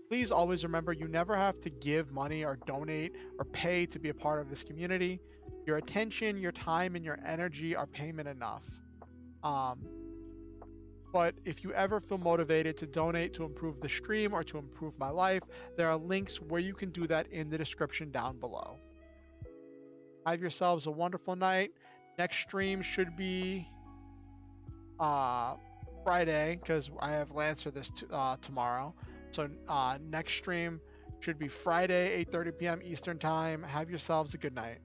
Please always remember, you never have to give money or donate or pay to be a part of this community. Your attention, your time, and your energy are payment enough. But if you ever feel motivated to donate to improve the stream or to improve my life, there are links where you can do that in the description down below. Have yourselves a wonderful night. Next stream should be Friday, because I have Lance for this tomorrow. So next stream should be Friday, 8:30 p.m. Eastern Time. Have yourselves a good night.